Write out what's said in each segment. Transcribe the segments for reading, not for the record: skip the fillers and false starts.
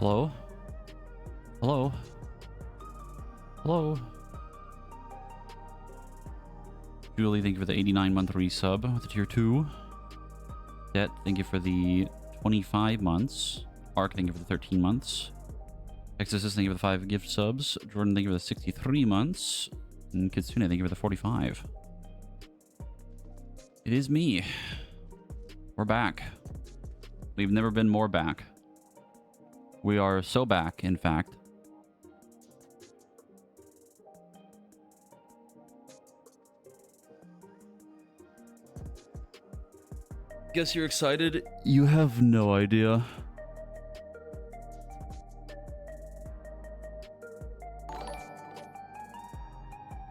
Hello? Hello? Hello? Julie, thank you for the 89-month resub with the tier 2. Det, thank you for the 25 months. Ark, thank you for the 13 months. Exorcist, thank you for the 5 gift subs. Jordan, thank you for the 63 months. And Kitsune, thank you for the 45. It is me. We're back. We've never been more back. We are so back, in fact. Guess you're excited? You have no idea.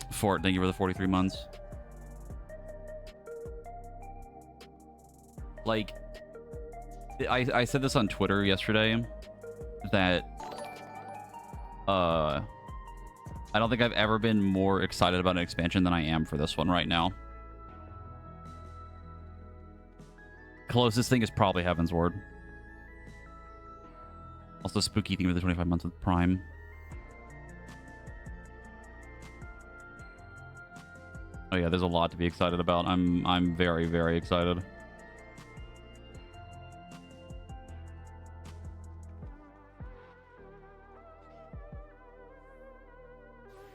Fort, thank you for the 43 months. Like, I said this on Twitter yesterday, that I don't think I've ever been more excited about an expansion than I am for this one right now. Closest thing is probably Heaven's Ward. Also spooky thing with the 25 months with Prime. Oh yeah, there's a lot to be excited about. I'm very, very excited.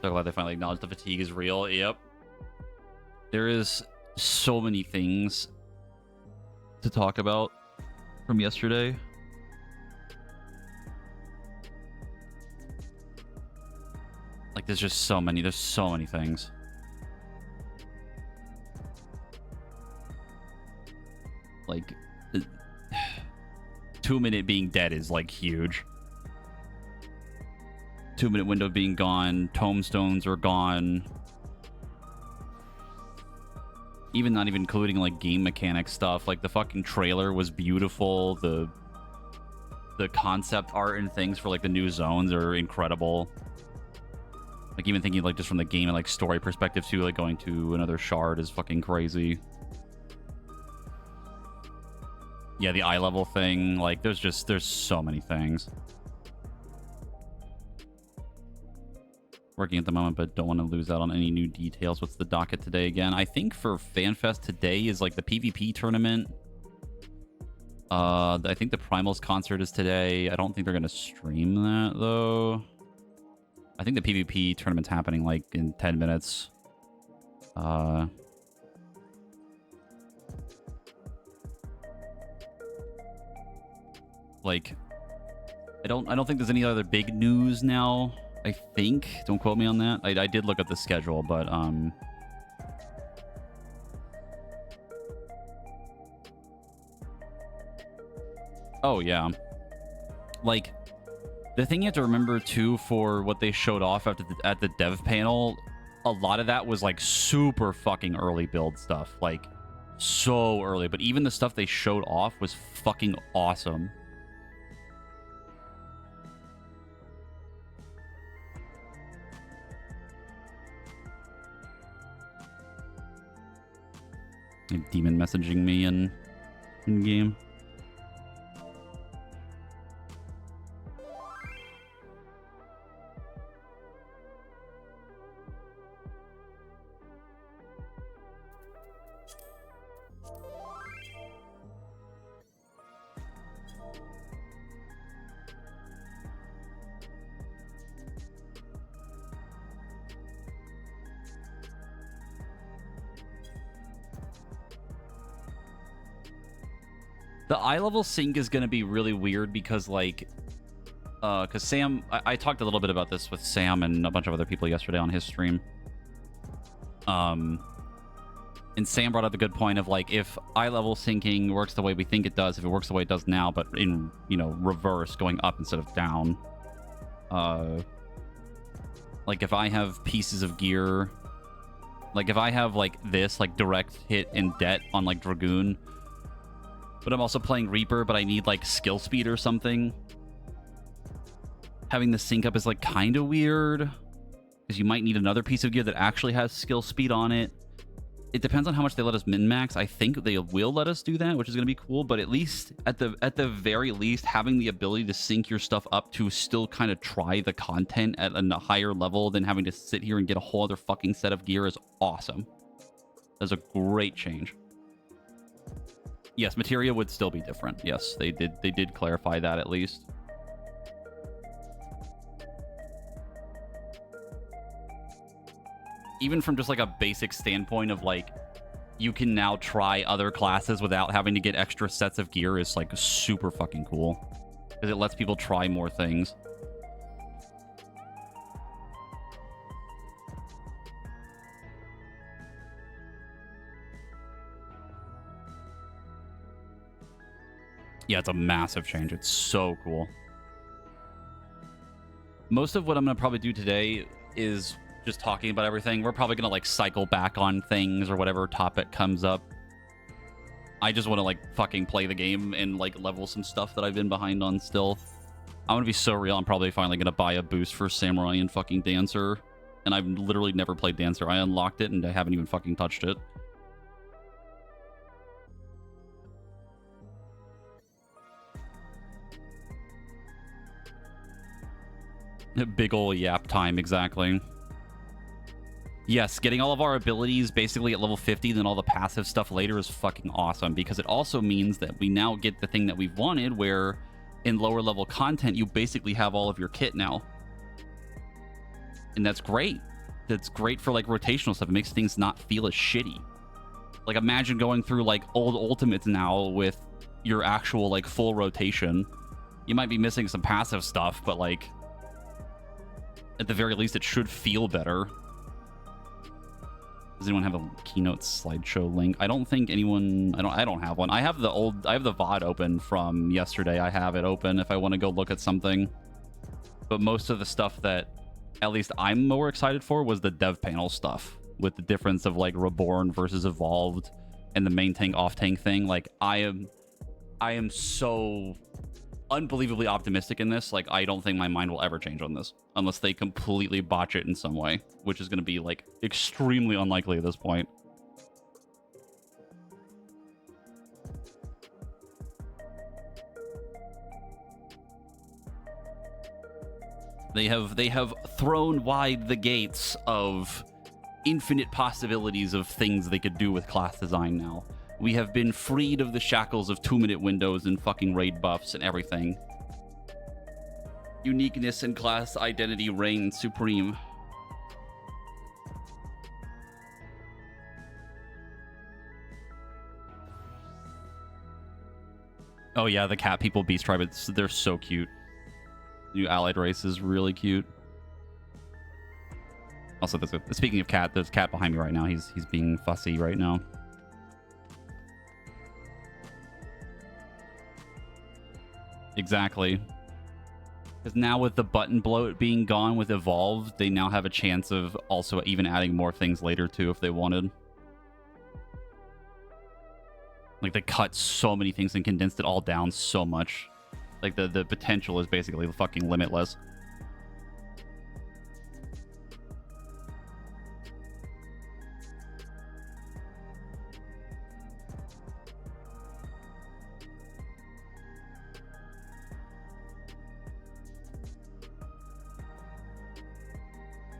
So glad they finally acknowledged the fatigue is real. Yep. There is so many things to talk about from yesterday. Like, there's so many things. Like, 2-minute being dead is, like, huge. 2-minute window being gone. Tomestones are gone. Even not even including, like, game mechanic stuff. Like, the fucking trailer was beautiful. The concept art and things for, like, the new zones are incredible. Like, even thinking, like, just from the game and, like, story perspective, too. Like, going to another shard is fucking crazy. Yeah, the eye level thing. Like, there's so many things. Working at the moment, but don't want to lose out on any new details. What's the docket today again? I think for FanFest today is like the PvP tournament. I think the Primals concert is today. I don't think they're going to stream that, though. I think the PvP tournament's happening like in 10 minutes. Like, I don't think there's any other big news now. I think. Don't quote me on that. I did look at the schedule, but oh yeah. Like, the thing you have to remember too for what they showed off at the dev panel, a lot of that was like super fucking early build stuff. Like, so early. But even the stuff they showed off was fucking awesome. Demon messaging me in game. The eye level sync is going to be really weird because, like, because Sam, I talked a little bit about this with Sam and a bunch of other people yesterday on his stream. And Sam brought up a good point of, like, if eye level syncing works the way we think it does, if it works the way it does now, but in, you know, reverse, going up instead of down. Like, if I have pieces of gear, like, if I have, like, this, like, direct hit and det on, like, Dragoon, but I'm also playing Reaper, but I need, like, skill speed or something. Having the sync up is, like, kind of weird. Because you might need another piece of gear that actually has skill speed on it. It depends on how much they let us min-max. I think they will let us do that, which is going to be cool. But at least, at the very least, having the ability to sync your stuff up to still kind of try the content at a higher level than having to sit here and get a whole other fucking set of gear is awesome. That's a great change. Yes, materia would still be different. Yes, they did clarify that at least. Even from just like a basic standpoint of like, you can now try other classes without having to get extra sets of gear is like super fucking cool. Because it lets people try more things. Yeah, it's a massive change. It's so cool. Most of what I'm going to probably do today is just talking about everything. We're probably going to like cycle back on things or whatever topic comes up. I just want to like fucking play the game and like level some stuff that I've been behind on still. I'm going to be so real. I'm probably finally going to buy a boost for Samurai and fucking Dancer. And I've literally never played Dancer. I unlocked it and I haven't even fucking touched it. Big ol' yap time, exactly. Yes, getting all of our abilities basically at level 50, then all the passive stuff later is fucking awesome, because it also means that we now get the thing that we've wanted, where in lower level content, you basically have all of your kit now. And that's great. That's great for like rotational stuff. It makes things not feel as shitty. Like imagine going through like old ultimates now with your actual like full rotation. You might be missing some passive stuff, but like at the very least, it should feel better. Does anyone have a Keynote slideshow link? I don't think anyone... I don't have one. I have the VOD open from yesterday. I have it open if I want to go look at something. But most of the stuff that at least I'm more excited for was the dev panel stuff, with the difference of like Reborn versus Evolved and the main tank off tank thing. Like I am so unbelievably optimistic in this. Like I don't think my mind will ever change on this unless they completely botch it in some way, which is going to be like extremely unlikely at this point. They have thrown wide the gates of infinite possibilities of things they could do with class design now. We have been freed of the shackles of 2-minute windows and fucking raid buffs and everything. Uniqueness and class identity reign supreme. Oh yeah, the cat people beast tribe, they're so cute. New allied race is really cute. Also, speaking of cat, there's a cat behind me right now. He's being fussy right now. Exactly. Because now with the button bloat being gone with Evolved, they now have a chance of also even adding more things later too if they wanted. Like they cut so many things and condensed it all down so much. Like the potential is basically fucking limitless.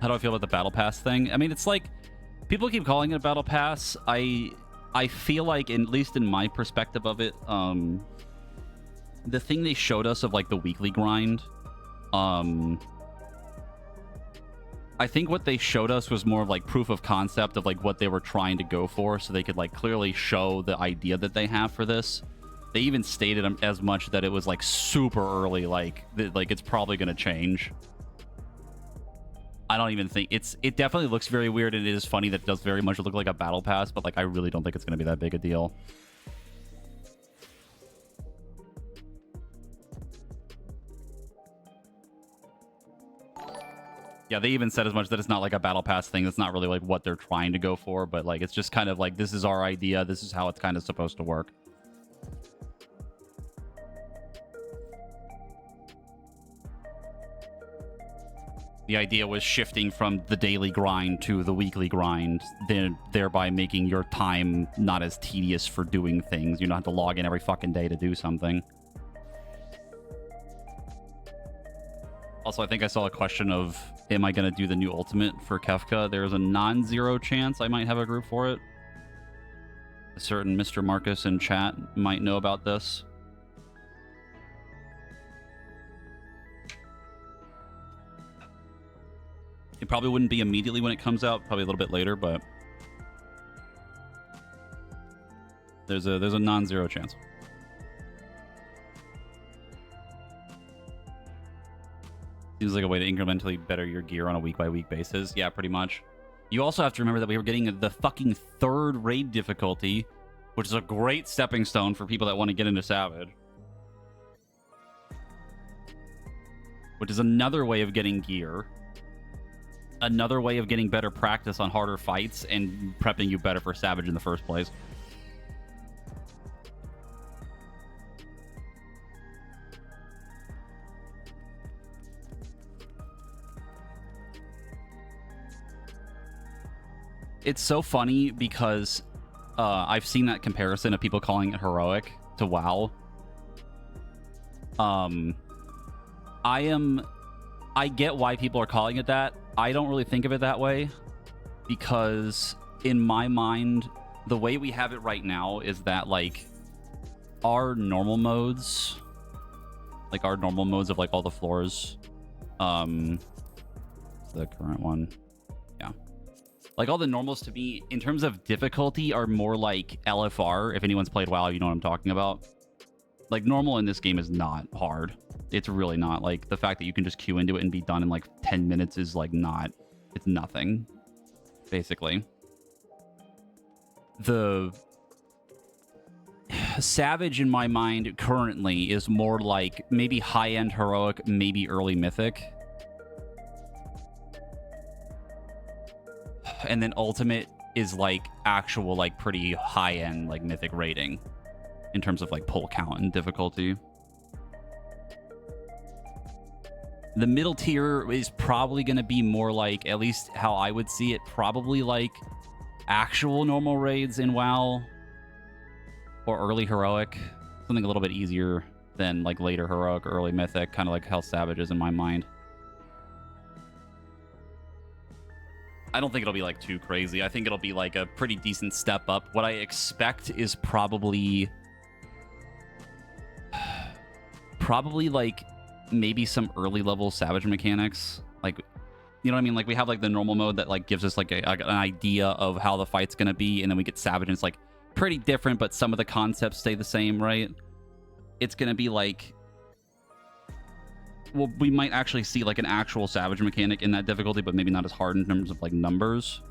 How do I feel about the battle pass thing? I mean, it's like people keep calling it a battle pass. I feel like, at least in my perspective of it, the thing they showed us of like the weekly grind, I think what they showed us was more of like proof of concept of like what they were trying to go for, so they could like clearly show the idea that they have for this. They even stated as much that it was like super early, like it's probably going to change. I don't even think it definitely looks very weird, and it is funny that it does very much look like a battle pass, but like I really don't think it's going to be that big a deal. Yeah, they even said as much that it's not like a battle pass thing. It's not really like what they're trying to go for, but like it's just kind of like, this is our idea, this is how it's kind of supposed to work. The idea was shifting from the daily grind to the weekly grind, then thereby making your time not as tedious for doing things. You don't have to log in every fucking day to do something. Also, I think I saw a question of, am I going to do the new Ultimate for Kefka? There's a non-zero chance I might have a group for it. A certain Mr. Marcus in chat might know about this. It probably wouldn't be immediately when it comes out, probably a little bit later, but there's a non-zero chance. Seems like a way to incrementally better your gear on a week-by-week basis. Yeah, pretty much. You also have to remember that we were getting the fucking 3rd raid difficulty, which is a great stepping stone for people that want to get into Savage. Which is another way of getting gear. Another way of getting better practice on harder fights and prepping you better for Savage in the first place. It's so funny because I've seen that comparison of people calling it heroic to WoW. I get why people are calling it that. I don't really think of it that way because in my mind, the way we have it right now is that like our normal modes, of like all the floors, the current one. Yeah. Like all the normals to me in terms of difficulty are more like LFR. If anyone's played WoW, you know what I'm talking about. Like normal in this game is not hard. It's really not. Like the fact that you can just queue into it and be done in like 10 minutes is like not, it's nothing basically. The Savage in my mind currently is more like maybe high-end heroic, maybe early mythic. And then ultimate is like actual like pretty high-end like mythic rating in terms of like pull count and difficulty. The middle tier is probably going to be more like, at least how I would see it, probably like actual normal raids in WoW or early heroic. Something a little bit easier than like later heroic or early mythic, kind of like how Savage is in my mind. I don't think it'll be like too crazy. I think it'll be like a pretty decent step up. What I expect is probably like maybe some early level Savage mechanics. Like, you know what I mean? Like we have like the normal mode that like gives us like an idea of how the fight's gonna be, and then we get Savage and it's like pretty different, but some of the concepts stay the same, right? It's gonna be like, well, we might actually see like an actual Savage mechanic in that difficulty, but maybe not as hard in terms of like numbers.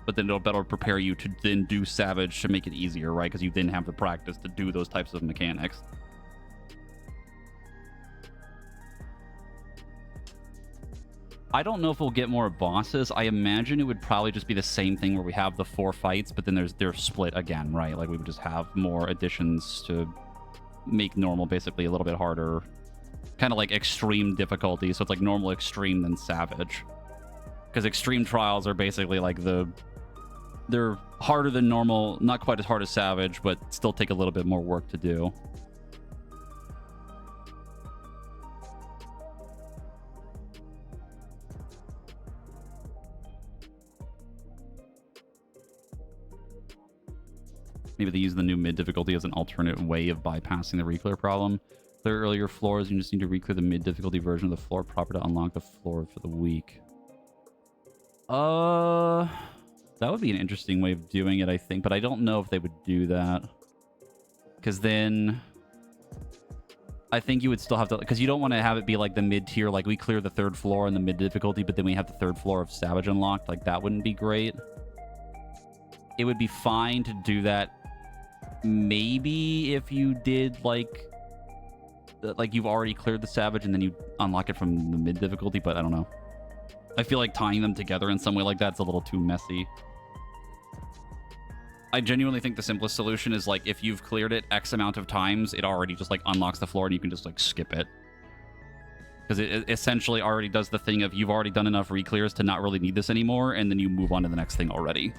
But then it'll better prepare you to then do Savage to make it easier, right? Because you then have the practice to do those types of mechanics. I don't know if we'll get more bosses. I imagine it would probably just be the same thing where we have the 4 fights, but then they're split again, right? Like we would just have more additions to make normal basically a little bit harder. Kind of like extreme difficulty, so it's like normal, extreme, then Savage. Because extreme trials are basically like they're harder than normal, not quite as hard as Savage, but still take a little bit more work to do. Maybe they use the new mid difficulty as an alternate way of bypassing the reclear problem. Clear earlier floors, you just need to reclear the mid difficulty version of the floor proper to unlock the floor for the week. That would be an interesting way of doing it, I think, but I don't know if they would do that. Because then I think you would still have to, because you don't want to have it be like the mid tier, like we clear the 3rd floor in the mid difficulty, but then we have the 3rd floor of Savage unlocked. Like that wouldn't be great. It would be fine to do that maybe if you did like you've already cleared the Savage and then you unlock it from the mid difficulty, but I don't know. I feel like tying them together in some way like that's a little too messy. I genuinely think the simplest solution is like if you've cleared it X amount of times, it already just like unlocks the floor and you can just like skip it. Because it essentially already does the thing of you've already done enough re-clears to not really need this anymore, and then you move on to the next thing already.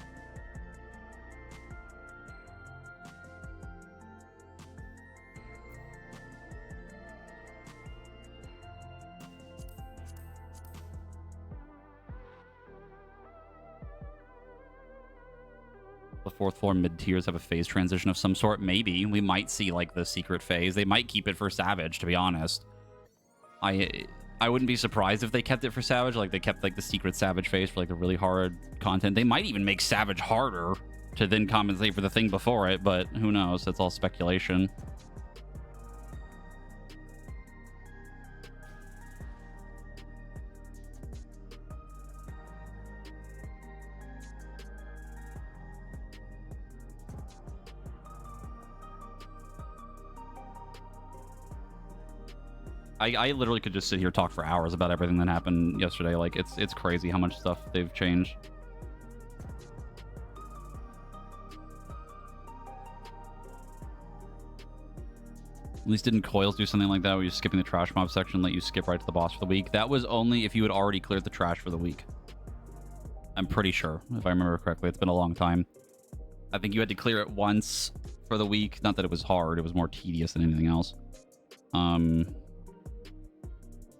The 4th floor mid-tiers have a phase transition of some sort. Maybe. We might see, like, the secret phase. They might keep it for Savage, to be honest. I wouldn't be surprised if they kept it for Savage. Like, they kept, like, the secret Savage phase for, like, the really hard content. They might even make Savage harder to then compensate for the thing before it, but who knows? That's all speculation. I literally could just sit here and talk for hours about everything that happened yesterday. Like, it's crazy how much stuff they've changed. At least didn't Coils do something like that where you're skipping the trash mob section, let you skip right to the boss for the week? That was only if you had already cleared the trash for the week. I'm pretty sure, if I remember correctly. It's been a long time. I think you had to clear it once for the week. Not that it was hard. It was more tedious than anything else.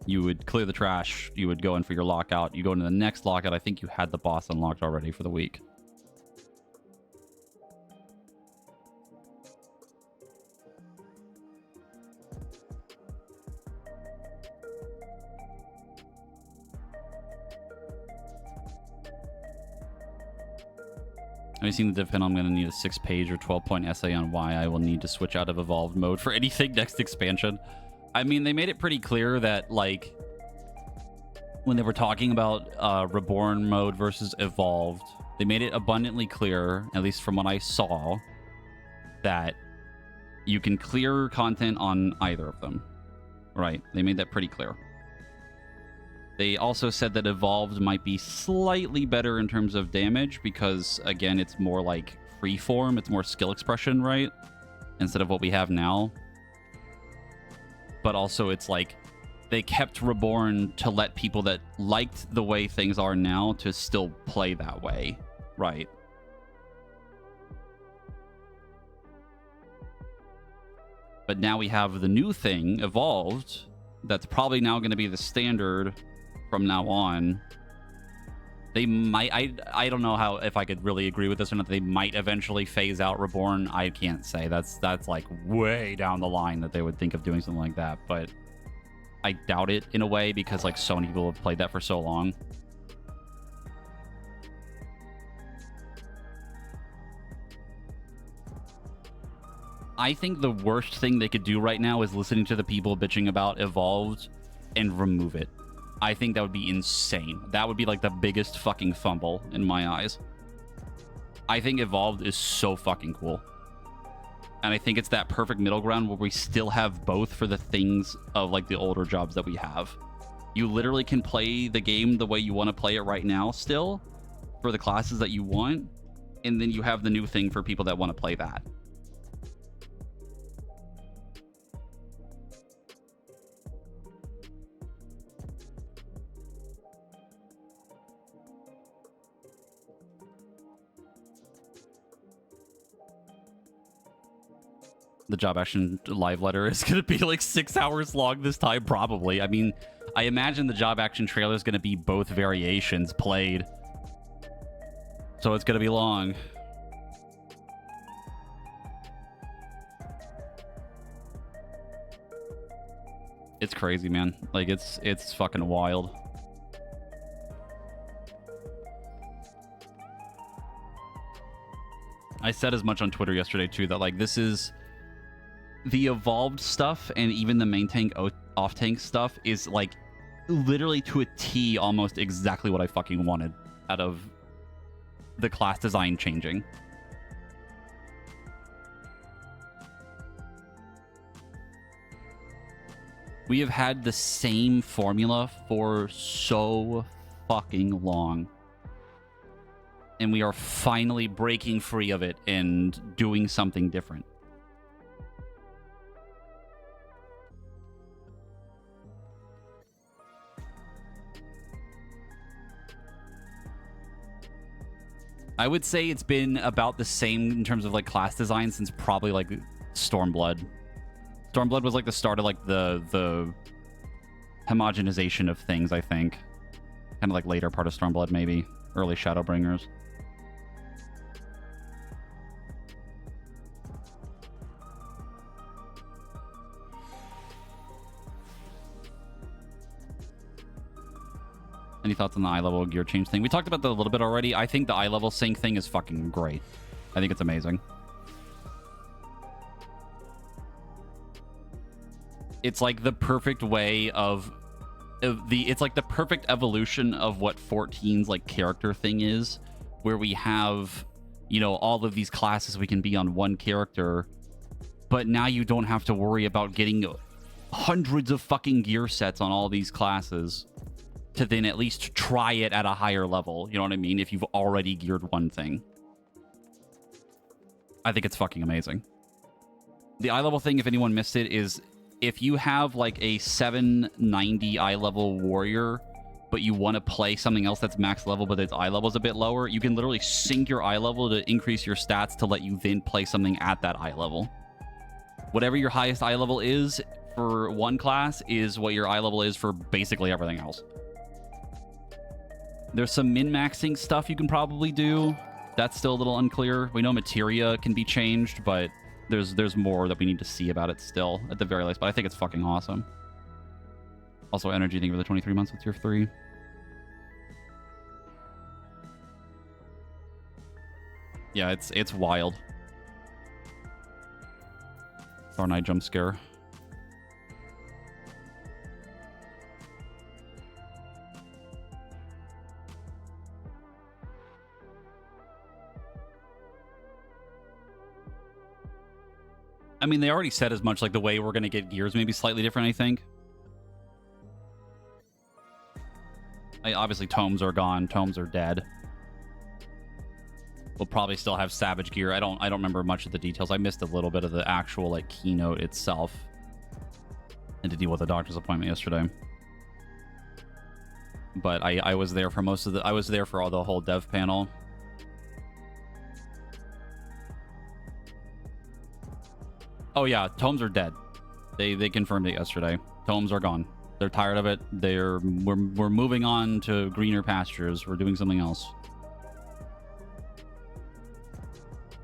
You would clear the trash. You would go in for your lockout. You go into the next lockout. I think you had the boss unlocked already for the week. Have you seen the div pen? I'm going to need a 6-page or 12-point essay on why I will need to switch out of evolved mode for anything next expansion. I mean, they made it pretty clear that, like, when they were talking about Reborn mode versus Evolved, they made it abundantly clear, at least from what I saw, that you can clear content on either of them. Right? They made that pretty clear. They also said that Evolved might be slightly better in terms of damage because, again, it's more like freeform. It's more skill expression, right? Instead of what we have now. But also it's like they kept Reborn to let people that liked the way things are now to still play that way, right? But now we have the new thing, Evolved, that's probably now going to be the standard from now on. They might, I don't know how, if I could really agree with this or not. They might eventually phase out Reborn. I can't say. That's like way down the line that they would think of doing something like that. But I doubt it in a way because like so many people have played that for so long. I think the worst thing they could do right now is listening to the people bitching about Evolved and remove it. I think that would be insane. That would be like the biggest fucking fumble in my eyes. I think Evolved is so fucking cool. And I think it's that perfect middle ground where we still have both for the things of like the older jobs that we have. You literally can play the game the way you want to play it right now still for the classes that you want. And then you have the new thing for people that want to play that. The job action live letter is going to be like 6 hours long this time, probably. I mean, I imagine the job action trailer is going to be both variations played. So it's going to be long. It's crazy, man. Like, it's fucking wild. I said as much on Twitter yesterday, too, that, like, this is... The evolved stuff and even the main tank off tank stuff is like literally to a T almost exactly what I fucking wanted out of the class design changing. We have had the same formula for so fucking long. And we are finally breaking free of it and doing something different. I would say it's been about the same in terms of like class design since probably like Stormblood. Stormblood was like the start of like the homogenization of things, I think. Kind of like later part of Stormblood, maybe. Early Shadowbringers. Any thoughts on the eye level gear change thing? We talked about that a little bit already. I think the eye level sync thing is fucking great. I think it's amazing. It's like the perfect way of it's like the perfect evolution of what 14's like character thing is, where we have, you know, all of these classes we can be on one character, but now you don't have to worry about getting hundreds of fucking gear sets on all these classes to then at least try it at a higher level. You know what I mean? If you've already geared one thing. I think it's fucking amazing. The eye level thing, if anyone missed it, is if you have like a 790 eye level warrior, but you want to play something else that's max level, but its eye level is a bit lower, you can literally sync your eye level to increase your stats to let you then play something at that eye level. Whatever your highest eye level is for one class is what your eye level is for basically everything else. There's some min-maxing stuff you can probably do. That's still a little unclear. We know materia can be changed, but there's more that we need to see about it still, at the very least. But I think it's fucking awesome. Also, energy thing for the 23 months with tier 3. Yeah, it's wild. Thor Knight jump scare. I mean, they already said as much, like the way we're going to get gears may be slightly different, I think. Obviously, tomes are gone. Tomes are dead. We'll probably still have Savage gear. I don't remember much of the details. I missed a little bit of the actual, like, keynote itself. And to deal with a doctor's appointment yesterday. But I was there for most of the... I was there for all the whole dev panel. Oh yeah, tomes are dead. They confirmed it yesterday. Tomes are gone. They're tired of it. We're moving on to greener pastures. We're doing something else.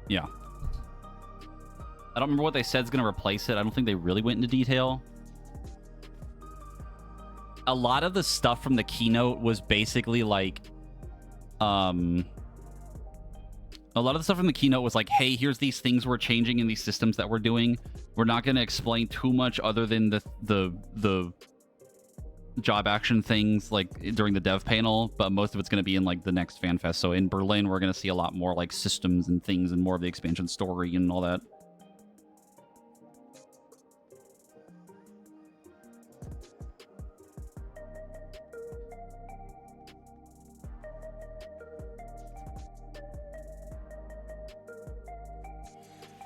Yeah. I don't remember what they said is going to replace it. I don't think they really went into detail. A lot of the stuff from the keynote was basically like a lot of the stuff from the keynote was like, hey, here's these things we're changing in these systems that we're doing. We're not going to explain too much other than the job action things like during the dev panel, but most of it's going to be in like the next FanFest. So in Berlin, we're going to see a lot more like systems and things and more of the expansion story and all that.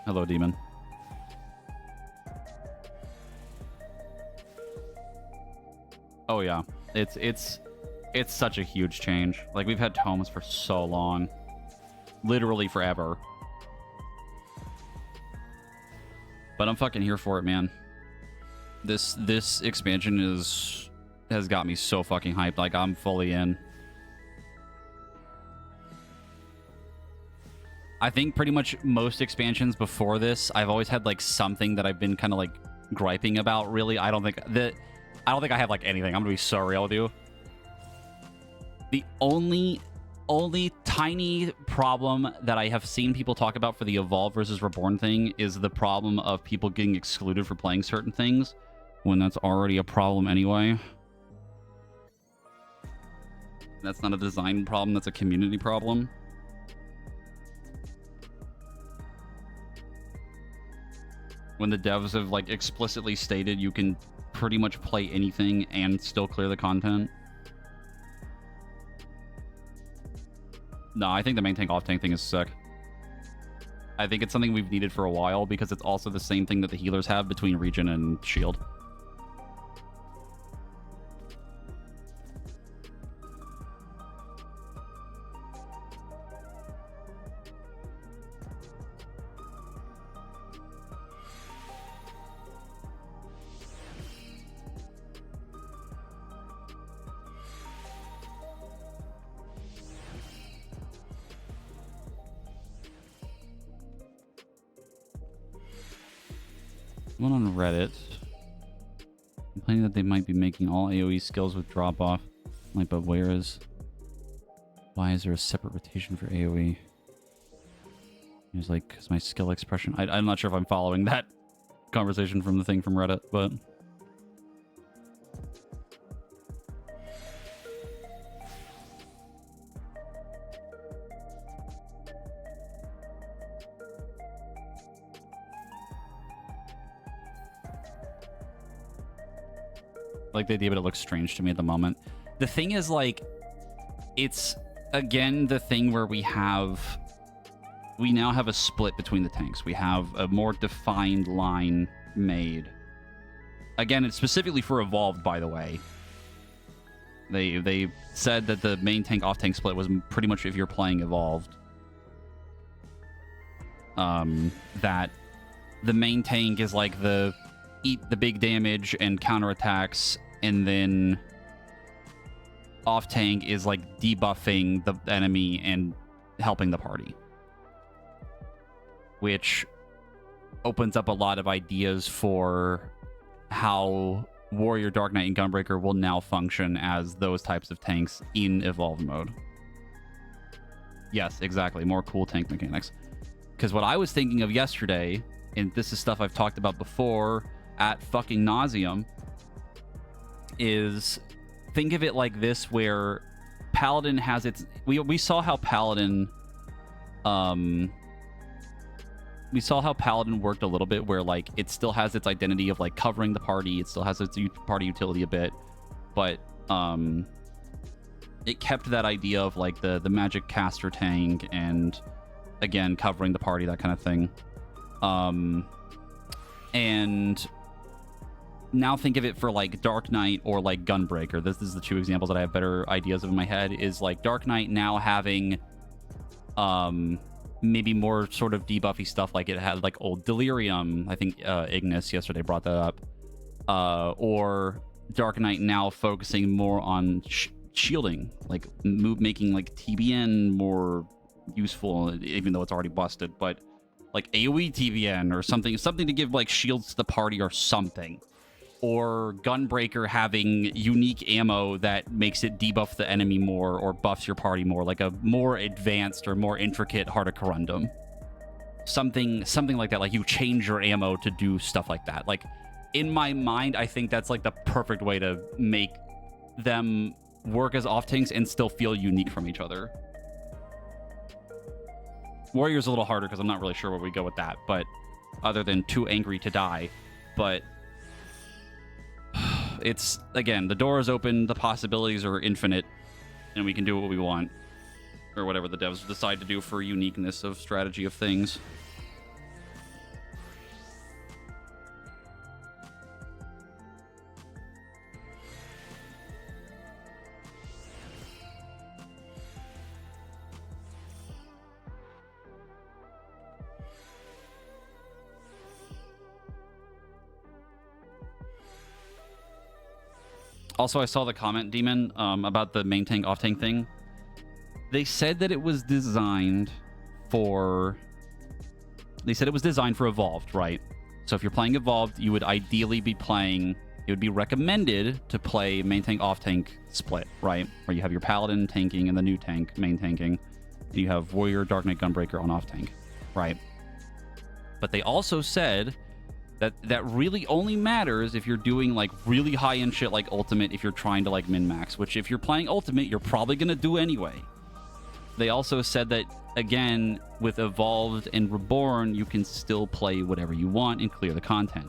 Hello, Demon. Oh yeah, it's such a huge change. Like, we've had tomes for so long, literally forever. But I'm fucking here for it, man. This expansion has got me so fucking hyped. Like, I'm fully in. I think pretty much most expansions before this, I've always had like something that I've been kind of like griping about. Really, I don't think I have like anything. I'm gonna be so real with you. The only tiny problem that I have seen people talk about for the Evolve versus Reborn thing is the problem of people getting excluded for playing certain things, when that's already a problem anyway. That's not a design problem. That's a community problem. When the devs have like explicitly stated you can pretty much play anything and still clear the content. No, I think the main tank off tank thing is sick. I think it's something we've needed for a while because it's also the same thing that the healers have between Regen and Shield. One on Reddit complaining that they might be making all AoE skills with drop off. Like, but why is there a separate rotation for AoE? He was like, because my skill expression. I'm not sure if I'm following that conversation from the thing from Reddit, but like the idea, but it looks strange to me at the moment. The thing is, like, it's again the thing where we now have a split between the tanks. We have a more defined line made. Again, it's specifically for Evolved, by the way. They said that the main tank off tank split was pretty much if you're playing Evolved. That the main tank is like the eat the big damage and counterattacks, and then off tank is like debuffing the enemy and helping the party, which opens up a lot of ideas for how Warrior, Dark Knight, and Gunbreaker will now function as those types of tanks in Evolved mode. Yes, exactly. More cool tank mechanics. Because what I was thinking of yesterday, and this is stuff I've talked about before at fucking nauseum, is think of it like this, where Paladin has its... We saw how Paladin... we saw how Paladin worked a little bit, where like it still has its identity of like covering the party. It still has its party utility a bit, but it kept that idea of like the magic caster tank and again covering the party, that kind of thing. And now think of it for like Dark Knight or like Gunbreaker. This is the two examples that I have better ideas of in my head. Is like Dark Knight now having maybe more sort of debuffy stuff, like it had like old Delirium. I think Ignis yesterday brought that up. Or Dark Knight now focusing more on shielding, like making like TBN more useful, even though it's already busted, but like AoE TBN or something to give like shields to the party or something. Or Gunbreaker having unique ammo that makes it debuff the enemy more or buffs your party more, like a more advanced or more intricate Heart of Corundum. Something like that, like you change your ammo to do stuff like that. Like, in my mind, I think that's like the perfect way to make them work as off tanks and still feel unique from each other. Warrior's a little harder because I'm not really sure where we go with that, but other than too angry to die. But it's, again, the door is open, the possibilities are infinite, and we can do what we want, or whatever the devs decide to do for uniqueness of strategy of things. Also, I saw the comment, Demon, about the main tank, off tank thing. They said that it was designed for... They said it was designed for Evolved, right? So if you're playing Evolved, you would ideally be playing... It would be recommended to play main tank, off tank split, right? Where you have your Paladin tanking and the new tank main tanking. And you have Warrior, Dark Knight, Gunbreaker on off tank, right? But they also said... That really only matters if you're doing like really high-end shit like Ultimate, if you're trying to like min-max, which if you're playing Ultimate, you're probably going to do anyway. They also said that, again, with Evolved and Reborn, you can still play whatever you want and clear the content.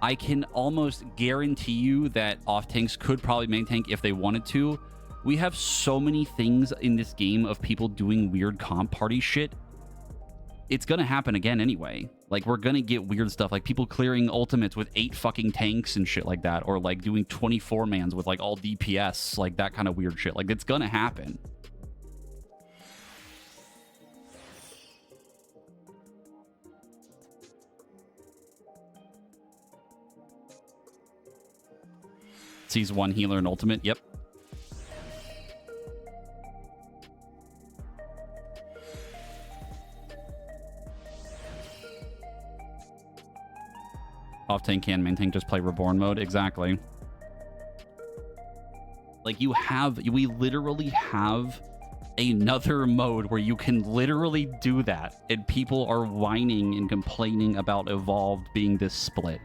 I can almost guarantee you that off-tanks could probably main tank if they wanted to. We have so many things in this game of people doing weird comp party shit. It's going to happen again anyway. Like, we're going to get weird stuff, like people clearing ultimates with 8 fucking tanks and shit like that, or like doing 24-mans with like all DPS, like that kind of weird shit. Like, it's going to happen. Sees one healer and ultimate, yep. Off tank can, main tank just play reborn mode. Exactly. Like we literally have another mode where you can literally do that, and people are whining and complaining about Evolved being this split.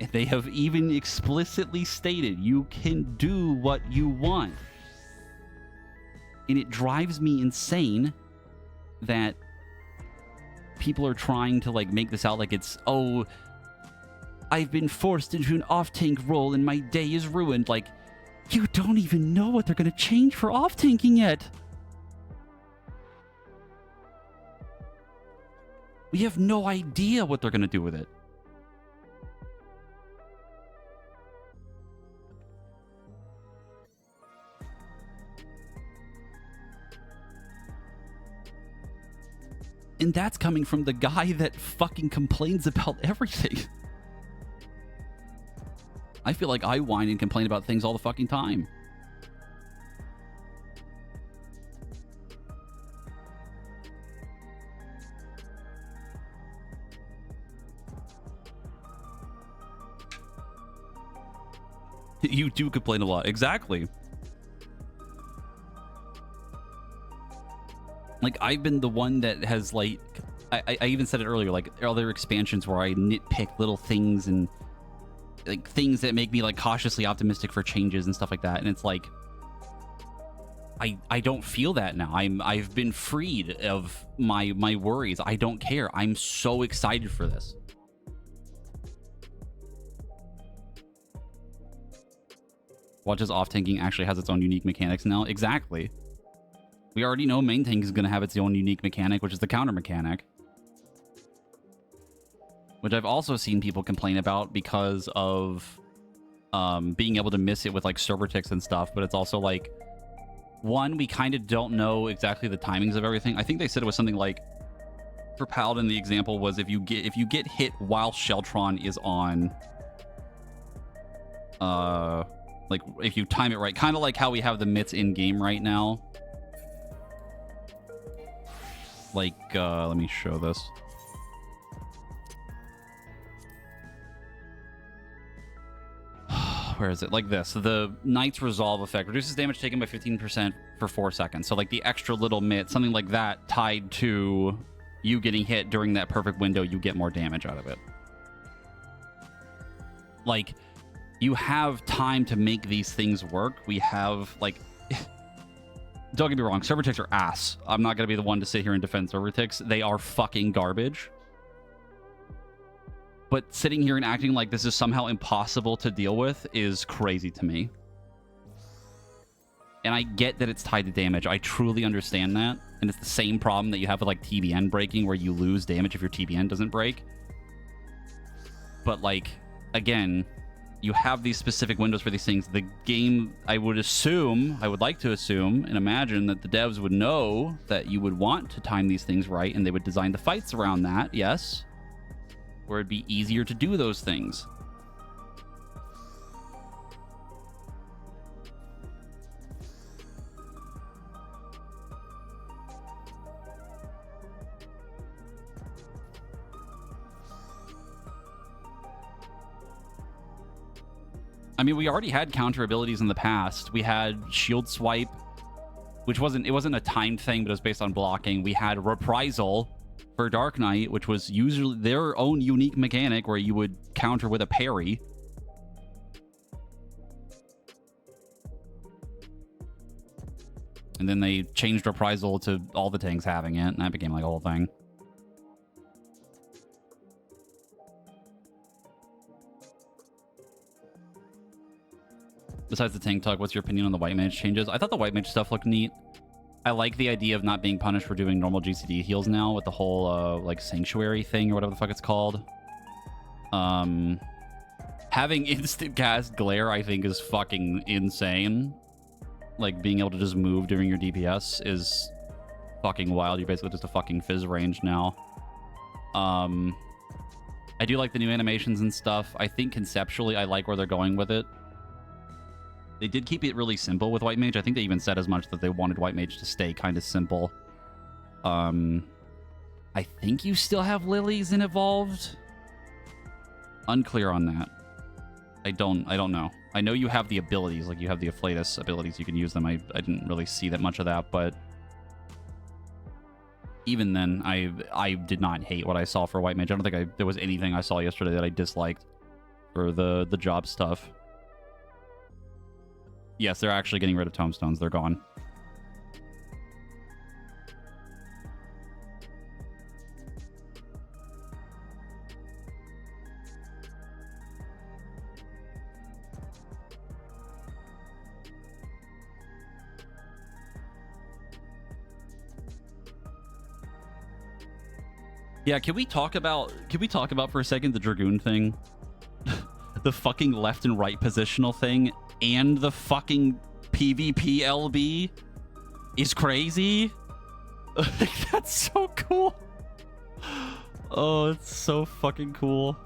And they have even explicitly stated you can do what you want. And it drives me insane that people are trying to like make this out like it's, oh, I've been forced into an off-tank role and my day is ruined. Like, you don't even know what they're going to change for off-tanking yet. We have no idea what they're going to do with it. And that's coming from the guy that fucking complains about everything. I feel like I whine and complain about things all the fucking time. You do complain a lot. Exactly. Like, I've been the one that has, like... I even said it earlier, like, other expansions where I nitpick little things and... like, things that make me, like, cautiously optimistic for changes and stuff like that. And it's like... I don't feel that now. I've been freed of my worries. I don't care. I'm so excited for this. Watch as off-tanking actually has its own unique mechanics now. Exactly. We already know main tank is going to have its own unique mechanic, which is the counter mechanic. Which I've also seen people complain about because of being able to miss it with like server ticks and stuff. But it's also like, one, we kind of don't know exactly the timings of everything. I think they said it was something like, for Paladin, the example was if you get hit while Sheltron is on, like if you time it right, kind of like how we have the mitts in game right now. Like, let me show this. Where is it? Like this. The Knight's Resolve effect reduces damage taken by 15% for 4 seconds. So like the extra little mitt, something like that tied to you getting hit during that perfect window, you get more damage out of it. Like, you have time to make these things work. We have, like... Don't get me wrong, server ticks are ass. I'm not going to be the one to sit here and defend server ticks. They are fucking garbage. But sitting here and acting like this is somehow impossible to deal with is crazy to me. And I get that it's tied to damage. I truly understand that. And it's the same problem that you have with like TBN breaking, where you lose damage if your TBN doesn't break. But like, again... you have these specific windows for these things. The game, I would like to assume and imagine that the devs would know that you would want to time these things right, and they would design the fights around that, yes. Where it'd be easier to do those things. I mean, we already had counter abilities in the past. We had Shield Swipe, which wasn't a timed thing, but it was based on blocking. We had Reprisal for Dark Knight, which was usually their own unique mechanic where you would counter with a parry. And then they changed Reprisal to all the tanks having it, and that became like a whole thing. Besides the tank talk, what's your opinion on the white mage changes? I thought the white mage stuff looked neat. I like the idea of not being punished for doing normal GCD heals now with the whole like sanctuary thing or whatever the fuck it's called. Having instant cast glare, I think, is fucking insane. Like, being able to just move during your DPS is fucking wild. You're basically just a fucking fizz range now. I do like the new animations and stuff. I think conceptually I like where they're going with it. They did keep it really simple with White Mage. I think they even said as much that they wanted White Mage to stay kind of simple. I think you still have lilies in Evolved. Unclear on that. I don't know. I know you have the abilities, like you have the Afflatus abilities, you can use them. I didn't really see that much of that, but even then, I did not hate what I saw for White Mage. I don't think there was anything I saw yesterday that I disliked for the job stuff. Yes, they're actually getting rid of tomestones. They're gone. Yeah, can we talk about for a second the Dragoon thing? The fucking left and right positional thing and the fucking PvP LB is crazy. That's so cool. Oh, it's so fucking cool.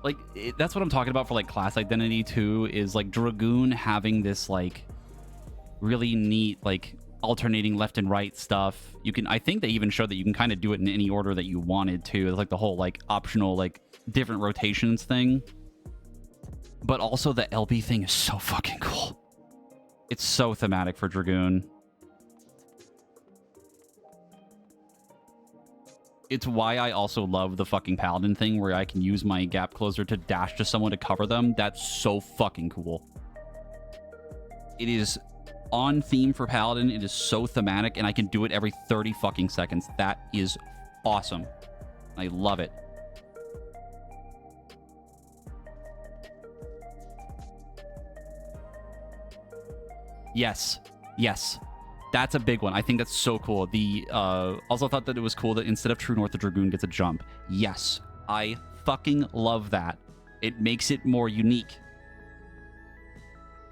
Like, that's what I'm talking about for, like, class identity, too, is, like, Dragoon having this, like, really neat, like, alternating left and right stuff. You can, I think they even showed that you can kind of do it in any order that you wanted to. It's like the whole, like, optional, like, different rotations thing. But also the LB thing is so fucking cool. It's so thematic for Dragoon. It's why I also love the fucking Paladin thing, where I can use my gap closer to dash to someone to cover them. That's so fucking cool. It is on theme for Paladin. It is so thematic, and I can do it every 30 fucking seconds. That is awesome. I love it. Yes. Yes. That's a big one. I think that's so cool. The also thought that it was cool that instead of True North, the Dragoon gets a jump. Yes. I fucking love that. It makes it more unique.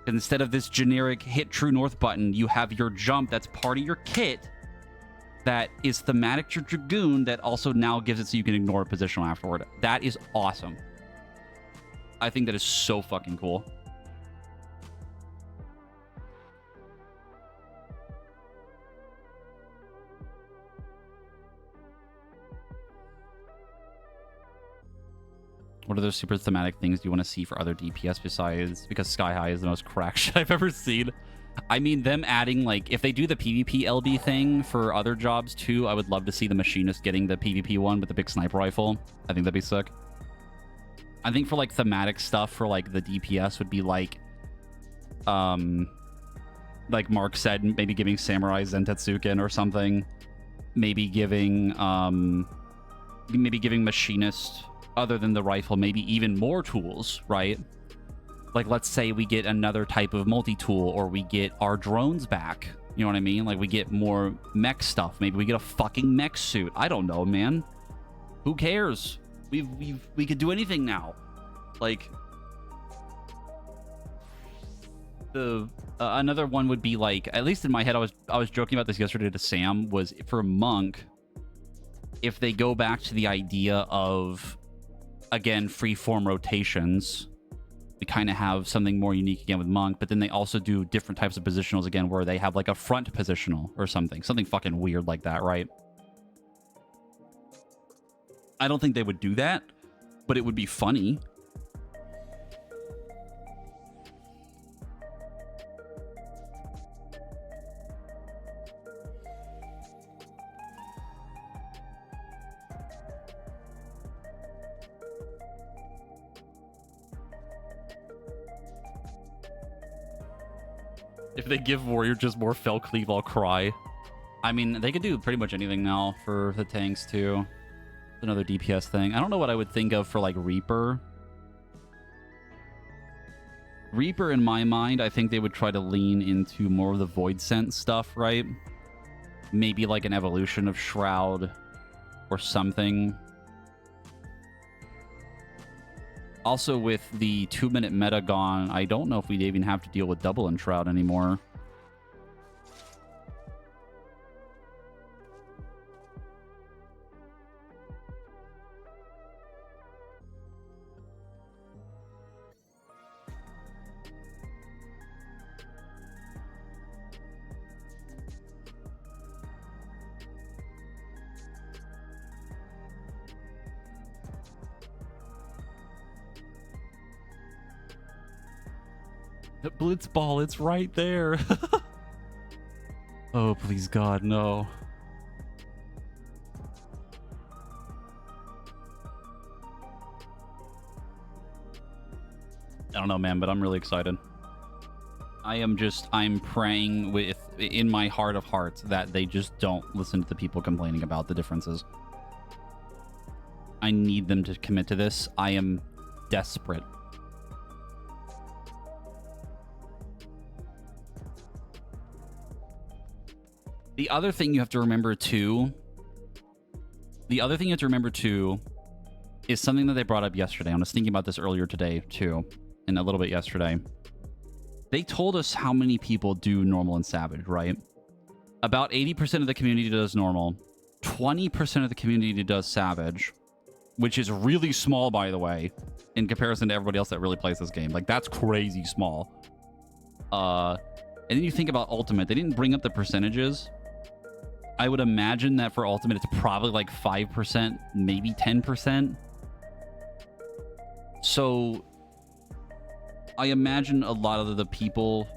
Instead of this generic hit True North button, you have your jump that's part of your kit that is thematic to Dragoon that also now gives it so you can ignore a positional afterward. That is awesome. I think that is so fucking cool. What other super thematic things do you want to see for other DPS besides, because Sky High is the most crack shit I've ever seen? I mean, them adding, like, if they do the PvP LB thing for other jobs too, I would love to see the Machinist getting the PvP one with the big sniper rifle. I think that'd be sick. I think for, like, thematic stuff for, like, the DPS would be, like Mark said, maybe giving Samurai Zentetsuken or something. Maybe giving Machinist, other than the rifle, maybe even more tools, right? Like, let's say we get another type of multi-tool, or we get our drones back. You know what I mean? Like, we get more mech stuff. Maybe we get a fucking mech suit. I don't know, man. Who cares? We could do anything now. Like, the another one would be, like, at least in my head, I was joking about this yesterday to Sam, was for Monk, if they go back to the idea of, again, freeform rotations, we kind of have something more unique again with Monk, but then they also do different types of positionals again, where they have, like, a front positional or something fucking weird like that, right? I don't think they would do that, but it would be funny. If they give Warrior just more Fell Cleave, I'll cry. I mean, they could do pretty much anything now for the tanks, too. Another DPS thing. I don't know what I would think of for, like, Reaper. Reaper, in my mind, I think they would try to lean into more of the Void Scent stuff, right? Maybe, like, an evolution of Shroud or something. Also, with the 2-minute meta gone, I don't know if we'd even have to deal with double and Shroud anymore. The Blitzball, it's right there. Oh, please, God, no. I don't know, man, but I'm really excited. I'm praying in my heart of hearts that they just don't listen to the people complaining about the differences. I need them to commit to this. I am desperate. The other thing you have to remember too is something that they brought up yesterday. I was thinking about this earlier today too, and a little bit yesterday. They told us how many people do normal and savage, right? About 80% of the community does normal. 20% of the community does savage, which is really small, by the way, in comparison to everybody else that really plays this game. Like, that's crazy small. And then you think about Ultimate. They didn't bring up the percentages. I would imagine that for Ultimate, it's probably like 5%, maybe 10%. So I imagine a lot of the people,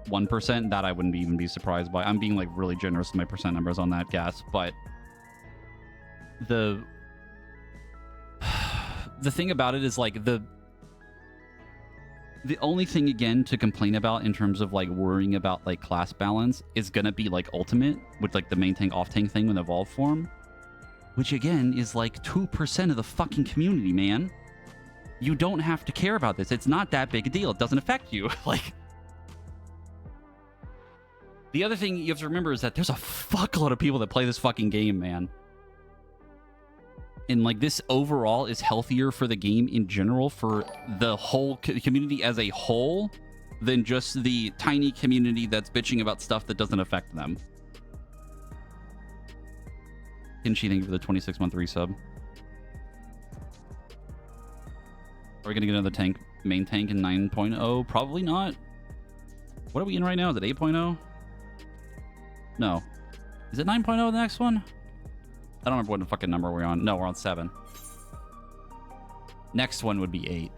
1%, that I wouldn't even be surprised by. I'm being like really generous with my percent numbers on that guess, but the thing about it is like the only thing again to complain about in terms of like worrying about like class balance is gonna be like Ultimate with like the main tank off tank thing with evolved form, which again is like 2% of the fucking community, man. You don't have to care about this. It's not that big a deal. It doesn't affect you. Like, the other thing you have to remember is that there's a fuckload of people that play this fucking game, man. And like, this overall is healthier for the game in general, for the whole community as a whole, than just the tiny community that's bitching about stuff that doesn't affect them. Kinshi, thank you for the 26-month resub. Are we going to get another tank, main tank in 9.0? Probably not. What are we in right now? Is it 8.0? No. Is it 9.0 the next one? I don't remember what fucking number we're on. No, we're on 7. Next one would be 8.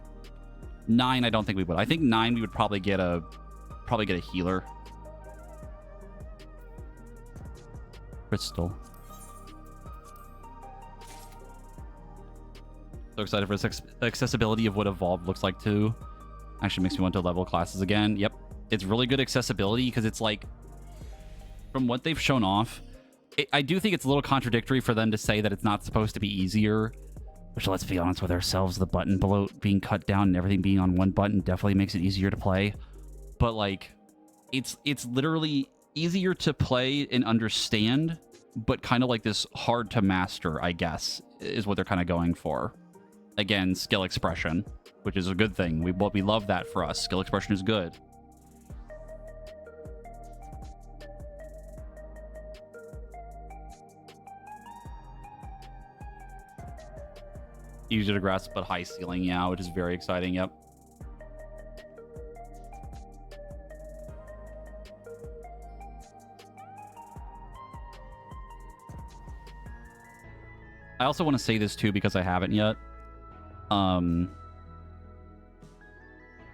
9, I don't think we would. I think 9 we would probably get a healer. Crystal. So excited for this accessibility of what Evolved looks like too. Actually makes me want to level classes again. Yep. It's really good accessibility because it's like, from what they've shown off, I do think it's a little contradictory for them to say that it's not supposed to be easier. Which, let's be honest with ourselves, the button bloat being cut down and everything being on one button definitely makes it easier to play. But like, it's literally easier to play and understand, but kind of like this hard to master, I guess, is what they're kind of going for. Again, skill expression, which is a good thing. We love that for us. Skill expression is good. Easier to grasp, but high ceiling, yeah, which is very exciting. Yep. I also want to say this too because I haven't yet.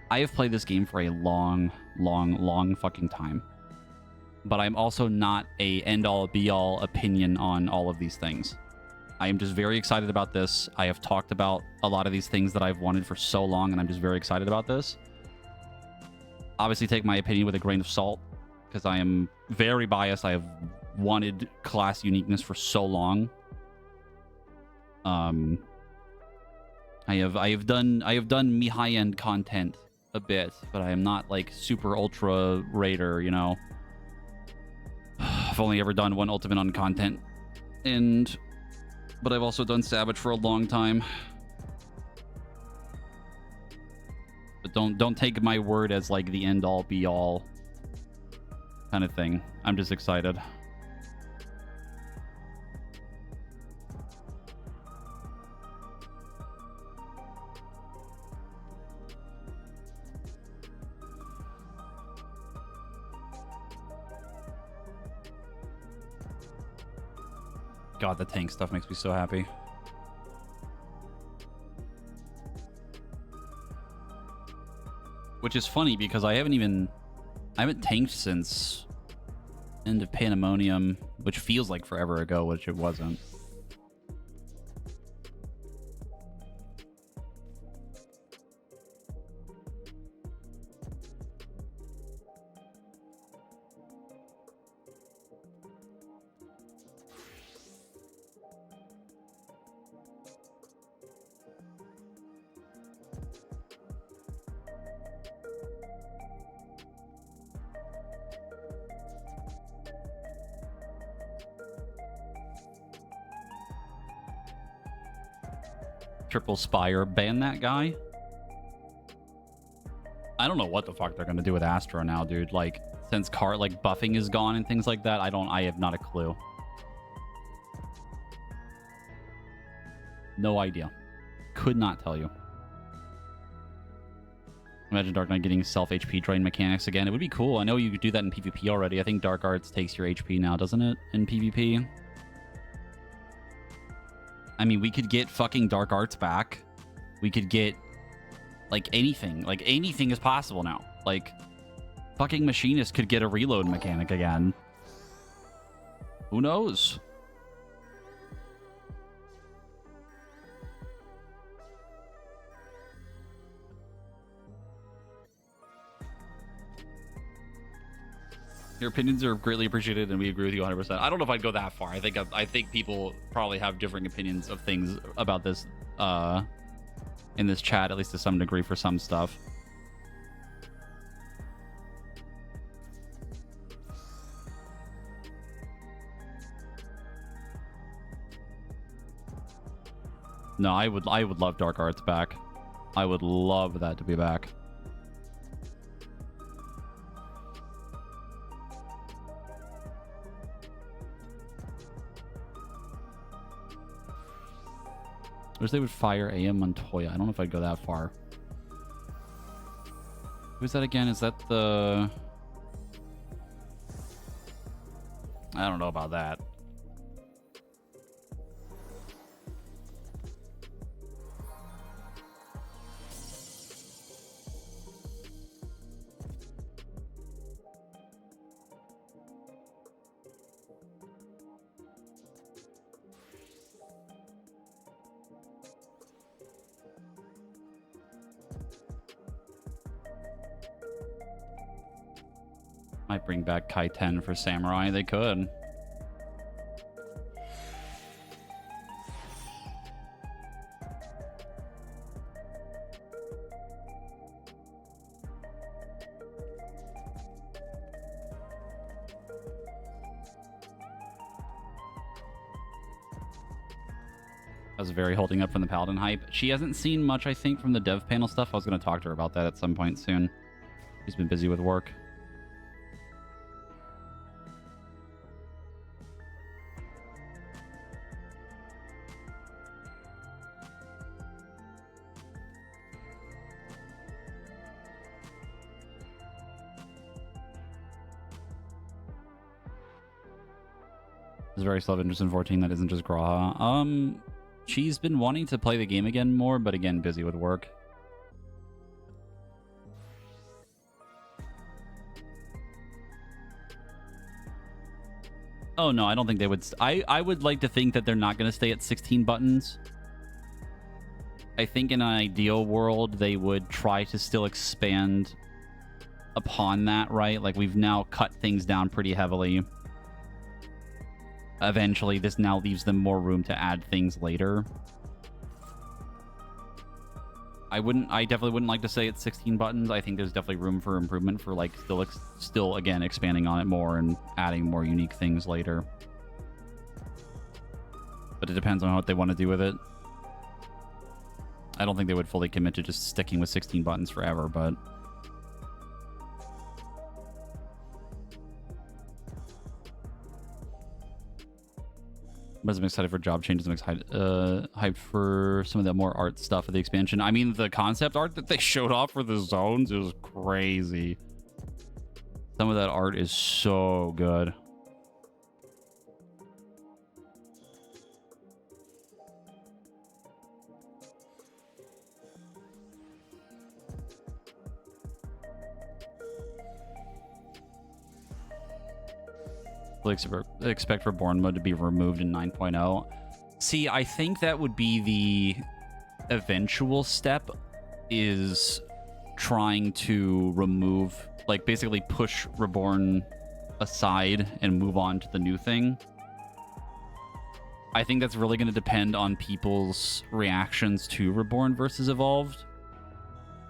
I have played this game for a long fucking time. But I'm also not a end-all be-all opinion on all of these things. I am just very excited about this. I have talked about a lot of these things that I've wanted for so long, and I'm just very excited about this. Obviously, take my opinion with a grain of salt, because I am very biased. I have wanted class uniqueness for so long. I have done me high-end content a bit, but I am not like super ultra raider, you know. I've only ever done one ultimate on content, but I've also done Savage for a long time. But don't take my word as like the end all be all kind of thing. I'm just excited. God, the tank stuff makes me so happy. Which is funny because I haven't tanked since end of Pandemonium, which feels like forever ago, which it wasn't. Triple Spire, ban that guy. I don't know what the fuck they're gonna do with Astro now, dude. Like, since buffing is gone and things like that, I have not a clue. No idea. Could not tell you. Imagine Dark Knight getting self HP drain mechanics again. It would be cool. I know you could do that in PvP already. I think Dark Arts takes your HP now, doesn't it? In PvP. I mean, we could get fucking Dark Arts back. We could get, like, anything. Like, anything is possible now. Like, fucking Machinist could get a reload mechanic again. Who knows? Your opinions are greatly appreciated, and we agree with you 100%. I don't know if I'd go that far. I think people probably have differing opinions of things about this in this chat, at least to some degree for some stuff. No, I would love Dark Arts back. I would love that to be back. Wish they would fire AM Montoya. I don't know if I'd go that far. Who's that again? Is that the... I don't know about that. Might bring back Kai 10 for Samurai. They could. I was very holding up from the Paladin hype. She hasn't seen much, I think, from the dev panel stuff. I was going to talk to her about that at some point soon. She's been busy with work. There's very slow interest in 14 that isn't just Graha. She's been wanting to play the game again more, but again, busy with work. Oh, no, I don't think they would. I would like to think that they're not going to stay at 16 buttons. I think in an ideal world, they would try to still expand upon that, right? Like, we've now cut things down pretty heavily. Eventually, this now leaves them more room to add things later. I definitely wouldn't like to say it's 16 buttons. I think there's definitely room for improvement for, like, still again, expanding on it more and adding more unique things later. But it depends on what they want to do with it. I don't think they would fully commit to just sticking with 16 buttons forever, but... I'm excited for job changes. I'm excited, hyped for some of that more art stuff of the expansion. I mean, the concept art that they showed off for the zones is crazy. Some of that art is so good. expect Reborn mode to be removed in 9.0. See, I think that would be the eventual step, is trying to remove, like, basically push Reborn aside and move on to the new thing. I think that's really going to depend on people's reactions to Reborn versus Evolved.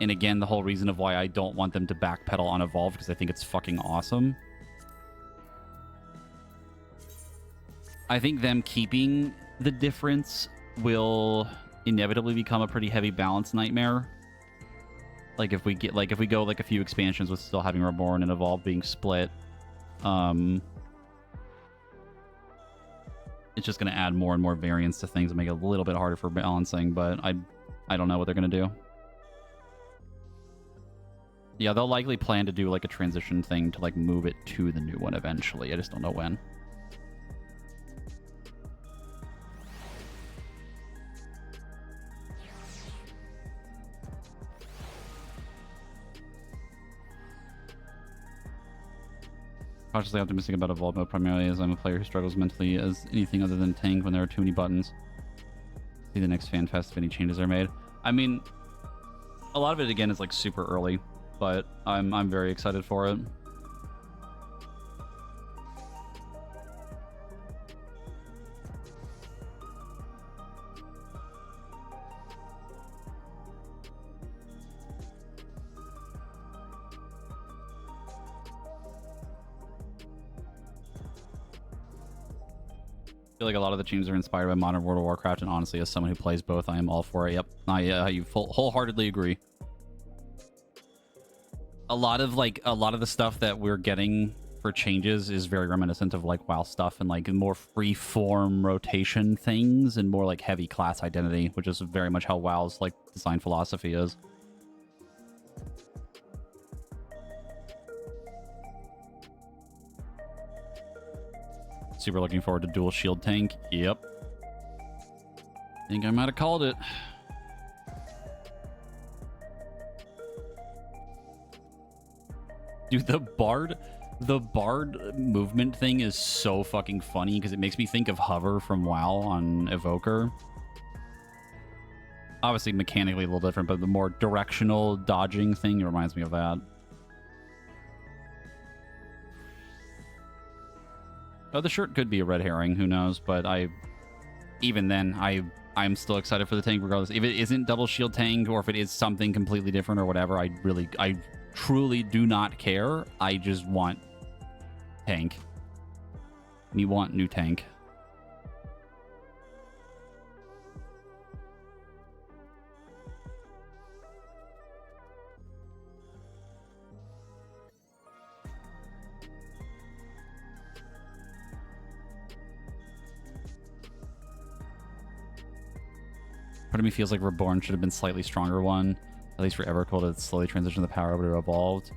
And again, the whole reason of why I don't want them to backpedal on Evolved, because I think it's fucking awesome. I think them keeping the difference will inevitably become a pretty heavy balance nightmare. Like if we go like a few expansions with still having Reborn and Evolved being split, it's just going to add more and more variance to things and make it a little bit harder for balancing, but I don't know what they're going to do. Yeah, they'll likely plan to do like a transition thing to like move it to the new one eventually. I just don't know when. Cautiously optimistic about Evolved mode, primarily as I'm a player who struggles mentally as anything other than tank when there are too many buttons. See the next FanFest if any changes are made. I mean, a lot of it again is like super early, but I'm very excited for it. I feel like a lot of the changes are inspired by modern World of Warcraft, and honestly, as someone who plays both, I am all for it. Yep, I wholeheartedly agree. A lot of the stuff that we're getting for changes is very reminiscent of like WoW stuff and like more free-form rotation things and more like heavy class identity, which is very much how WoW's like design philosophy is. Super looking forward to dual shield tank. Yep. I think I might have called it. Dude, the bard movement thing is so fucking funny because it makes me think of Hover from WoW on Evoker. Obviously mechanically a little different, but the more directional dodging thing reminds me of that. Oh, the shirt could be a red herring, who knows, but even then, I'm still excited for the tank regardless. If it isn't double shield tank or if it is something completely different or whatever, I truly do not care. I just want tank. We want new tank. Part of me feels like Reborn should have been slightly stronger one, at least for Evercold to slowly transition the power over to Evolved.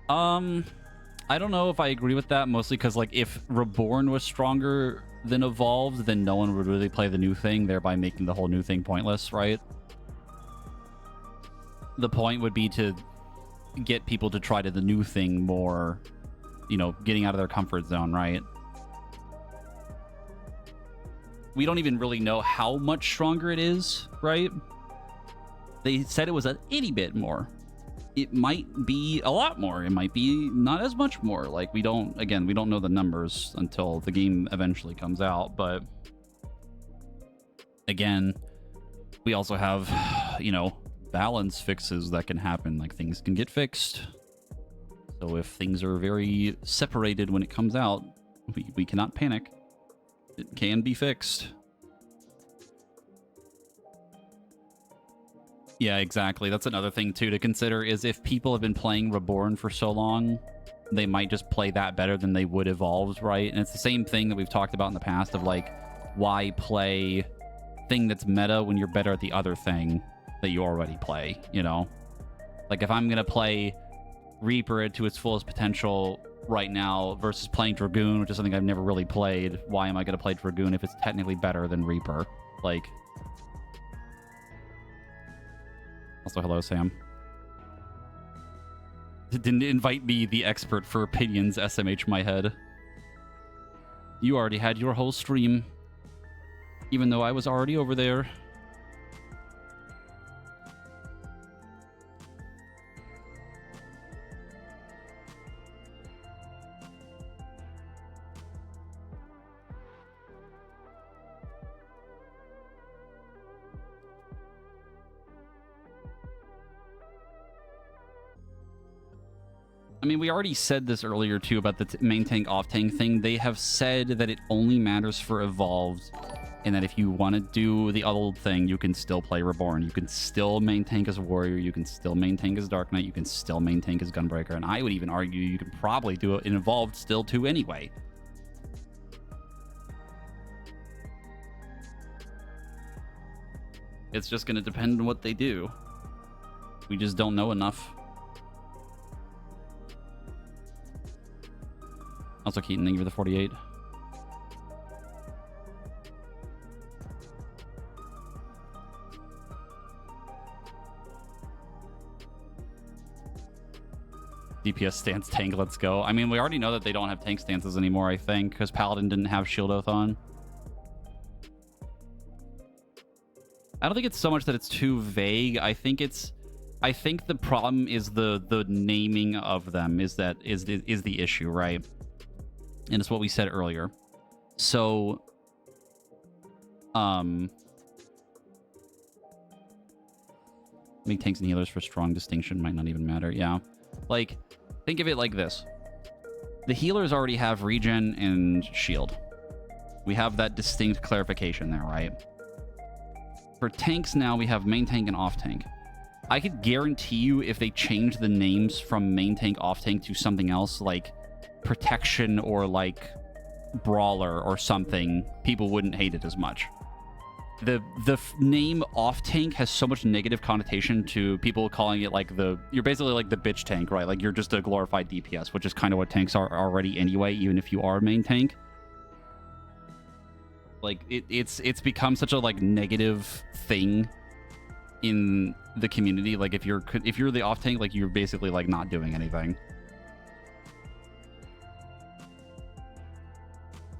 I don't know if I agree with that, mostly because like if Reborn was stronger than Evolved, then no one would really play the new thing, thereby making the whole new thing pointless, right? The point would be to get people to try to the new thing more, you know, getting out of their comfort zone, right? We don't even really know how much stronger it is, right? They said it was a itty bit more. It might be a lot more. It might be not as much more. Like, we don't know the numbers until the game eventually comes out. But again, we also have, you know, balance fixes that can happen. Like, things can get fixed. So if things are very separated when it comes out, we cannot panic. It can be fixed. Yeah, exactly. That's another thing, too, to consider is if people have been playing Reborn for so long, they might just play that better than they would Evolved, right? And it's the same thing that we've talked about in the past of, like, why play thing that's meta when you're better at the other thing that you already play, you know? Like, if I'm going to play Reaper to its fullest potential right now versus playing Dragoon, which is something I've never really played, why am I going to play Dragoon if it's technically better than Reaper? Like, also hello Sam. Didn't invite me, the expert for opinions, SMH my head. You already had your whole stream, even though I was already over there. I mean, we already said this earlier, too, about the main tank, off tank thing. They have said that it only matters for Evolved, and that if you want to do the old thing, you can still play Reborn. You can still main tank as Warrior. You can still main tank as Dark Knight. You can still main tank as Gunbreaker. And I would even argue you can probably do it in Evolved still, too, anyway. It's just going to depend on what they do. We just don't know enough. Also, Keaton, thank you for the 48. DPS stance tank, let's go. I mean, we already know that they don't have tank stances anymore, I think, because Paladin didn't have Shield Oath on. I don't think it's so much that it's too vague. I think the problem is the naming of them is the issue, right? And it's what we said earlier. So, make tanks and healers for strong distinction might not even matter. Yeah. Like, think of it like this. The healers already have regen and shield. We have that distinct clarification there, right? For tanks now, we have main tank and off tank. I could guarantee you if they change the names from main tank, off tank to something else, like protection or like brawler or something, people wouldn't hate it as much. The name off tank has so much negative connotation to people calling it like you're basically like the bitch tank, right? Like you're just a glorified DPS, which is kind of what tanks are already anyway, even if you are a main tank. Like it's become such a like negative thing in the community. Like if you're the off tank, like you're basically like not doing anything.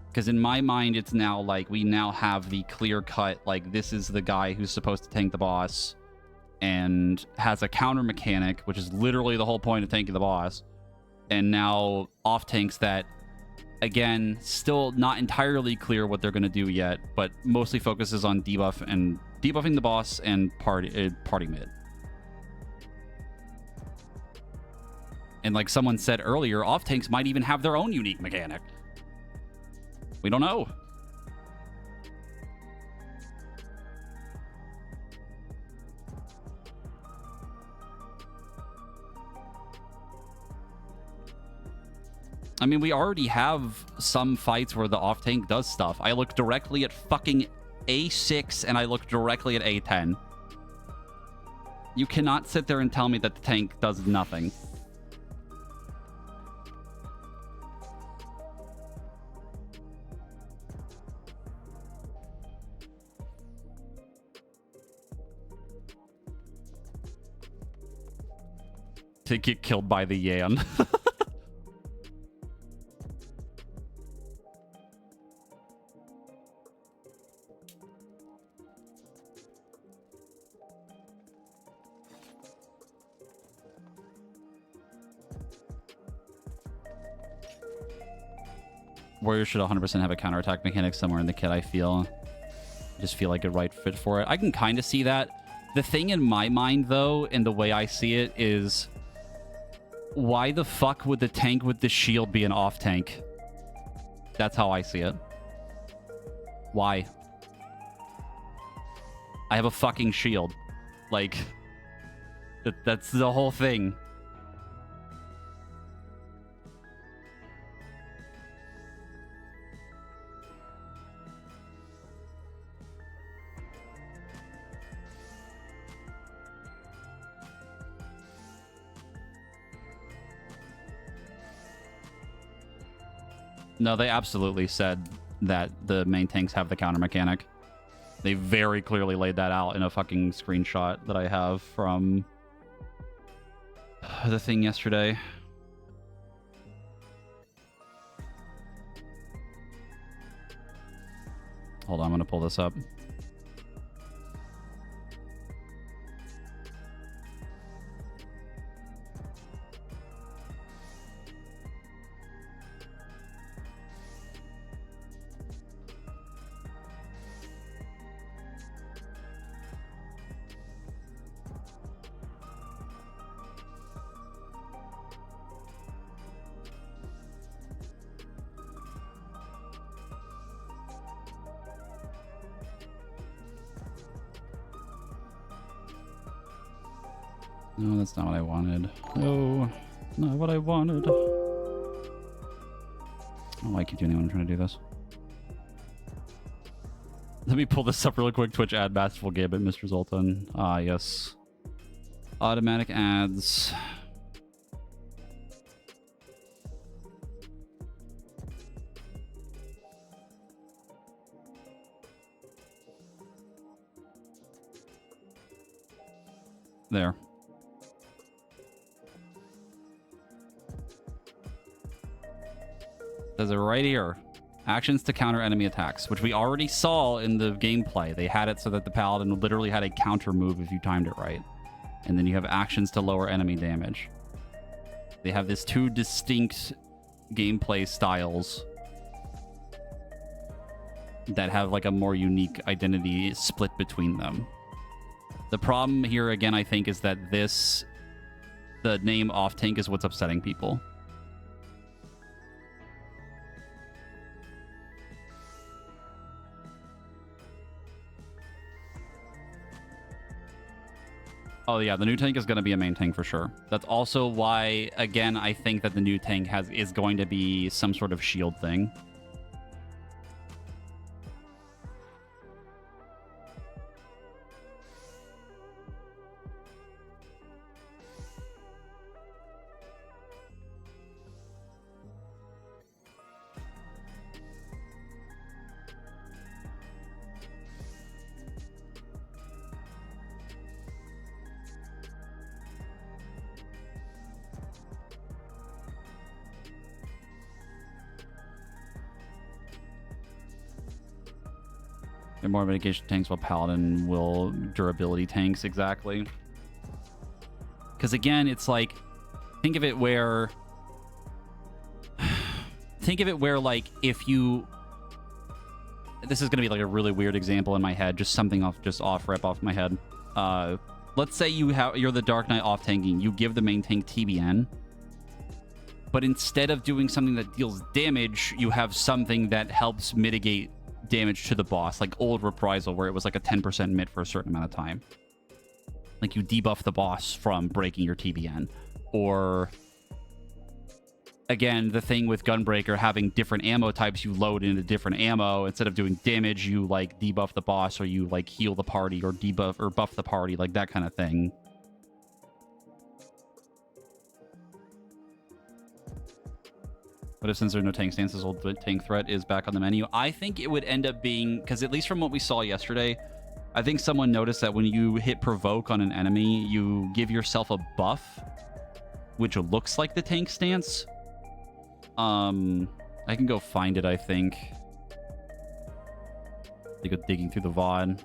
Because in my mind, it's now like we now have the clear cut, like this is the guy who's supposed to tank the boss and has a counter mechanic, which is literally the whole point of tanking the boss. And now off tanks that, again, still not entirely clear what they're going to do yet, but mostly focuses on debuffing the boss and party mid. And like someone said earlier, off tanks might even have their own unique mechanic. We don't know. I mean, we already have some fights where the off tank does stuff. I look directly at fucking A6 and I look directly at A10. You cannot sit there and tell me that the tank does nothing. To get killed by the Yan. Warrior should 100% have a counterattack mechanic somewhere in the kit, I feel. I just feel like a right fit for it. I can kind of see that. The thing in my mind, though, and the way I see it is, why the fuck would the tank with the shield be an off tank? That's how I see it. Why? I have a fucking shield. Like, that's the whole thing. No, they absolutely said that the main tanks have the counter mechanic. They very clearly laid that out in a fucking screenshot that I have from the thing yesterday. Hold on, I'm gonna pull this up. No, that's not what I wanted. No, not what I wanted. Oh, I keep doing it when I'm trying to do this. Let me pull this up real quick. Twitch ad masterful gambit, Mr. Zoltan. Ah, yes. Automatic ads. There. Says it right here. Actions to counter enemy attacks, which we already saw in the gameplay. They had it so that the paladin literally had a counter move if you timed it right. And then you have actions to lower enemy damage. They have this two distinct gameplay styles that have like a more unique identity split between them. The problem here again, I think, is that the name off tank is what's upsetting people. Oh yeah, the new tank is going to be a main tank for sure. That's also why, again, I think that the new tank is going to be some sort of shield thing. They're more mitigation tanks, while Paladin will durability tanks, exactly. Because again, it's like, think of it where like if you, this is going to be like a really weird example in my head, just something off rip off my head. Let's say you're the Dark Knight off tanking, you give the main tank TBN, but instead of doing something that deals damage, you have something that helps mitigate damage to the boss, like old Reprisal, where it was like a 10% mit for a certain amount of time. Like you debuff the boss from breaking your TBN. Or again, the thing with Gunbreaker having different ammo types, you load into different ammo. Instead of doing damage, you like debuff the boss, or you like heal the party, or debuff or buff the party, like that kind of thing. But if since there are no tank stances, old tank threat is back on the menu. I think it would end up being, because at least from what we saw yesterday, I think someone noticed that when you hit provoke on an enemy, you give yourself a buff, which looks like the tank stance. I can go find it, I think. They go digging through the VOD.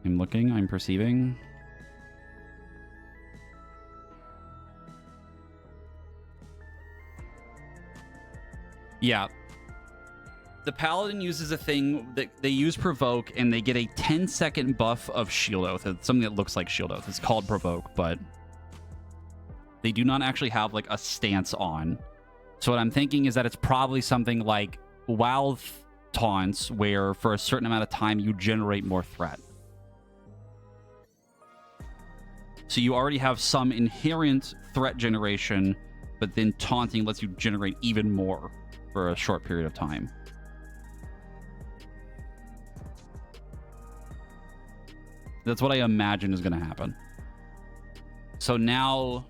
I'm looking, I'm perceiving. Yeah. The Paladin uses a thing that they use Provoke, and they get a 10-second buff of Shield Oath. It's something that looks like Shield Oath. It's called Provoke, but they do not actually have like a stance on. So what I'm thinking is that it's probably something like WoW taunts, where for a certain amount of time you generate more threat. So you already have some inherent threat generation, but then taunting lets you generate even more for a short period of time. That's what I imagine is going to happen. So now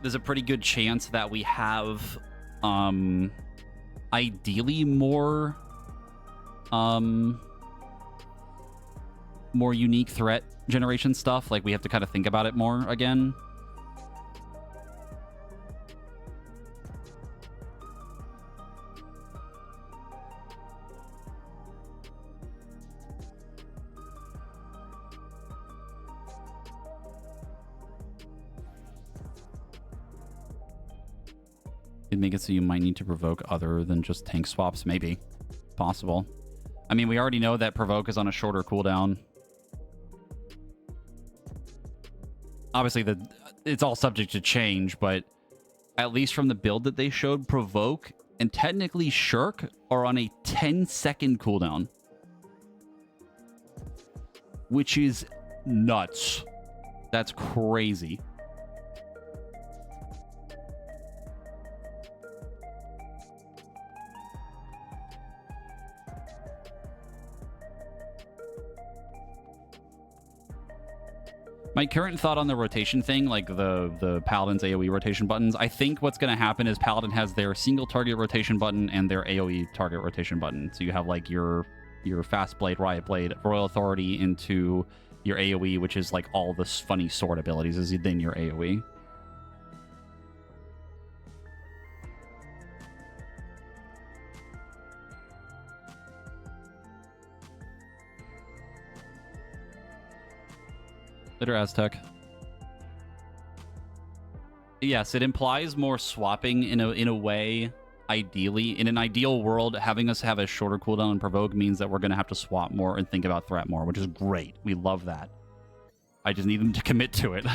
there's a pretty good chance that we have ideally more unique threat generation stuff. Like we have to kind of think about it more again. It'd make it so you might need to provoke other than just tank swaps. Maybe. Possible. I mean, we already know that provoke is on a shorter cooldown. Obviously, it's all subject to change, but at least from the build that they showed, provoke and technically shirk are on a 10-second cooldown. Which is nuts. That's crazy. My current thought on the rotation thing, like the Paladin's AoE rotation buttons, I think what's going to happen is Paladin has their single target rotation button and their AoE target rotation button. So you have like your Fast Blade, Riot Blade, Royal Authority into your AoE, which is like all the funny sword abilities is within your AoE. Later, Aztec. Yes, it implies more swapping in a way. Ideally, in an ideal world, having us have a shorter cooldown and provoke means that we're going to have to swap more and think about threat more, which is great. We love that. I just need them to commit to it.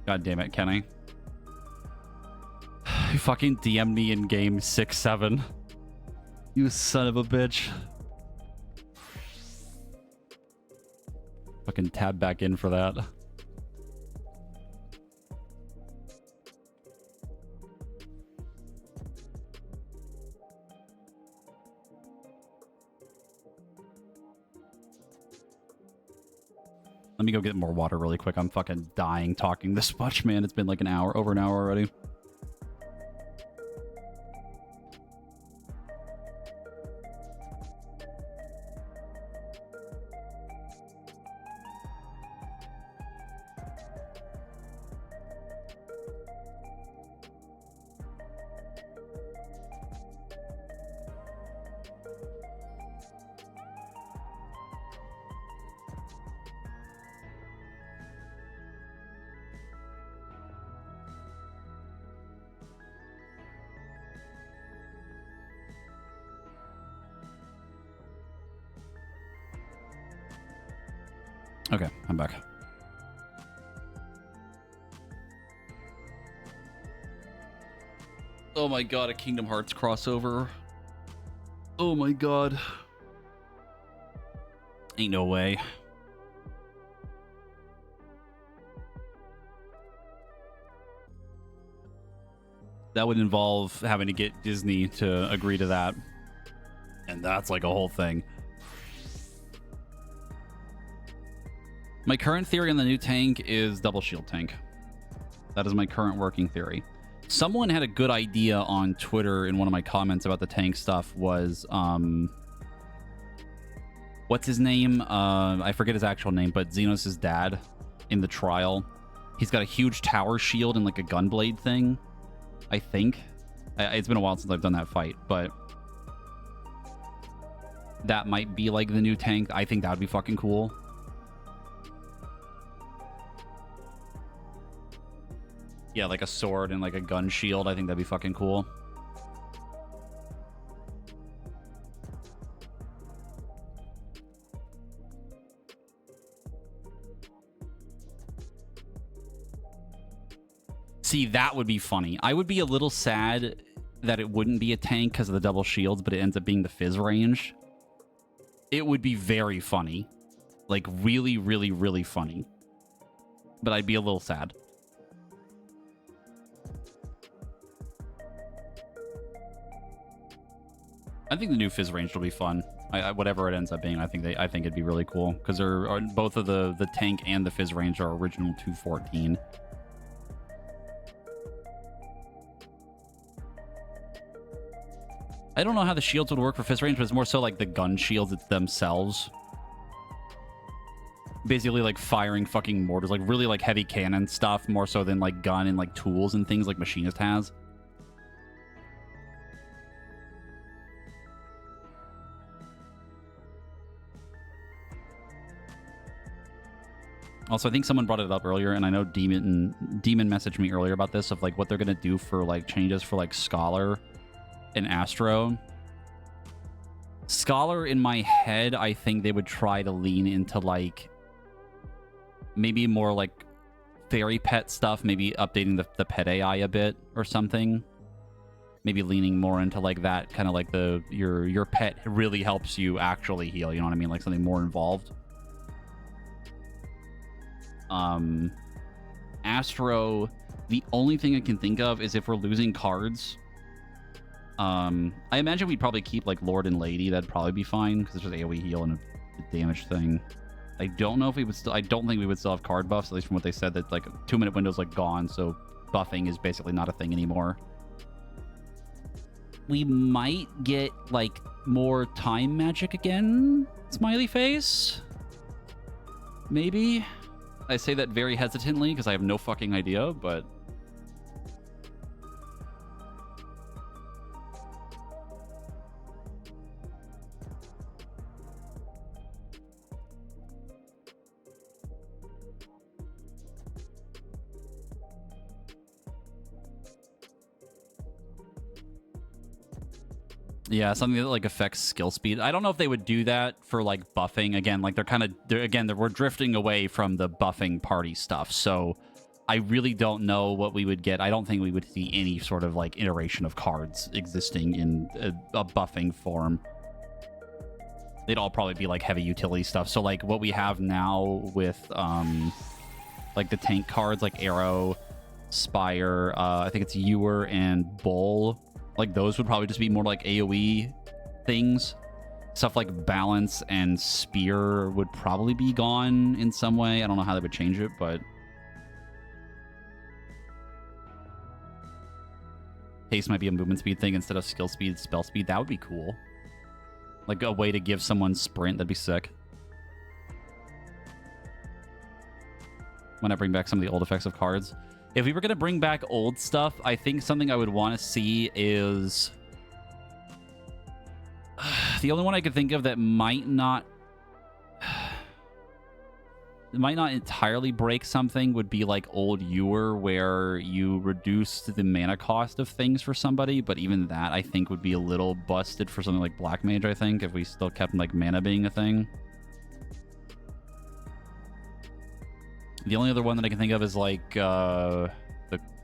God damn it, Kenny. You fucking DM'd me in game 6-7. You son of a bitch. Fucking tab back in for that. Let me go get more water really quick. I'm fucking dying talking this much, man. It's been like an hour, over an hour already. Okay, I'm back. Oh my god, a Kingdom Hearts crossover. Oh my god. Ain't no way. That would involve having to get Disney to agree to that. And that's like a whole thing. My current theory on the new tank is double shield tank. That is my current working theory. Someone had a good idea on Twitter in one of my comments about the tank stuff was, what's his name? I forget his actual name, but Xenos' dad in the trial. He's got a huge tower shield and like a gunblade thing, I think. It's been a while since I've done that fight, but that might be like the new tank. I think that would be fucking cool. Yeah, like a sword and like a gun shield. I think that'd be fucking cool. See, that would be funny. I would be a little sad that it wouldn't be a tank because of the double shields, but it ends up being the fizz range. It would be very funny. Like, really, really, really funny. But I'd be a little sad. I think the new fizz range will be fun. Whatever it ends up being, I think it'd be really cool because both of the tank and the fizz range are original 214. I don't know how the shields would work for fizz range, but it's more so like the gun shields themselves. Basically like firing fucking mortars, like really like heavy cannon stuff, more so than like gun and like tools and things like Machinist has. Also, I think someone brought it up earlier, and I know Demon messaged me earlier about this, of like what they're gonna do for like changes for like Scholar and Astro. Scholar, in my head, I think they would try to lean into like maybe more like fairy pet stuff, maybe updating the pet AI a bit or something. Maybe leaning more into like that kind of like your pet really helps you actually heal, you know what I mean? Like something more involved. Astro, the only thing I can think of is if we're losing cards. I imagine we'd probably keep like Lord and Lady. That'd probably be fine because it's just AoE heal and a damage thing. I don't know if we would still. I don't think we would still have card buffs, at least from what they said. That like 2-minute window's like gone, so buffing is basically not a thing anymore. We might get like more time magic again. Smiley face. Maybe. I say that very hesitantly because I have no fucking idea, but yeah, something that like affects skill speed. I don't know if they would do that for like buffing. Again, like we're drifting away from the buffing party stuff. So I really don't know what we would get. I don't think we would see any sort of like iteration of cards existing in a buffing form. They'd all probably be like heavy utility stuff. So like what we have now with like the tank cards like Arrow, Spire, I think it's Ewer and Bull. Like those would probably just be more like AoE things. Stuff like Balance and Spear would probably be gone in some way. I don't know how they would change it, but Haste might be a movement speed thing instead of skill speed, spell speed. That would be cool. Like a way to give someone sprint. That'd be sick. When I bring back some of the old effects of cards. If we were going to bring back old stuff, I think something I would want to see is... the only one I could think of that might not entirely break something would be like old Ewer, where you reduced the mana cost of things for somebody, but even that I think would be a little busted for something like Black Mage, I think, if we still kept like mana being a thing. The only other one that I can think of is like I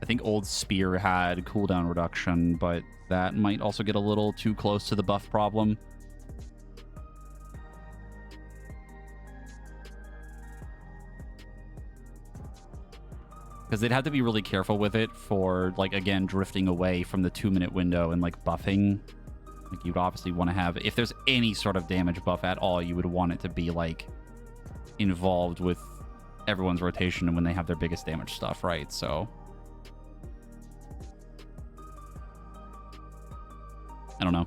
think old Spear had cooldown reduction, but that might also get a little too close to the buff problem. Because they'd have to be really careful with it for, like, again, drifting away from the 2-minute window and, like, buffing. Like, you'd obviously want to have... if there's any sort of damage buff at all, you would want it to be, like, involved with everyone's rotation and when they have their biggest damage stuff, right? So... I don't know.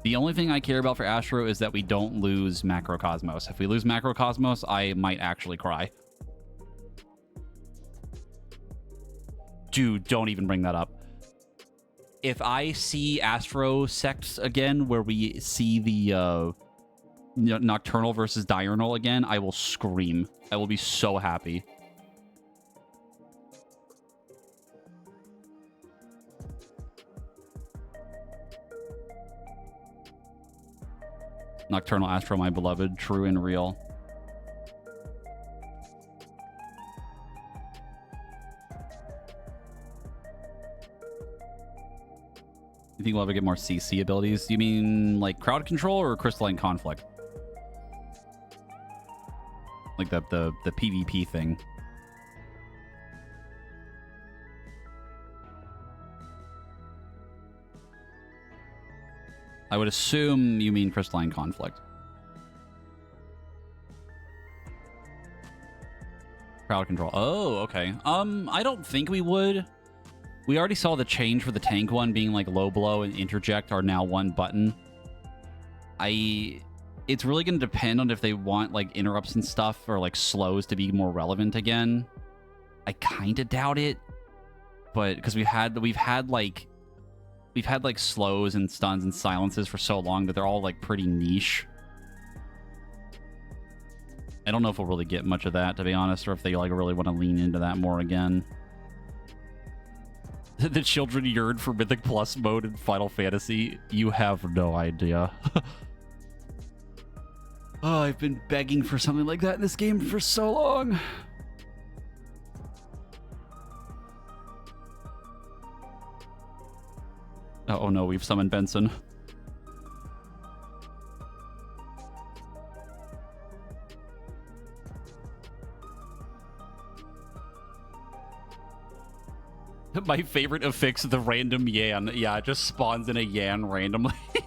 The only thing I care about for Astro is that we don't lose Macrocosmos. If we lose Macrocosmos, I might actually cry. Dude, don't even bring that up. If I see Astro sects again, where we see the Nocturnal versus Diurnal again, I will scream. I will be so happy. Nocturnal Astro, my beloved, true and real. You think we'll ever get more CC abilities? You mean like crowd control or crystalline conflict? Like the PvP thing. I would assume you mean Crystalline Conflict. Crowd control. Oh, okay. I don't think we would. We already saw the change for the tank one being like low blow and interject are now one button. It's really going to depend on if they want like interrupts and stuff or like slows to be more relevant again. I kind of doubt it, but because we've had like slows and stuns and silences for so long that they're all like pretty niche. I don't know if we'll really get much of that, to be honest, or if they like really want to lean into that more again. The children yearn for Mythic Plus mode in Final Fantasy. You have no idea. Oh, I've been begging for something like that in this game for so long. Oh no, we've summoned Benson. My favorite affix, the random Yan. Yeah, it just spawns in a Yan randomly. You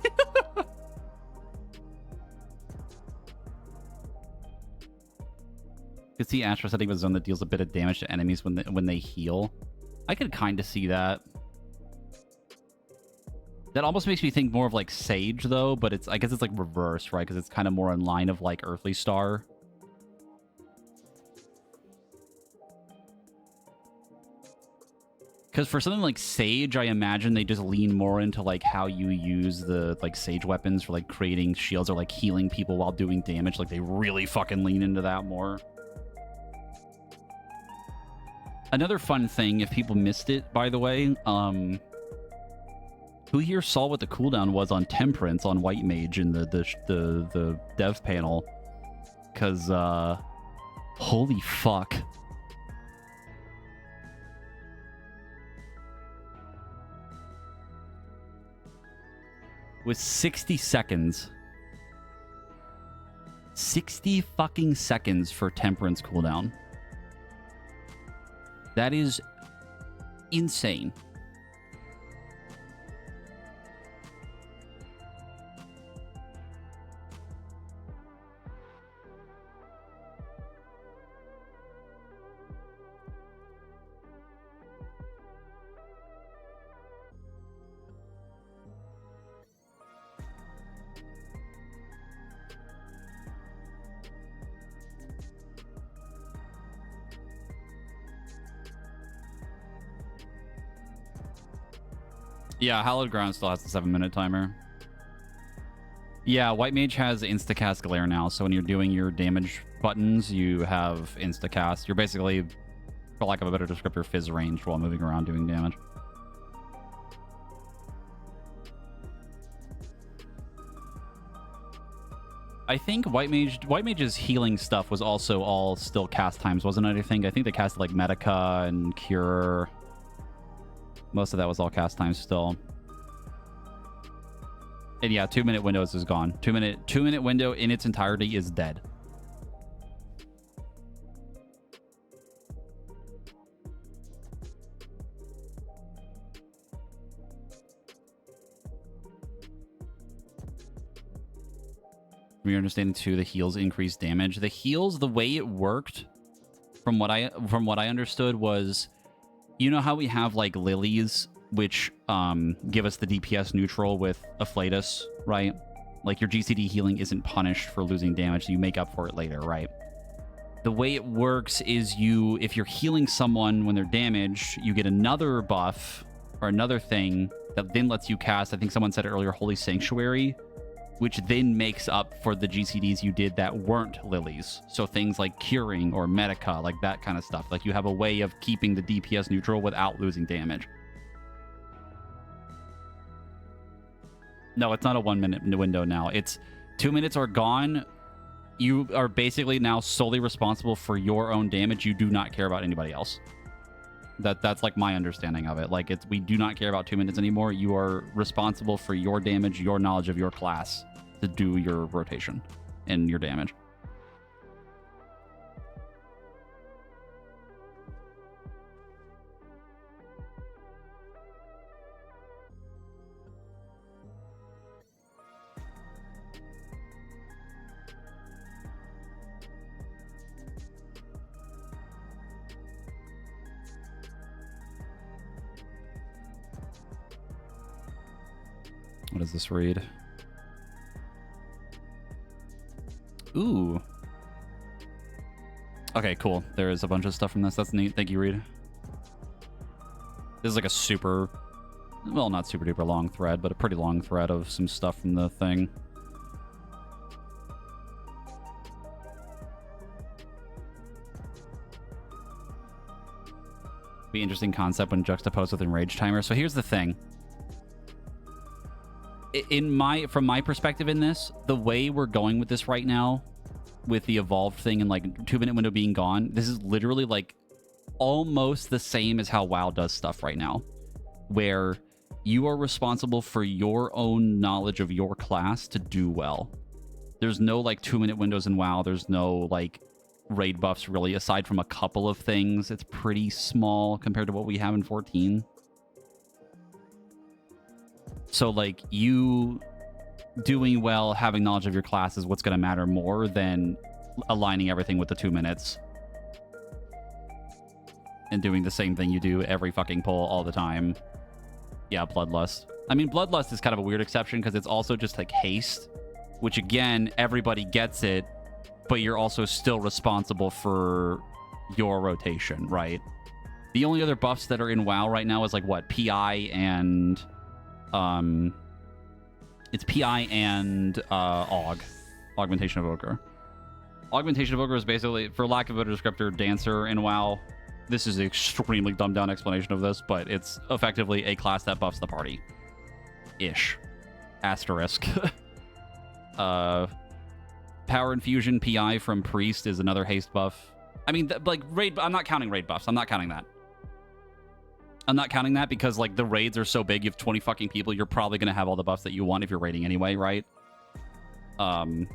can see Astra setting a zone that deals a bit of damage to enemies when they heal. I could kind of see that. That almost makes me think more of like Sage though, but I guess it's like reverse, right? Because it's kind of more in line of like Earthly Star. Because for something like Sage, I imagine they just lean more into like how you use the like Sage weapons for like creating shields or like healing people while doing damage. Like they really fucking lean into that more. Another fun thing, if people missed it, by the way, who here saw what the cooldown was on Temperance on White Mage in the dev panel? Because, holy fuck. With 60 seconds. 60 fucking seconds for Temperance cooldown. That is insane. Yeah, Hallowed Ground still has the 7-minute timer. Yeah, White Mage has Instacast Glare now, so when you're doing your damage buttons, you have Instacast. You're basically, for lack of a better descriptor, fizz ranged while moving around doing damage. I think White Mage's healing stuff was also all still cast times, wasn't it? I think they casted like Medica and Cure. Most of that was all cast times still. And yeah, 2-minute windows is gone. 2-minute window in its entirety is dead. We understand too, the heals increase damage. The heals, the way it worked, from what I understood was, you know how we have like lilies, which give us the DPS neutral with Afflatus, right? Like your GCD healing isn't punished for losing damage, so you make up for it later, right? The way it works is if you're healing someone when they're damaged, you get another buff or another thing that then lets you cast, I think someone said it earlier, Holy Sanctuary, which then makes up for the GCDs you did that weren't lilies. So things like curing or medica, like that kind of stuff. Like you have a way of keeping the DPS neutral without losing damage. No, it's not a 1-minute window now. It's 2 minutes are gone. You are basically now solely responsible for your own damage. You do not care about anybody else. That's like my understanding of it. Like we do not care about 2 minutes anymore. You are responsible for your damage, your knowledge of your class to do your rotation and your damage. does this read? Ooh. Okay, cool. There is a bunch of stuff from this. That's neat. Thank you, Reed. This is like a super... Well, not super duper long thread, but a pretty long thread of some stuff from the thing. Be interesting concept when juxtaposed with Enrage Timer. So here's the thing. From my perspective in this, the way we're going with this right now, with the evolved thing and like 2-minute window being gone, this is literally like almost the same as how WoW does stuff right now, where you are responsible for your own knowledge of your class to do well. There's no like 2-minute windows in WoW. There's no like raid buffs really, aside from a couple of things. It's pretty small compared to what we have in 14. So like you doing well, having knowledge of your class is what's going to matter more than aligning everything with the 2 minutes and doing the same thing you do every fucking pull all the time. Yeah, Bloodlust. I mean, Bloodlust is kind of a weird exception because it's also just like haste, which again, everybody gets it, but you're also still responsible for your rotation, right? The only other buffs that are in WoW right now is like what? PI and it's PI and Augmentation Evoker. Augmentation Evoker is basically, for lack of a better descriptor, Dancer in WoW. This is an extremely dumbed down explanation of this, but it's effectively a class that buffs the party. Ish. Asterisk. Power Infusion PI from Priest is another haste buff. I mean, like, raid... I'm not counting raid buffs. I'm not counting that. I'm not counting that because, like, the raids are so big, you have 20 fucking people, you're probably going to have all the buffs that you want if you're raiding anyway, right? I'm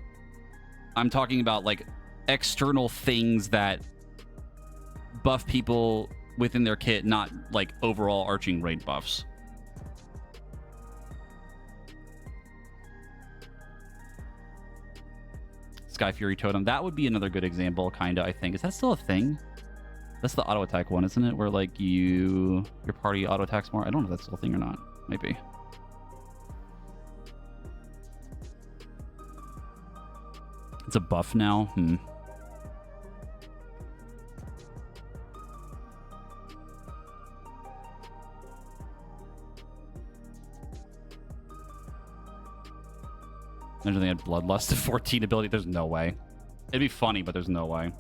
talking about, like, external things that buff people within their kit, not, like, overall arching raid buffs. Sky Fury Totem. That would be another good example, kind of, I think. Is that still a thing? That's the auto attack one, isn't it? Where like your party auto attacks more. I don't know if that's still a thing or not. Maybe. It's a buff now. Imagine they had Bloodlust to 14 ability. There's no way. It'd be funny, but there's no way.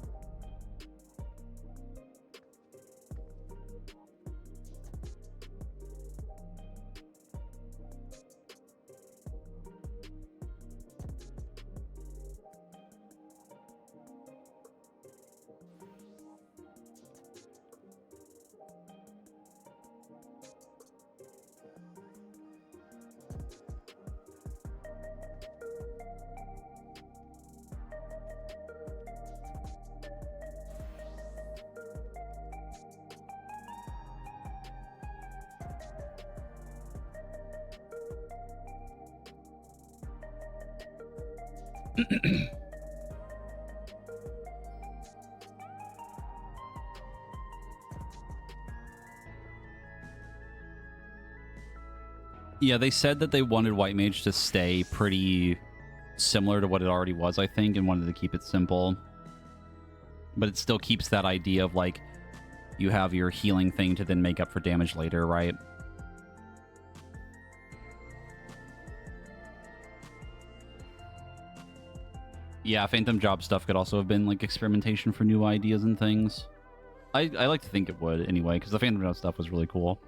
Yeah, they said that they wanted White Mage to stay pretty similar to what it already was, I think, and wanted to keep it simple. But it still keeps that idea of, like, you have your healing thing to then make up for damage later, right? Yeah, Phantom Job stuff could also have been, like, experimentation for new ideas and things. I like to think it would, anyway, because the Phantom Job stuff was really cool.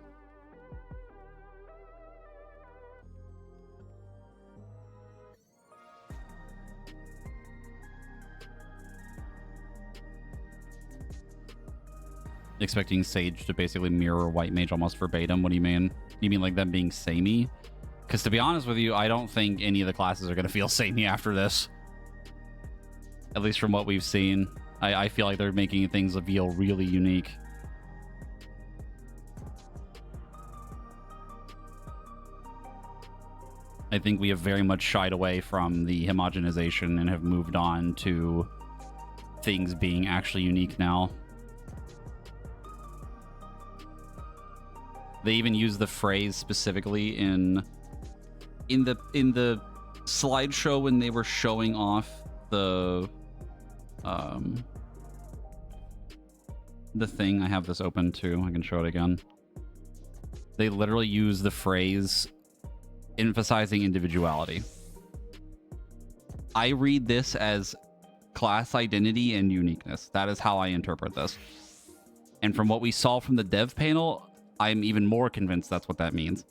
Expecting Sage to basically mirror White Mage almost verbatim. What do you mean? You mean like them being samey? Because to be honest with you, I don't think any of the classes are going to feel samey after this. At least from what we've seen. I feel like they're making things feel really unique. I think we have very much shied away from the homogenization and have moved on to things being actually unique now. They even use the phrase specifically in in the slideshow when they were showing off the thing, I have this open too, I can show it again. They literally use the phrase emphasizing individuality. I read this as class identity and uniqueness. That is how I interpret this. And from what we saw from the dev panel, I'm even more convinced that's what that means.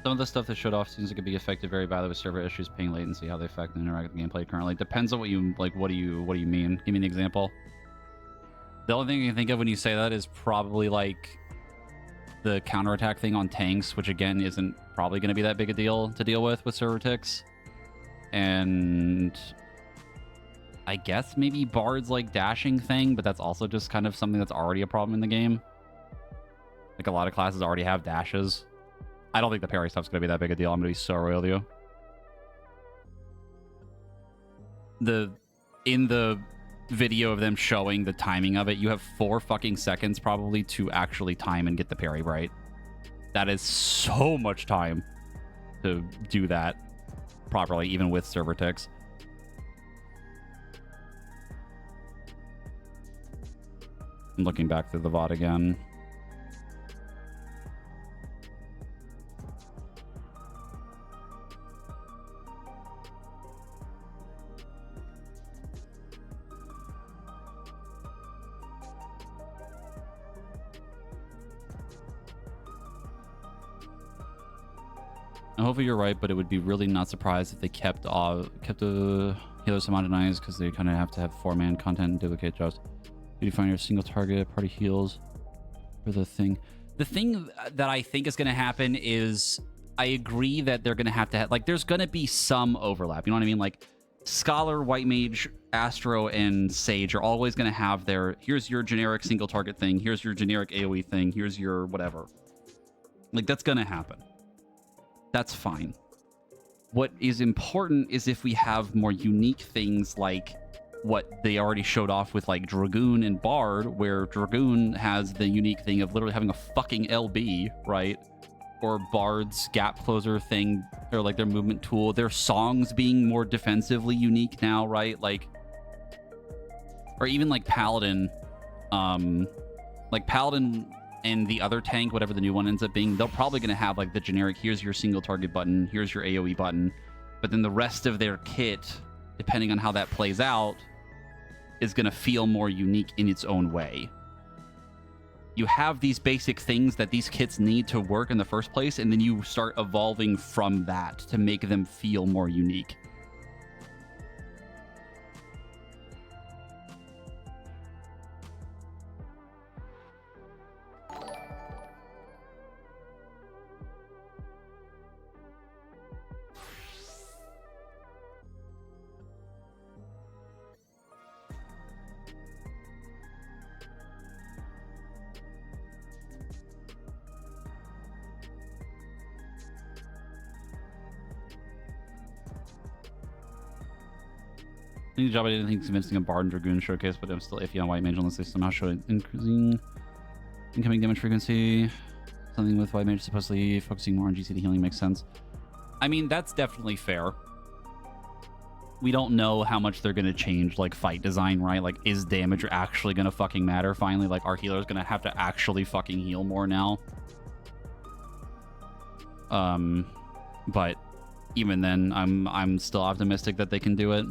Some of the stuff that showed off seems like it could be affected very badly with server issues, ping latency, how they affect and interact with gameplay currently. Depends on what you like. What do you mean? Give me an example. The only thing I can think of when you say that is probably like the counterattack thing on tanks, which again isn't probably going to be that big a deal to deal with server ticks. And I guess maybe Bard's like dashing thing, but that's also just kind of something that's already a problem in the game. Like a lot of classes already have dashes. I don't think the parry stuff's going to be that big a deal. I'm going to be so real with you. In the video of them showing the timing of it, you have 4 fucking seconds probably to actually time and get the parry right. That is so much time to do that properly, even with server ticks. I'm looking back through the VOD again. Hopefully you're right, but it would be really not surprised if they kept the healers homogenized, because they kind of have to have 4-man content and duplicate jobs. You define your single target party heals for the thing. The thing that I think is going to happen is I agree that they're going to have like there's going to be some overlap. You know what I mean? Like Scholar, White Mage, Astro, and Sage are always going to have their, here's your generic single target thing, here's your generic AoE thing, here's your whatever. Like that's going to happen. That's fine. What is important is if we have more unique things like what they already showed off with like Dragoon and Bard, where Dragoon has the unique thing of literally having a fucking LB, right? Or Bard's gap closer thing, or like their movement tool, their songs being more defensively unique now, right? Like, or even like Paladin, and the other tank, whatever the new one ends up being, they're probably going to have like the generic, here's your single target button, here's your AoE button. But then the rest of their kit, depending on how that plays out, is going to feel more unique in its own way. You have these basic things that these kits need to work in the first place, and then you start evolving from that to make them feel more unique. Any job I didn't think convincing a Bard and Dragoon showcase, but I'm still iffy on White Mage unless they somehow show increasing incoming damage frequency. Something with White Mage supposedly focusing more on GCD healing makes sense. I mean, that's definitely fair. We don't know how much they're going to change, like, fight design, right? Like, is damage actually going to fucking matter finally? Like, our healer's going to have to actually fucking heal more now. But even then, I'm still optimistic that they can do it.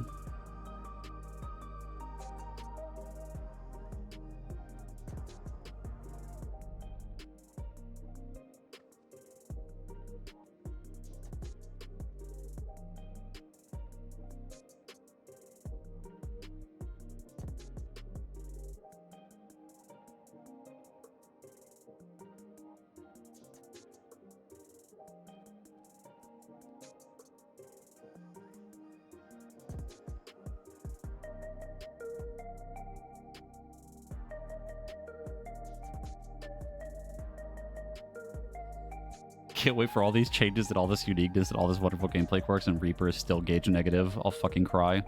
can't wait for all these changes and all this uniqueness and all this wonderful gameplay quirks, and Reaper is still gauge negative. I'll fucking cry.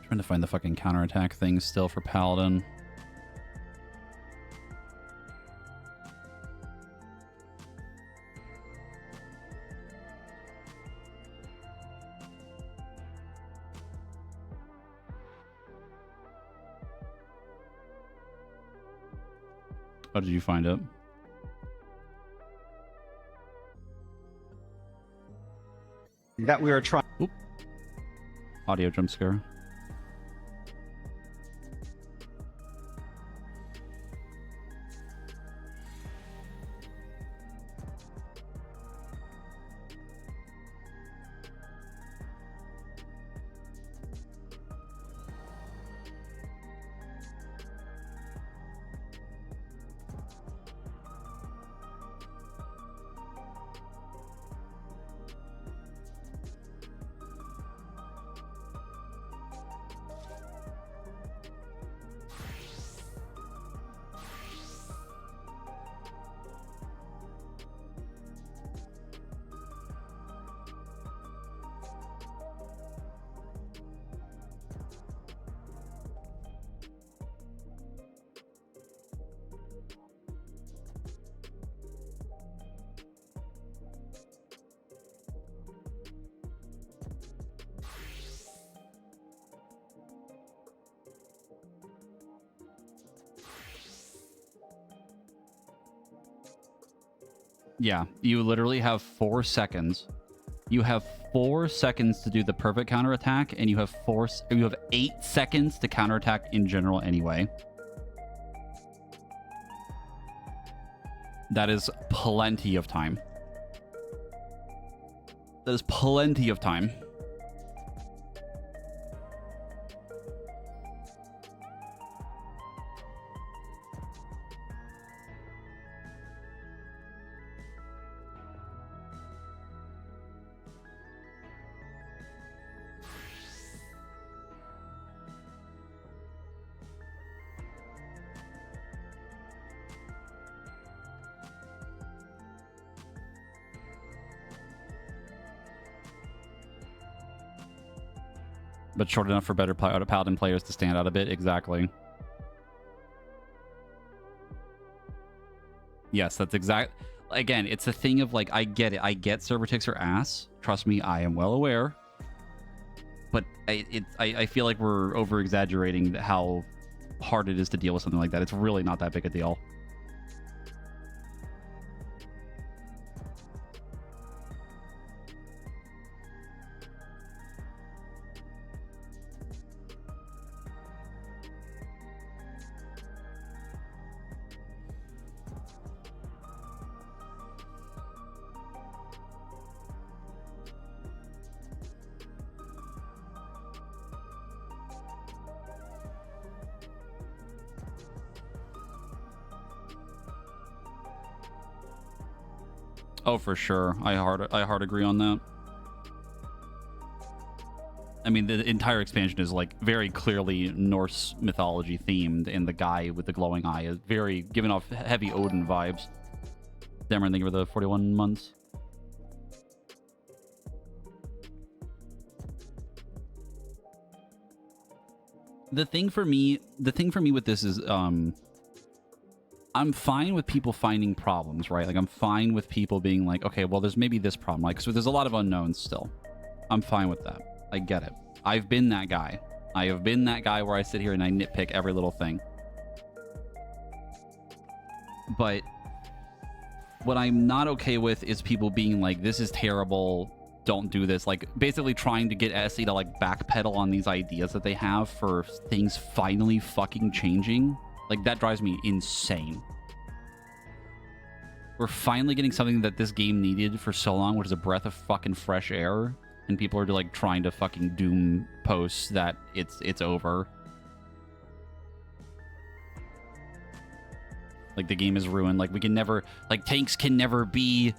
Trying to find the fucking counterattack thing still for Paladin. How did you find it? That we are trying. Oop. Audio jump scare. Yeah, you literally have 4 seconds. You have 4 seconds to do the perfect counterattack, and you have 8 seconds to counterattack in general anyway. That is plenty of time. That is plenty of time. But short enough for better Paladin players to stand out a bit. Exactly. Yes, that's exact. Again, it's a thing of like, I get it. I get server ticks are ass. Trust me, I am well aware. But I feel like we're over exaggerating how hard it is to deal with something like that. It's really not that big a deal. Oh, for sure. I hard agree on that. I mean, the entire expansion is like very clearly Norse mythology themed, and the guy with the glowing eye is very giving off heavy Odin vibes. Damn, thank you for the 41 months. The thing for me with this is I'm fine with people finding problems, right? Like, I'm fine with people being like, okay, well, there's maybe this problem. Like, so there's a lot of unknowns still. I'm fine with that. I get it. I've been that guy. I have been that guy where I sit here and I nitpick every little thing. But what I'm not okay with is people being like, this is terrible, don't do this. Like, basically trying to get SE to, like, backpedal on these ideas that they have for things finally fucking changing. Like, that drives me insane. We're finally getting something that this game needed for so long, which is a breath of fucking fresh air. And people are, like, trying to fucking doom post that it's over. Like, the game is ruined. Like, we can never... Like, tanks can never be...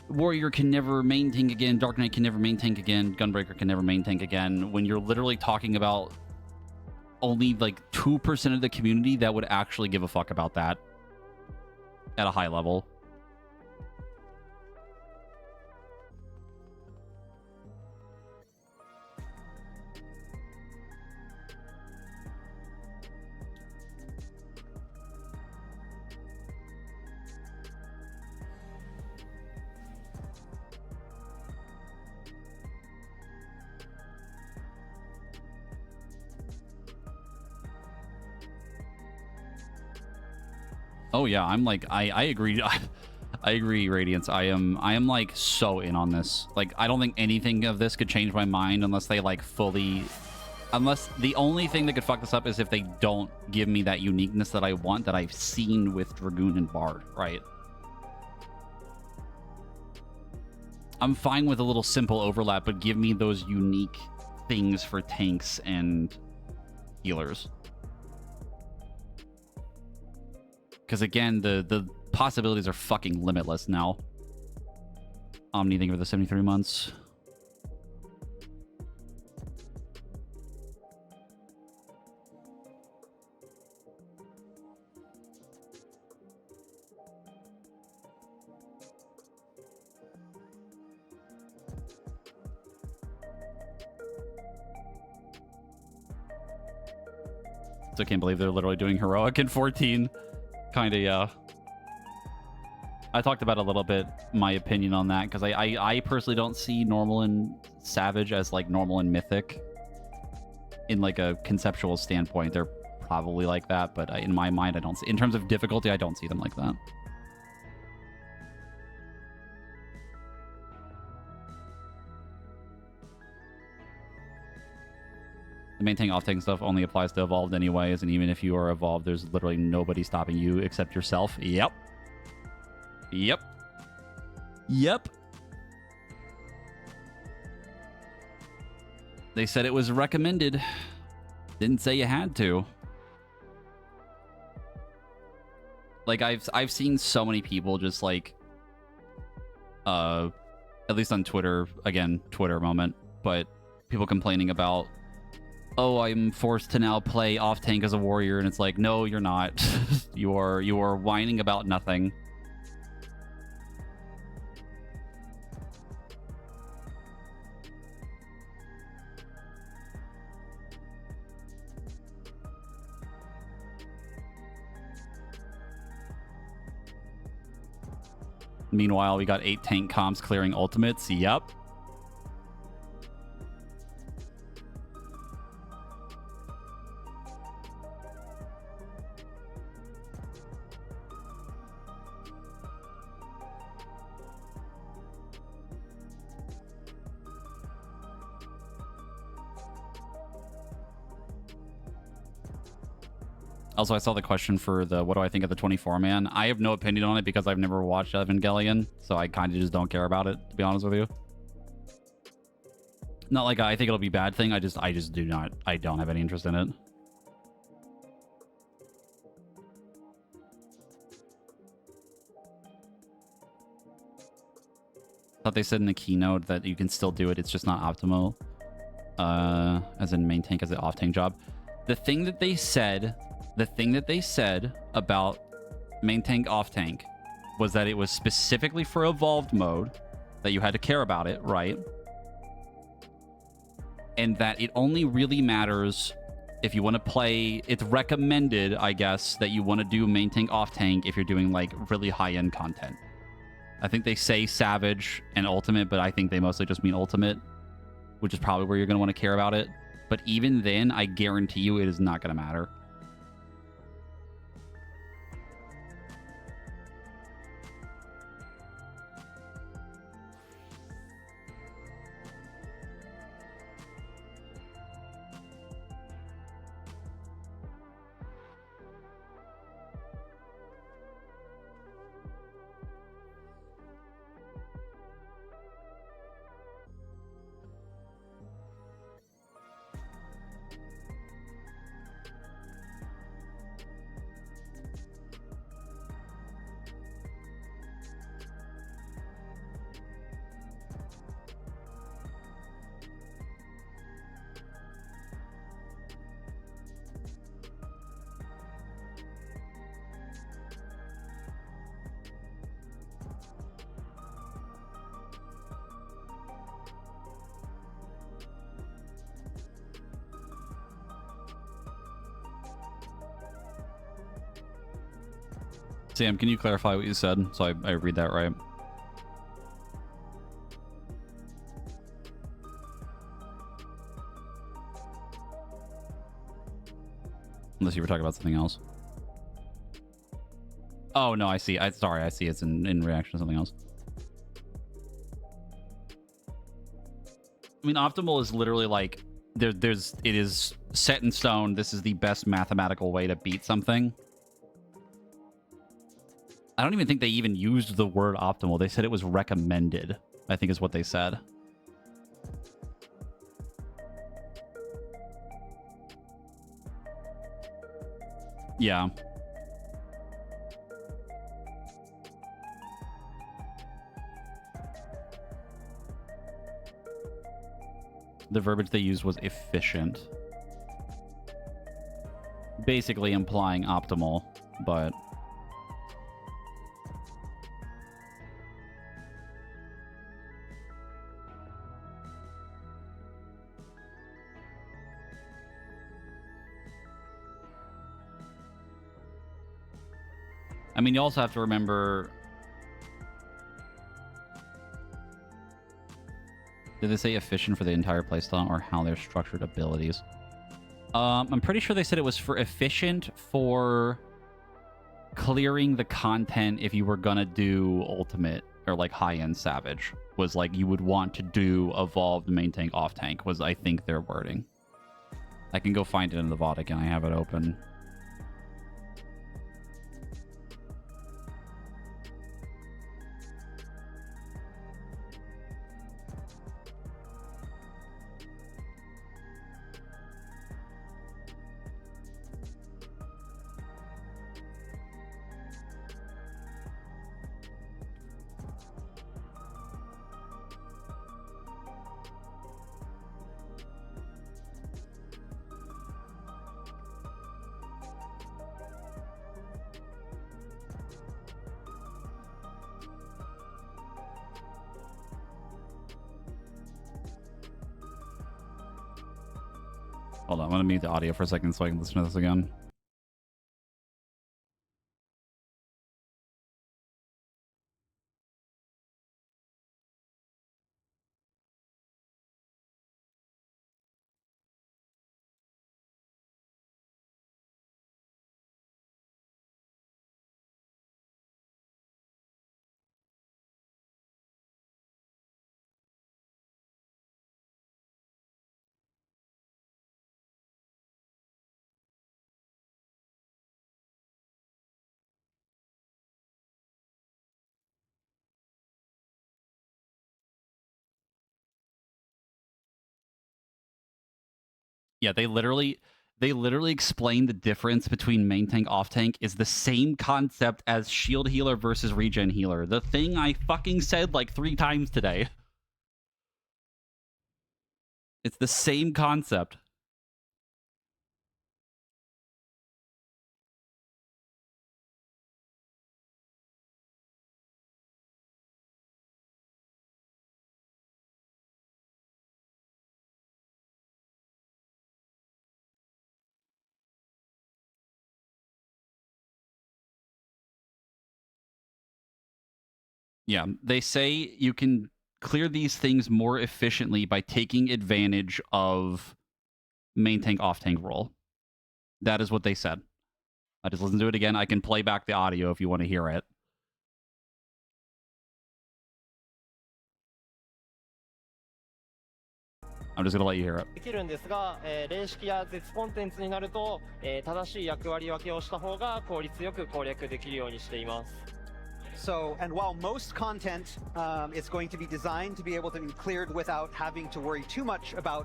Warrior can never main tank again. Dark Knight can never main tank again. Gunbreaker can never main tank again. When you're literally talking about only, like, 2% of the community that would actually give a fuck about that at a high level. Oh yeah, I'm like I agree. I agree, Radiance. I am like so in on this. Like, I don't think anything of this could change my mind unless they like fully... Unless the only thing that could fuck this up is if they don't give me that uniqueness that I want, that I've seen with Dragoon and Bard, right? I'm fine with a little simple overlap, but give me those unique things for tanks and healers. Because again, the possibilities are fucking limitless now. Omni, thank you for the 73 months. Still can't believe they're literally doing heroic in 14. Kind of, yeah. I talked about a little bit my opinion on that because I personally don't see normal and savage as like normal and mythic in like a conceptual standpoint. They're probably like that, but in my mind, I don't see. In terms of difficulty, I don't see them like that. The main tank off tank stuff only applies to evolved anyways, and even if you are evolved, there's literally nobody stopping you except yourself. Yep. Yep. Yep. They said it was recommended. Didn't say you had to. Like, I've seen so many people just like at least on Twitter, again, Twitter moment, but people complaining about, oh, I'm forced to now play off tank as a warrior, and it's like, no, you're not. you are whining about nothing. Meanwhile, we got 8 tank comps clearing ultimates. Yep. Also, I saw the question for the what do I think of the 24-man. I have no opinion on it because I've never watched Evangelion, so I kind of just don't care about it, to be honest with you. Not like I think it'll be a bad thing. I just do not. I don't have any interest in it. Thought they said in the keynote that you can still do it. It's just not optimal. As in main tank as an off tank job. The thing that they said about main tank off tank was that it was specifically for evolved mode, that you had to care about it, right? And that it only really matters if you want to play. It's recommended, I guess, that you want to do main tank off tank if you're doing like really high end content. I think they say savage and ultimate, but I think they mostly just mean ultimate, which is probably where you're going to want to care about it. But even then, I guarantee you it is not going to matter. Sam, can you clarify what you said so I read that right? Unless you were talking about something else. Oh, no, I see. Sorry, I see. It's in reaction to something else. I mean, optimal is literally like, it is set in stone. This is the best mathematical way to beat something. I don't even think they even used the word optimal. They said it was recommended, I think is what they said. Yeah. The verbiage they used was efficient. Basically implying optimal, but... I mean, you also have to remember... Did they say efficient for the entire playstyle or how they're structured abilities? I'm pretty sure they said it was for efficient for clearing the content if you were gonna do ultimate or like high-end savage. Was like you would want to do evolved main tank off tank was I think their wording. I can go find it in the VOD again. I have it open. Hold on, I'm gonna mute the audio for a second so I can listen to this again. Yeah, they literally explain the difference between main tank off tank is the same concept as shield healer versus regen healer. The thing I fucking said like 3 times today. It's the same concept. Yeah, they say you can clear these things more efficiently by taking advantage of main tank off tank role. That is what they said. I just listened to it again. I can play back the audio if you want to hear it. I'm just going to let you hear it. できるんですが、例式や絶コンテンツになると、正しい役割分けをした方が効率よく攻略できるようにしています。 So, and while most content is going to be designed to be able to be cleared without having to worry too much about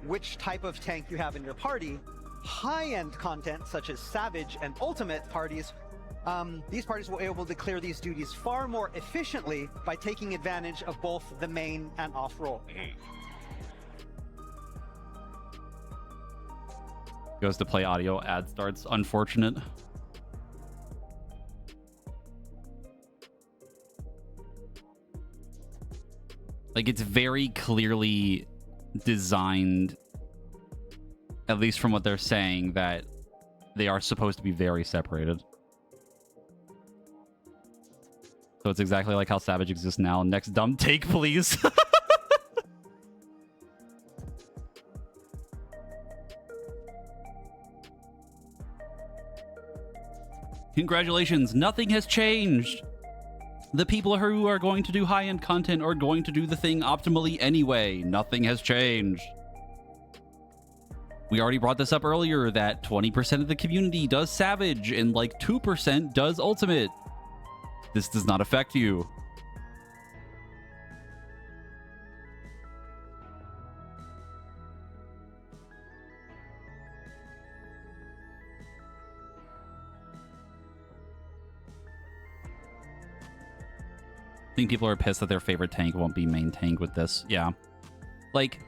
which type of tank you have in your party, high-end content such as Savage and Ultimate parties, these parties will be able to clear these duties far more efficiently by taking advantage of both the main and off role. Goes to play audio, ad starts. Unfortunate. Like, it's very clearly designed, at least from what they're saying, that they are supposed to be very separated. So it's exactly like how Savage exists now. Next dumb take, please. Congratulations, nothing has changed. The people who are going to do high-end content are going to do the thing optimally anyway. Nothing has changed. We already brought this up earlier that 20% of the community does Savage and like 2% does Ultimate. This does not affect you. I think people are pissed that their favorite tank won't be main tank with this. Yeah. Like,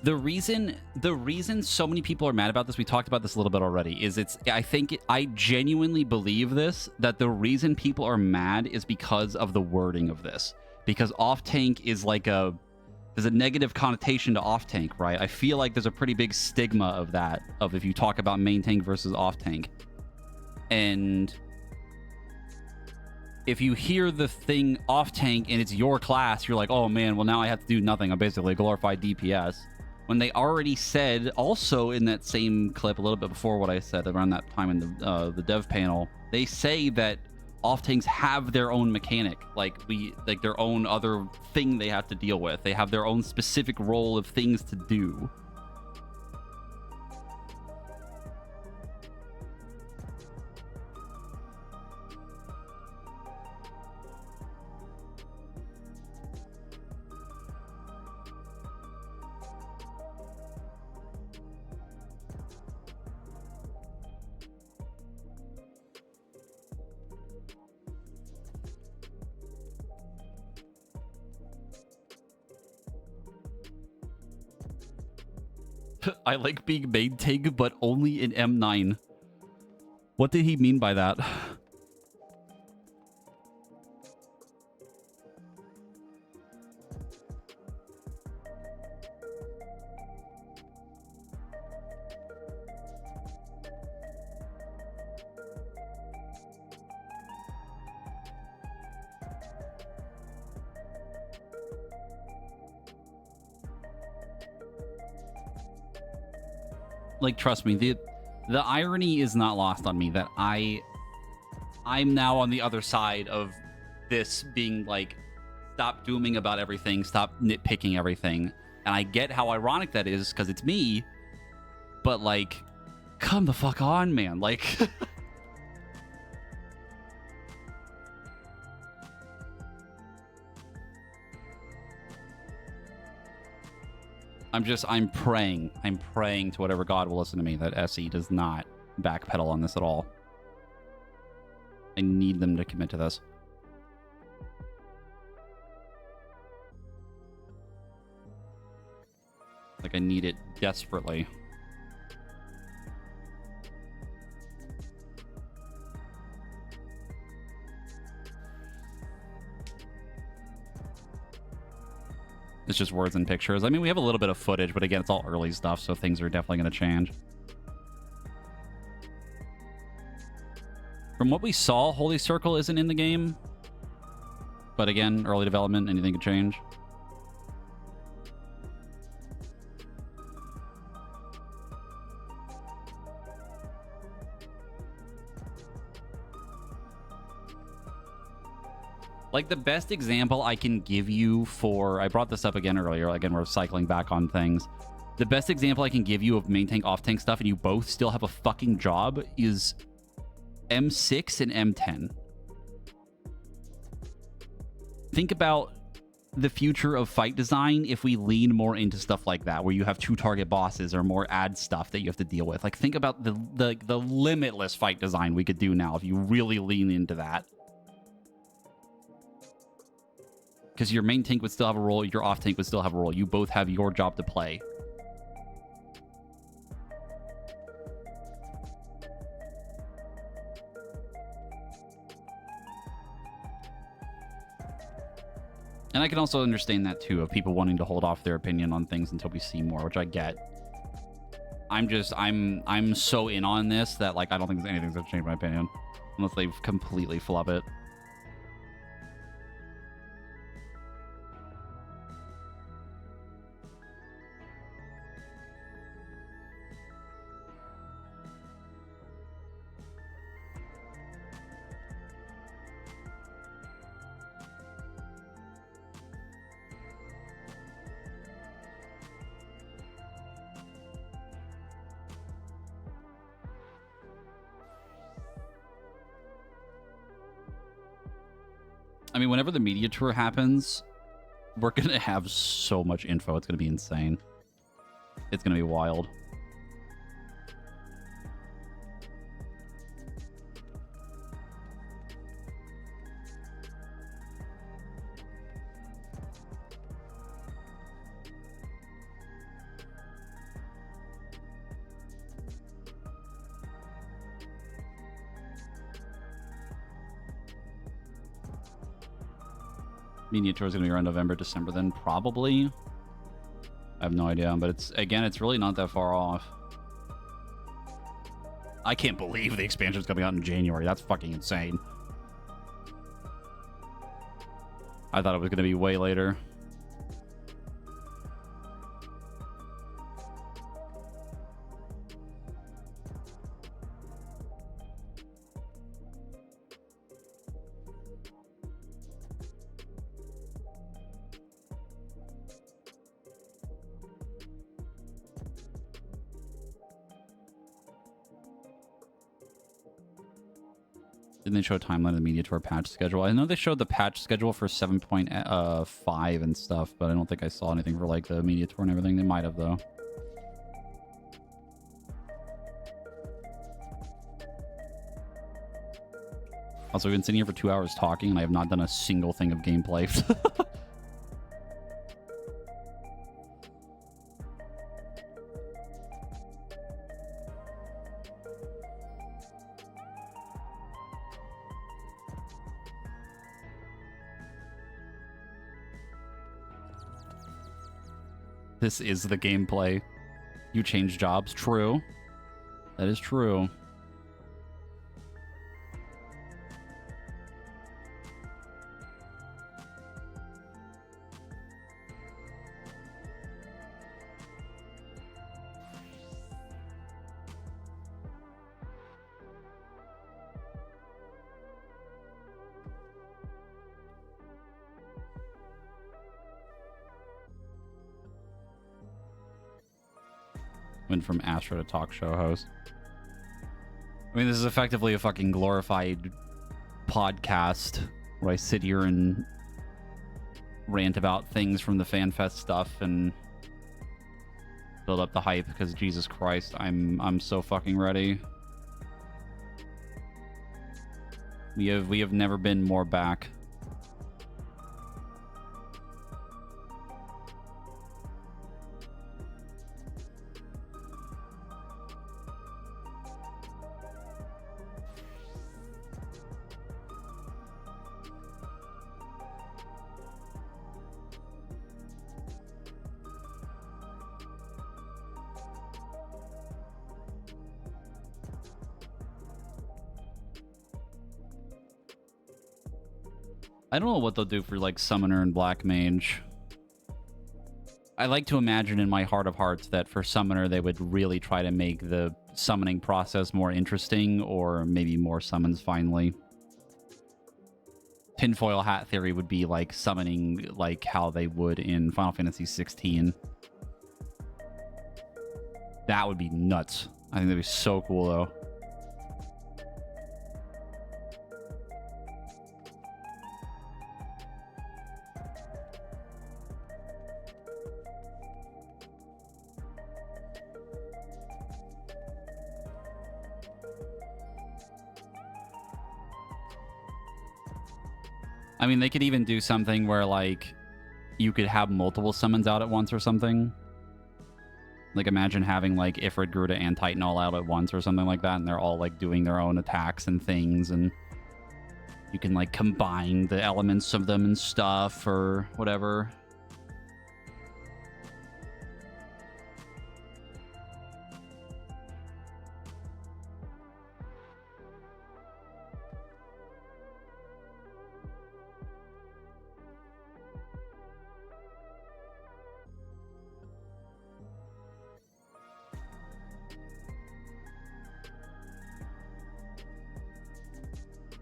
the reason so many people are mad about this, we talked about this a little bit already, is I genuinely believe this, that the reason people are mad is because of the wording of this. Because off tank is like there's a negative connotation to off tank, right? I feel like there's a pretty big stigma of that, of if you talk about main tank versus off tank. And if you hear the thing off tank and it's your class, you're like, oh man, well now I have to do nothing. I'm basically a glorified DPS. When they already said, also in that same clip, a little bit before what I said around that time in the dev panel, they say that off tanks have their own mechanic, like their own other thing they have to deal with. They have their own specific role of things to do. I like being main tank, but only in M9. What did he mean by that? Like, trust me, the irony is not lost on me that I'm now on the other side of this being like, stop dooming about everything, stop nitpicking everything. And I get how ironic that is because it's me, but like, come the fuck on, man. Like, I'm praying to whatever God will listen to me that SE does not backpedal on this at all. I need them to commit to this. Like, I need it desperately. It's just words and pictures. I mean, we have a little bit of footage, but again, it's all early stuff, so things are definitely going to change. From what we saw, Holy Circle isn't in the game. But again, early development, anything could change. Like, the best example I can give you for... I brought this up again earlier. Again, we're cycling back on things. The best example I can give you of main tank, off tank stuff, and you both still have a fucking job, is M6 and M10. Think about the future of fight design if we lean more into stuff like that, where you have 2 target bosses or more ad stuff that you have to deal with. Like, think about the limitless fight design we could do now if you really lean into that. Because your main tank would still have a role, your off tank would still have a role. You both have your job to play. And I can also understand that too, of people wanting to hold off their opinion on things until we see more, which I get. I'm so in on this that like I don't think anything's gonna change my opinion unless they completely flub it. I mean, whenever the media tour happens, we're gonna have so much info. It's gonna be insane. It's gonna be wild. Media tour is going to be around November, December then, probably. I have no idea, but it's really not that far off. I can't believe the expansion's coming out in January. That's fucking insane. I thought it was going to be way later. Didn't they show a timeline of the media tour patch schedule? I know they showed the patch schedule for 7.5 and stuff, but I don't think I saw anything for like the media tour and everything. They might have though. Also, we've been sitting here for 2 hours talking, and I have not done a single thing of gameplay. This is the gameplay. You change jobs. True. That is true. Went from Astro to talk show host. I mean, this is effectively a fucking glorified podcast where I sit here and rant about things from the FanFest stuff and build up the hype because Jesus Christ, I'm so fucking ready. We have never been more back. I don't know what they'll do for, like, Summoner and Black Mage. I like to imagine in my heart of hearts that for Summoner, they would really try to make the summoning process more interesting, or maybe more summons finally. Tinfoil hat theory would be, like, summoning like how they would in Final Fantasy 16. That would be nuts. I think that'd be so cool, though. I mean, they could even do something where, like, you could have multiple summons out at once or something. Like, imagine having, like, Ifrit, Gruta, and Titan all out at once or something like that, and they're all, like, doing their own attacks and things, and you can, like, combine the elements of them and stuff, or whatever.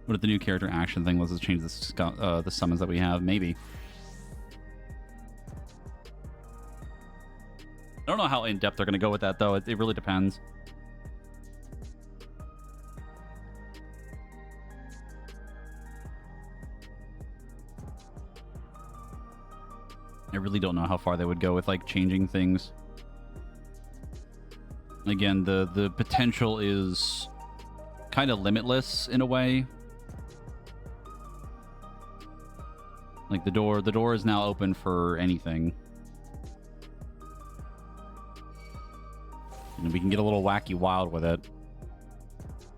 What if the new character action thing was to change the summons that we have? Maybe. I don't know how in-depth they're going to go with that, though. It really depends. I really don't know how far they would go with, like, changing things. Again, the potential is kind of limitless in a way. Like, the door is now open for anything. And we can get a little wacky wild with it,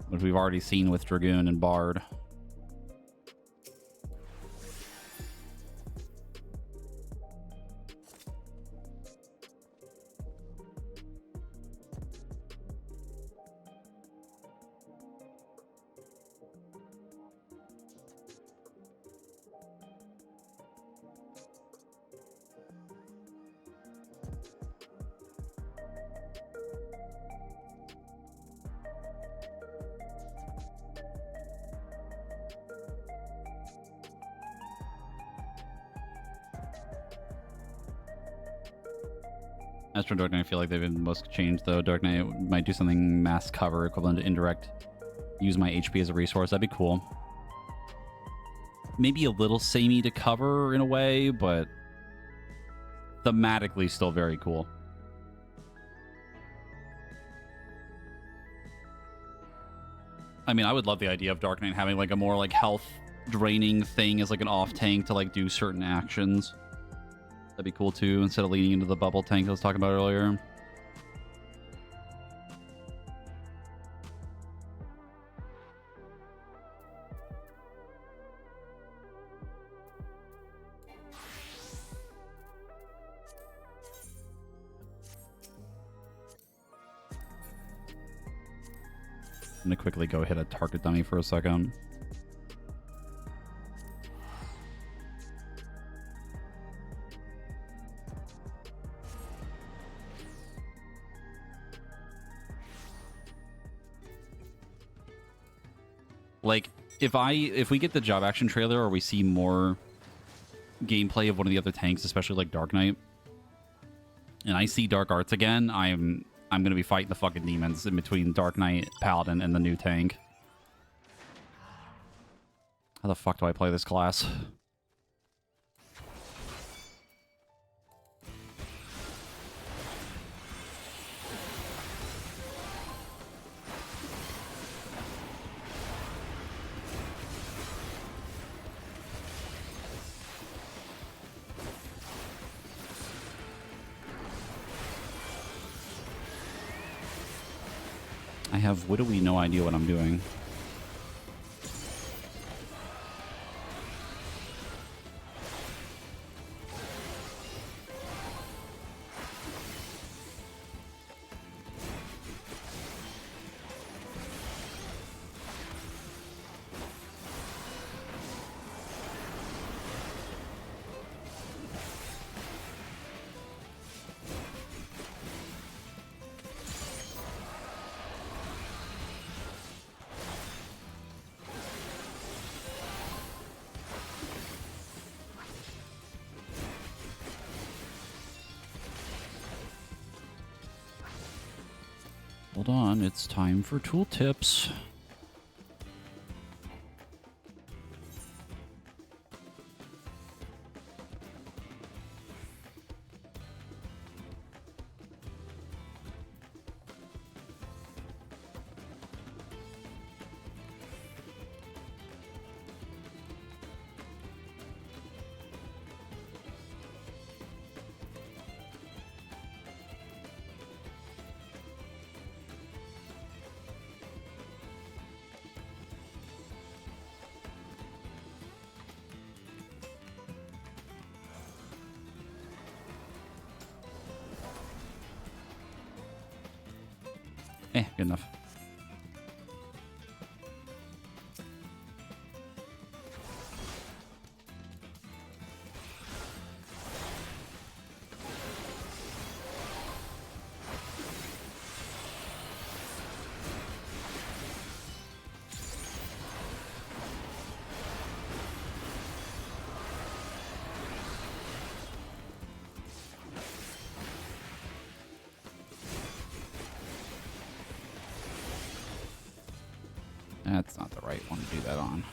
which we've already seen with Dragoon and Bard. As for Dark Knight, I feel like they've been most changed, though. Dark Knight might do something mass cover equivalent to indirect. Use my HP as a resource. That'd be cool. Maybe a little samey to cover in a way, but thematically still very cool. I mean, I would love the idea of Dark Knight having like a more like health draining thing as like an off tank to like do certain actions. That'd be cool too, instead of leaning into the bubble tank I was talking about earlier. I'm gonna quickly go hit a target dummy for a second. Like, if we get the job action trailer or we see more gameplay of one of the other tanks, especially like Dark Knight, and I see Dark Arts again, I'm gonna be fighting the fucking demons in between Dark Knight, Paladin, and the new tank. How the fuck do I play this class? I have literally no idea what I'm doing. Hold on, it's time for tooltips. Good enough. That's not the right one to do that on.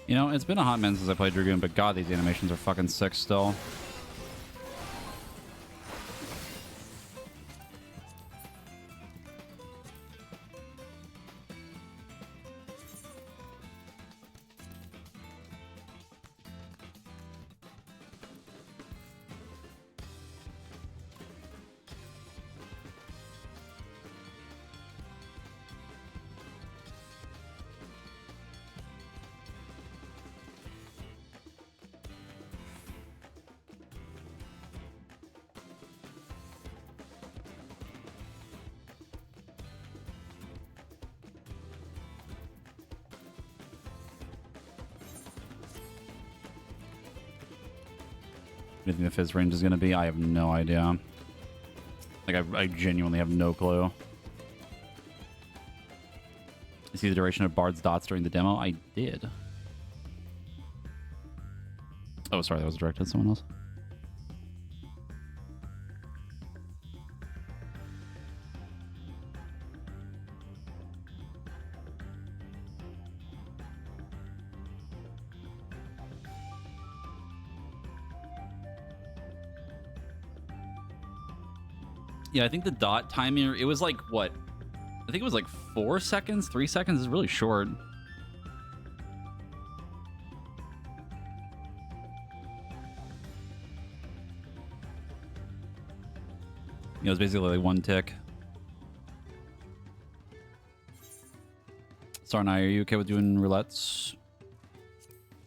You know, it's been a hot minute since I played Dragoon, but god, these animations are fucking sick still. What do you think the fizz range is going to be? I have no idea. Like, I genuinely have no clue. You see the duration of Bard's dots during the demo? I did. Oh, sorry, that was directed at someone else. Yeah, I think the dot timer, it was like, what? I think it was like 4 seconds, 3 seconds. Is really short. You know, it's basically like 1 tick. Sarnai, are you okay with doing roulettes?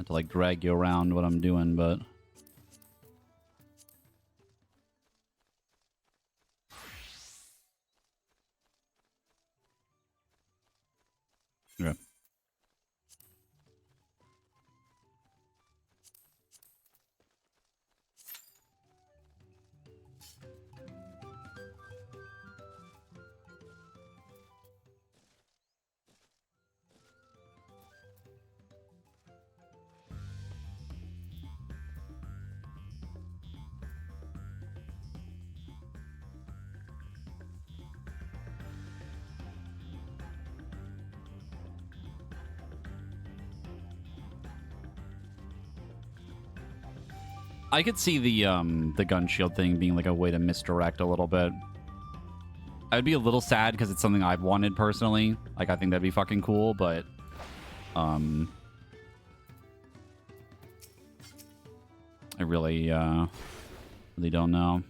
Not to like drag you around what I'm doing, but... Okay. I could see the gun shield thing being like a way to misdirect a little bit. I'd be a little sad because it's something I've wanted personally. Like, I think that'd be fucking cool, but I really really don't know.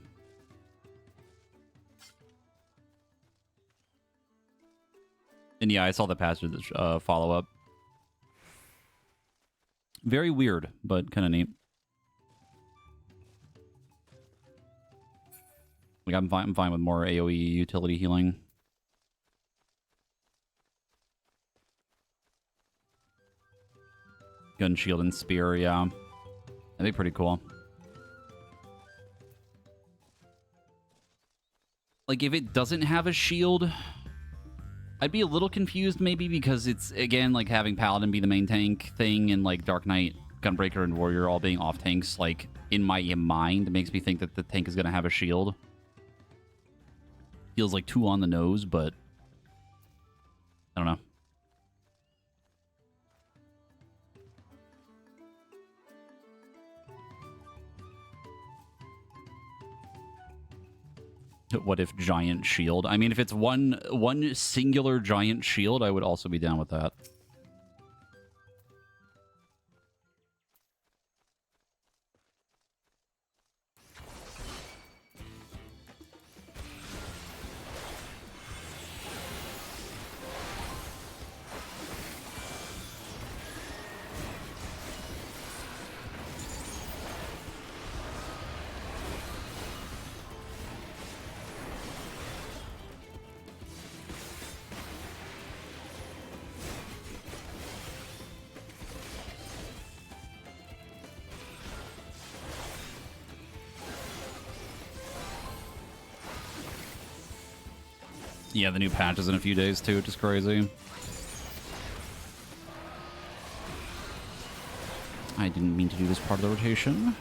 And yeah, I saw the passage follow up. Very weird, but kind of neat. Like, I'm fine with more AoE utility healing. Gun shield and spear, yeah. That'd be pretty cool. Like, if it doesn't have a shield, I'd be a little confused maybe because it's, again, like having Paladin be the main tank thing and like Dark Knight, Gunbreaker, and Warrior all being off tanks, like, in my mind, makes me think that the tank is going to have a shield. Feels like too on the nose, but I don't know. What if giant shield? I mean, if it's one singular giant shield, I would also be down with that. Yeah, the new patch is in a few days too, which is crazy. I didn't mean to do this part of the rotation.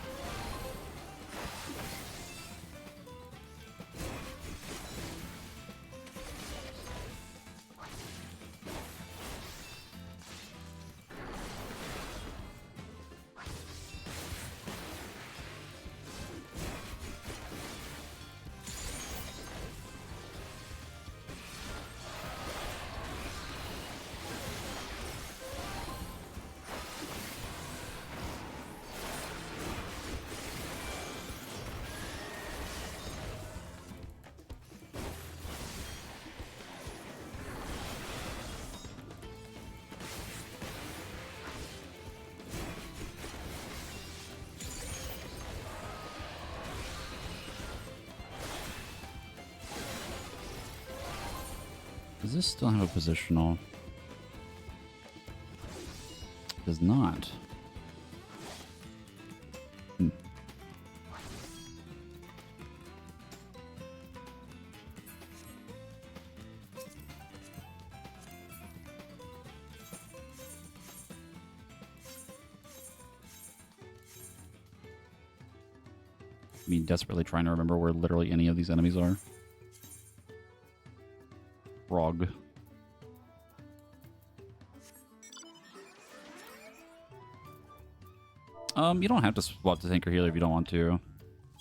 Does this still have a positional? It does not. Hmm. Me desperately trying to remember where literally any of these enemies are. Frog. You don't have to swap to tank or healer if you don't want to.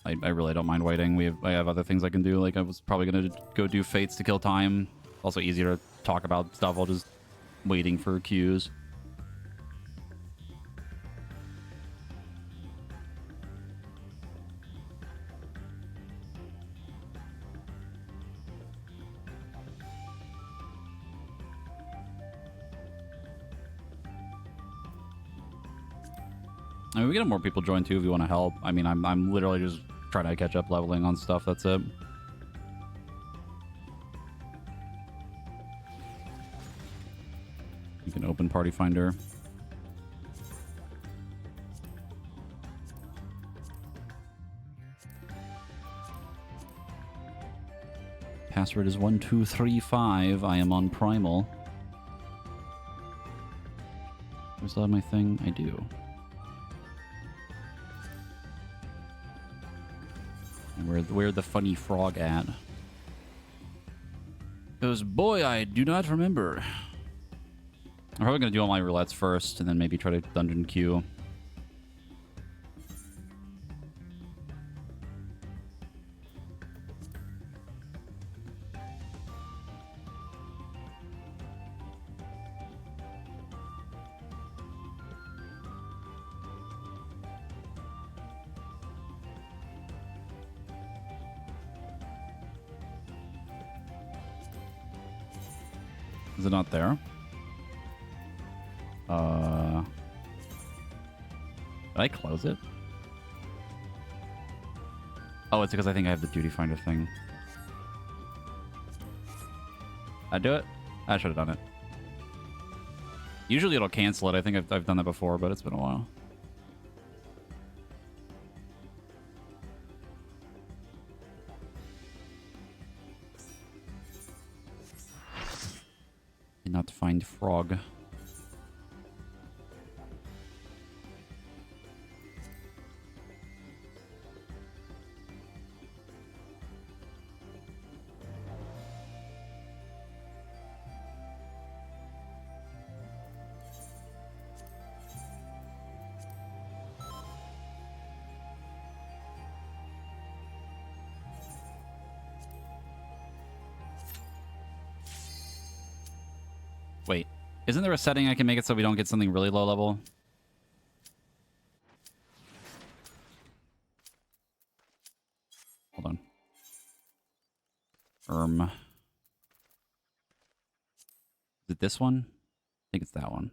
I really don't mind waiting. I have other things I can do. Like I was probably gonna go do fates to kill time. Also easier to talk about stuff while just waiting for queues. I mean, we get more people join too if you want to help. I mean, I'm literally just trying to catch up leveling on stuff. That's it. You can open Party Finder. Password is 1235. I am on Primal. Do I still have my thing? I do. Where the funny frog at? Because, boy, I do not remember. I'm probably going to do all my roulettes first, and then maybe try to dungeon queue. Is it not there? Did I close it? Oh, it's because I think I have the duty finder thing. I do it? I should have done it. Usually it'll cancel it. I think I've done that before, but it's been a while. Not find frog. Wait, isn't there a setting I can make it so we don't get something really low level? Hold on. Is it this one? I think it's that one.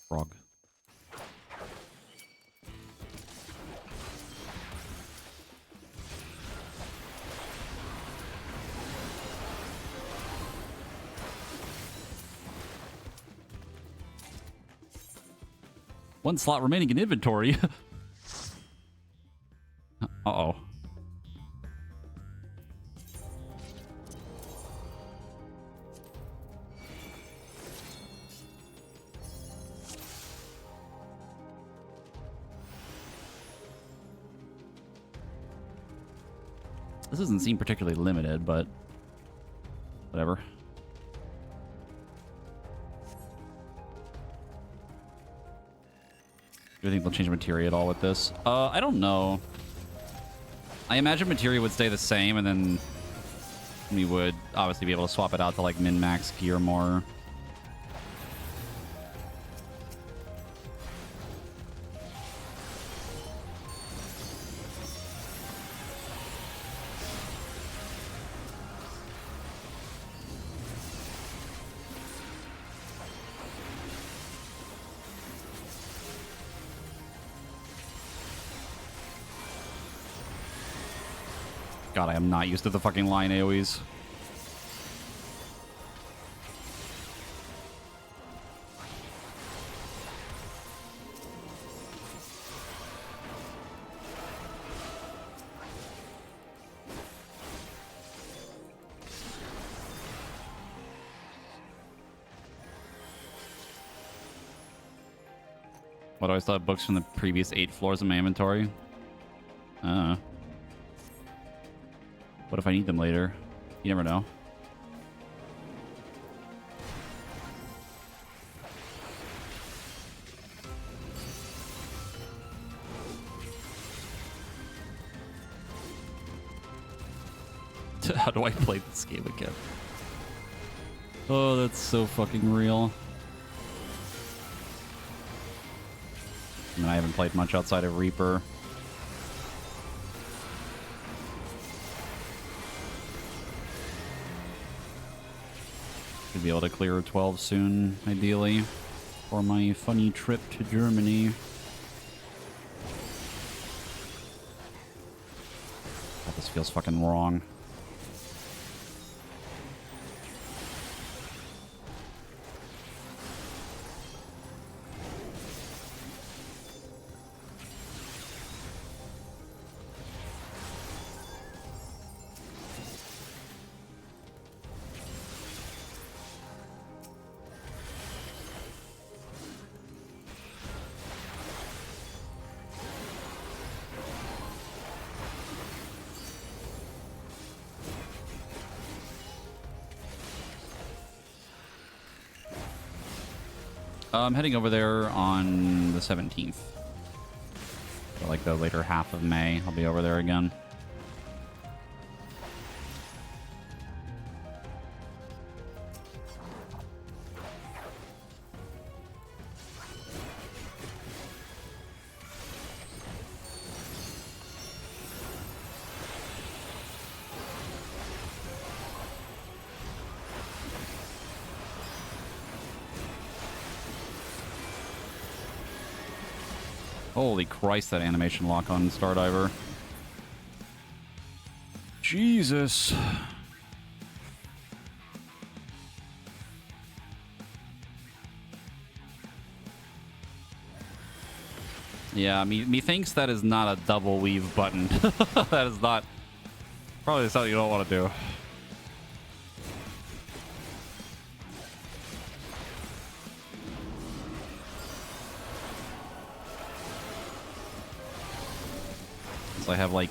Frog. 1 slot remaining in inventory. Uh-oh. This doesn't seem particularly limited, but whatever. Do you think they'll change materia at all with this? I don't know. I imagine materia would stay the same, and then we would obviously be able to swap it out to like min-max gear more. God, I am not used to the fucking line AoEs. What, do I still have books from the previous 8 floors of my inventory? What if I need them later? You never know. How do I play this game again? Oh, that's so fucking real. I mean, I haven't played much outside of Reaper. Should be able to clear 12 soon, ideally, for my funny trip to Germany. God, this feels fucking wrong. I'm heading over there on the 17th. So like the later half of May, I'll be over there again. Holy Christ, that animation lock on Stardiver. Jesus. Yeah, methinks that is not a double weave button. That is not... Probably something you don't want to do. So I have like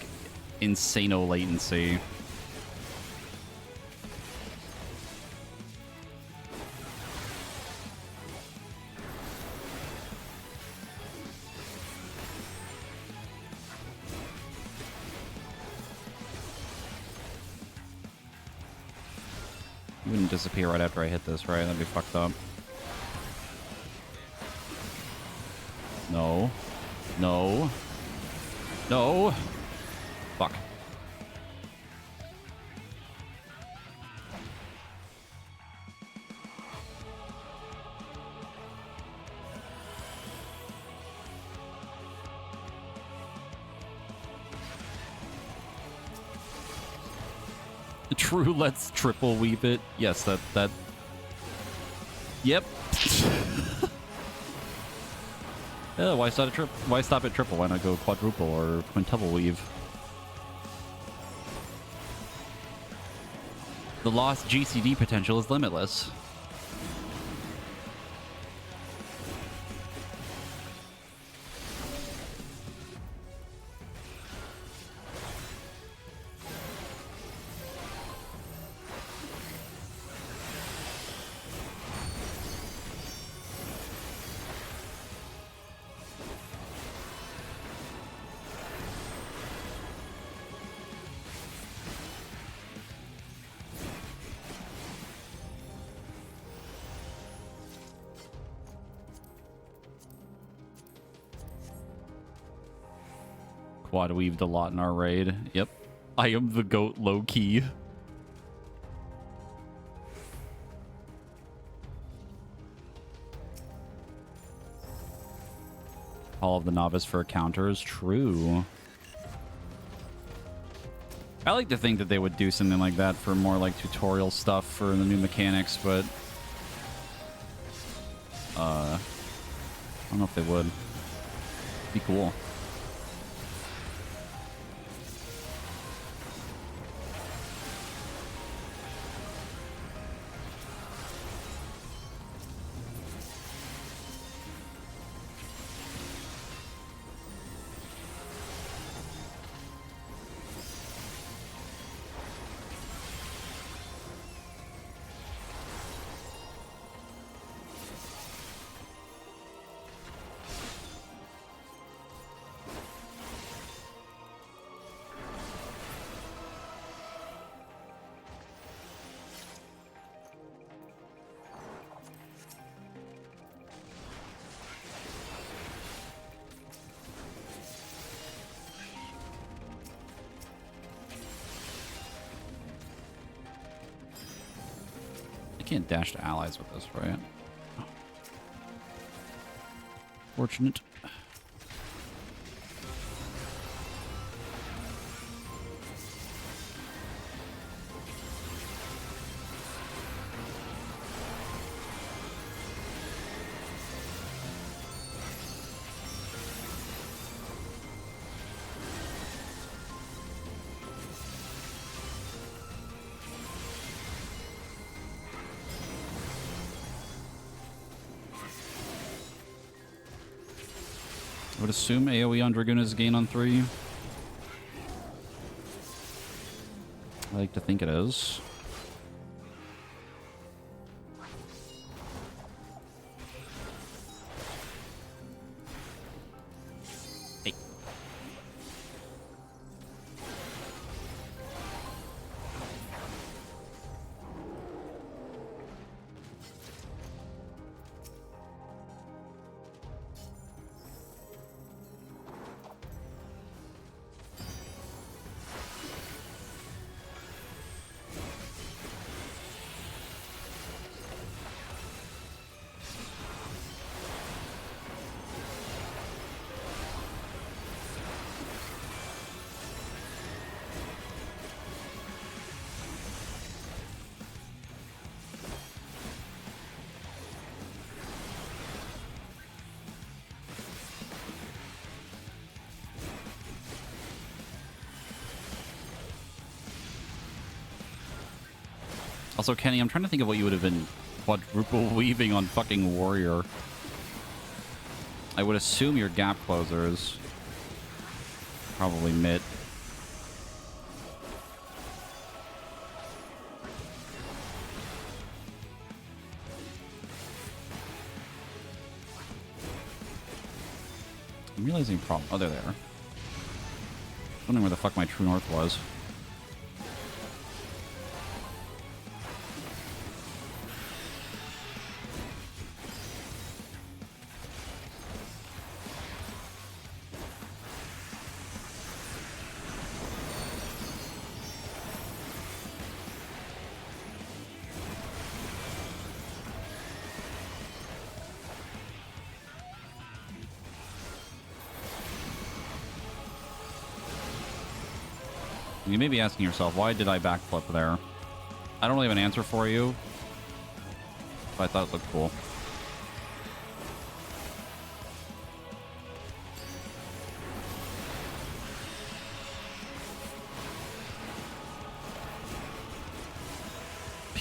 insano latency. You wouldn't disappear right after I hit this, right? That'd be fucked up. No. No. No. Fuck. True, let's triple weave it. Yes, that. Yep. Why stop at Why stop at triple? Why not go quadruple or quintuple weave? The lost GCD potential is limitless. Quad weaved a lot in our raid. Yep. I am the GOAT low key. All of the novice for a counter is true. I like to think that they would do something like that for more like tutorial stuff for the new mechanics, but I don't know if they would. Be cool. Can't dash to allies with this, right? Fortunate. I would assume AoE on Dragoon is gain on 3. I like to think it is. Hey. Also, Kenny, I'm trying to think of what you would have been quadruple weaving on fucking Warrior. I would assume your gap closers. Probably mid. I'm realizing problem. Oh, they're there. Wondering where the fuck my true north was. You may be asking yourself, why did I backflip there? I don't really have an answer for you, but I thought it looked cool.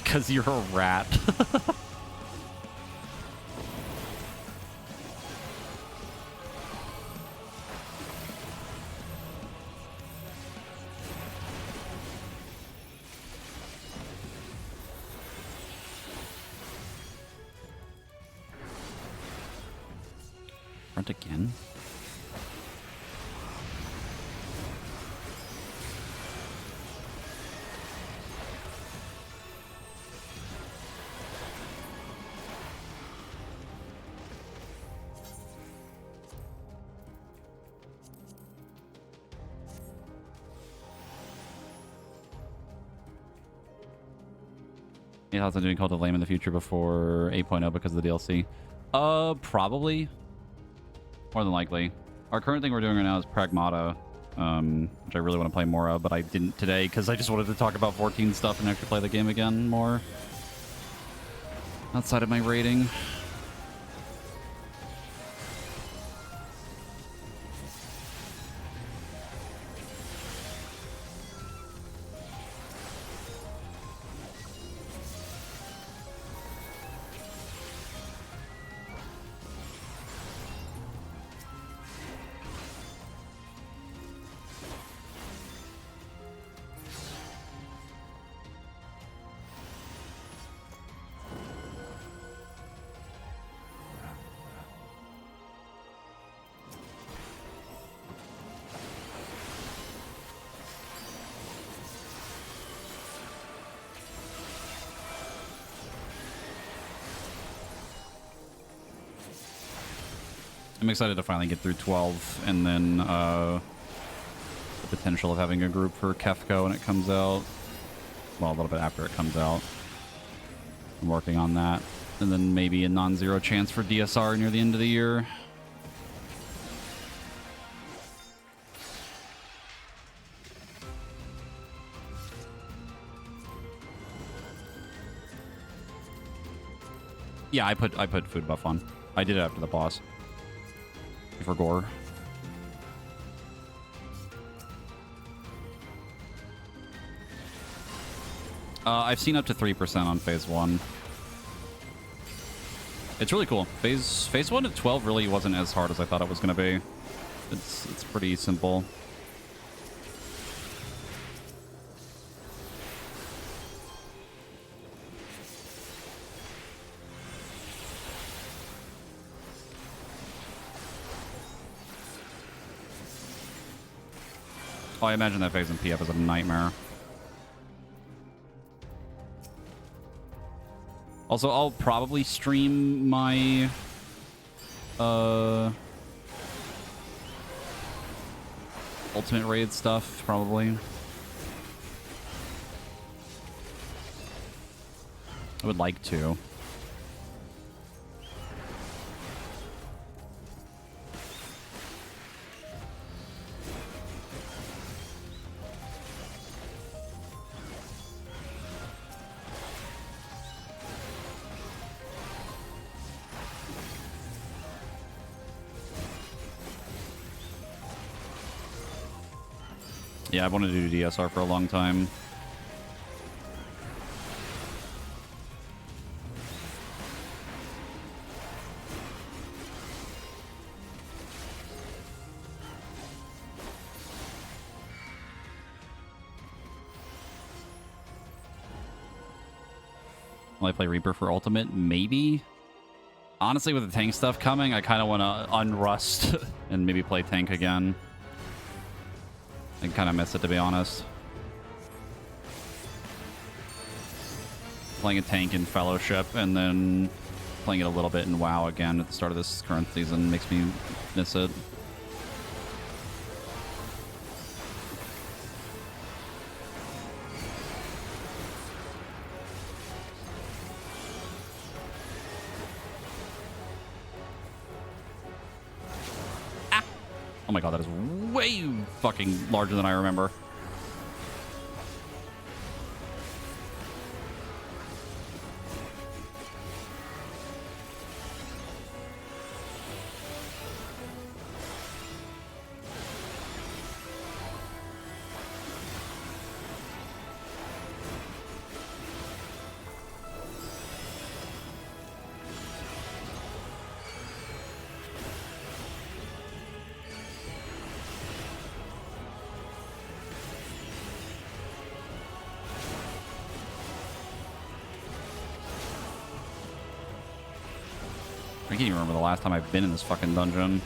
Because you're a rat. Front again? Yeah, how's it doing Cult of Lame in the future before 8.0 because of the DLC? Probably. More than likely. Our current thing we're doing right now is Pragmata, which I really want to play more of, but I didn't today because I just wanted to talk about 14 stuff and actually play the game again more. Outside of my rating. I'm excited to finally get through 12 and then the potential of having a group for Kefko when it comes out. Well, a little bit after it comes out. I'm working on that. And then maybe a non-zero chance for DSR near the end of the year. Yeah, I put food buff on. I did it after the boss. For gore. I've seen up to 3% on phase 1. It's really cool. Phase 1 at 12 really wasn't as hard as I thought it was going to be. It's pretty simple. Oh, I imagine that phase in PF is a nightmare. Also, I'll probably stream my ultimate raid stuff, probably. I would like to. Yeah, I've wanted to do DSR for a long time. Will I play Reaper for Ultimate? Maybe. Honestly, with the tank stuff coming, I kind of want to unrust and maybe play tank again. I kind of miss it, to be honest. Playing a tank in Fellowship and then playing it a little bit in WoW again at the start of this current season makes me miss it. Oh my god, that is way fucking larger than I remember. I can't even remember the last time I've been in this fucking dungeon.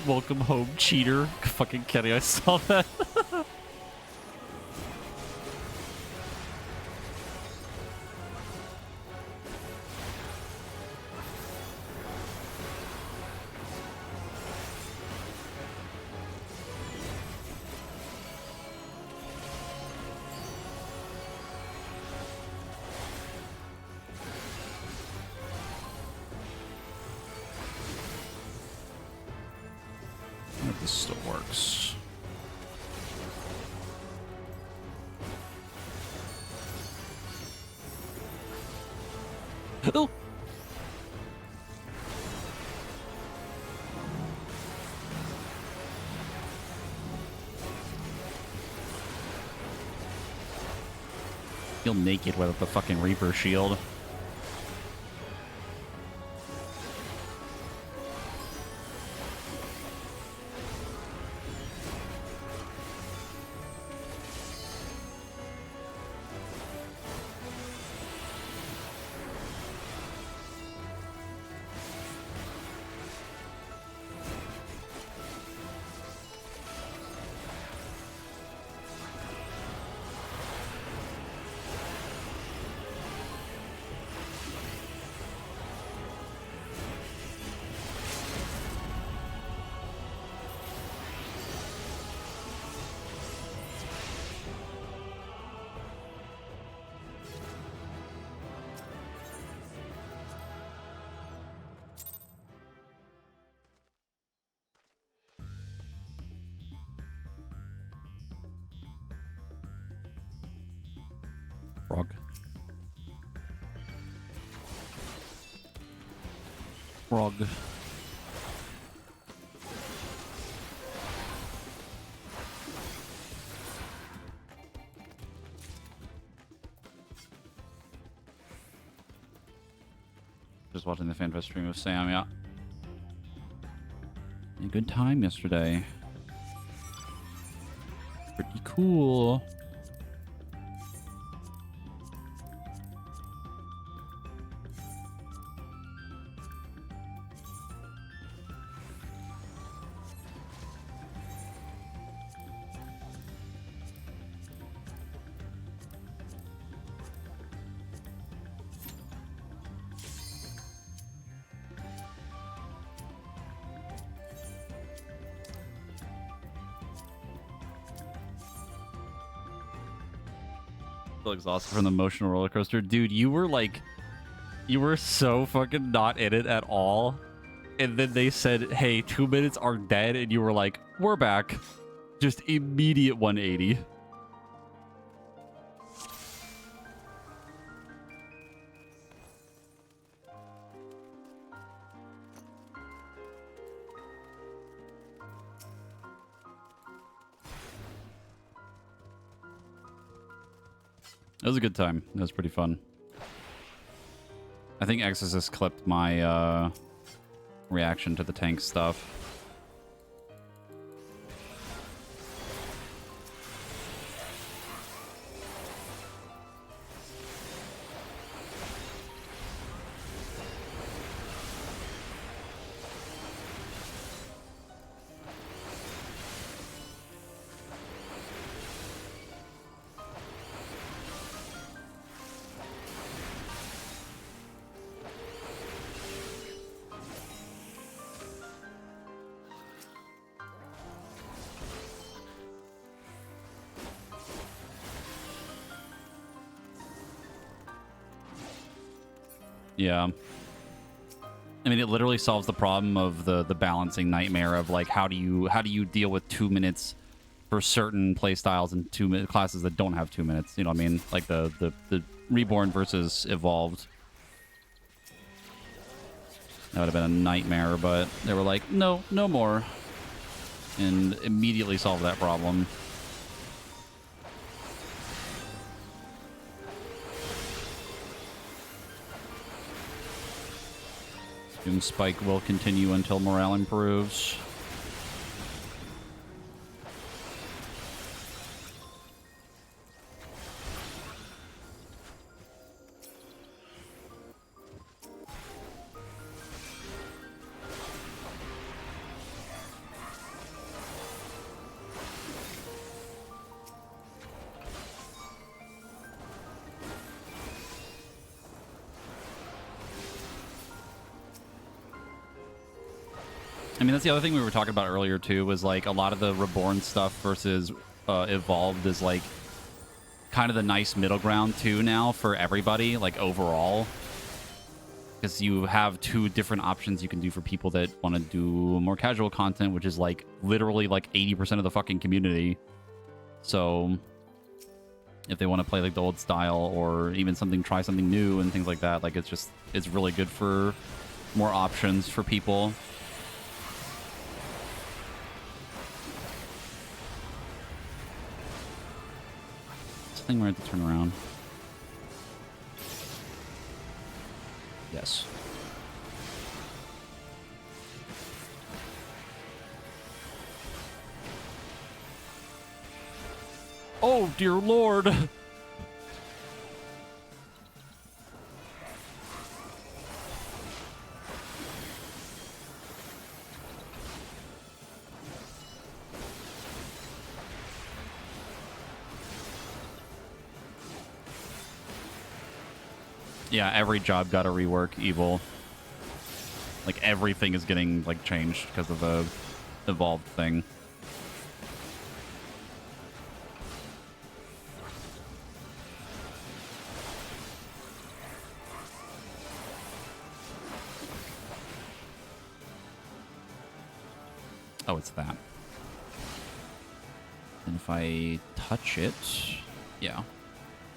Welcome home, cheater. Fucking Kenny, I saw that. This still works. Oh! Feel naked without the fucking Reaper shield. Frog. Frog. Just watching the Fanfest stream with Sam, yeah. A good time yesterday. Pretty cool. Still exhausted from the emotional roller coaster. Dude, you were so fucking not in it at all. And then they said, hey, 2 minutes are dead. And you were like, we're back. Just immediate 180. It was a good time. It was pretty fun. I think Exorcist clipped my reaction to the tank stuff. Yeah. I mean, it literally solves the problem of the balancing nightmare of like how do you deal with 2 minutes for certain play styles and 2 minute classes that don't have 2 minutes. You know what I mean? Like the Reborn versus Evolved. That would have been a nightmare, but they were like, no more, and immediately solved that problem. Doom Spike will continue until morale improves. I mean, that's the other thing we were talking about earlier, too, was, like, a lot of the Reborn stuff versus Evolved is, like, kind of the nice middle ground, too, now for everybody, like, overall. Because you have two different options you can do for people that want to do more casual content, which is, like, literally, like, 80% of the fucking community. So, if they want to play, like, the old style or even try something new and things like that, like, it's really good for more options for people. Thing where I have to turn around. Yes. Oh, dear Lord. Yeah, every job got a rework, Evil. Like, everything is getting, like, changed because of the evolved thing. Oh, it's that. And if I touch it, yeah,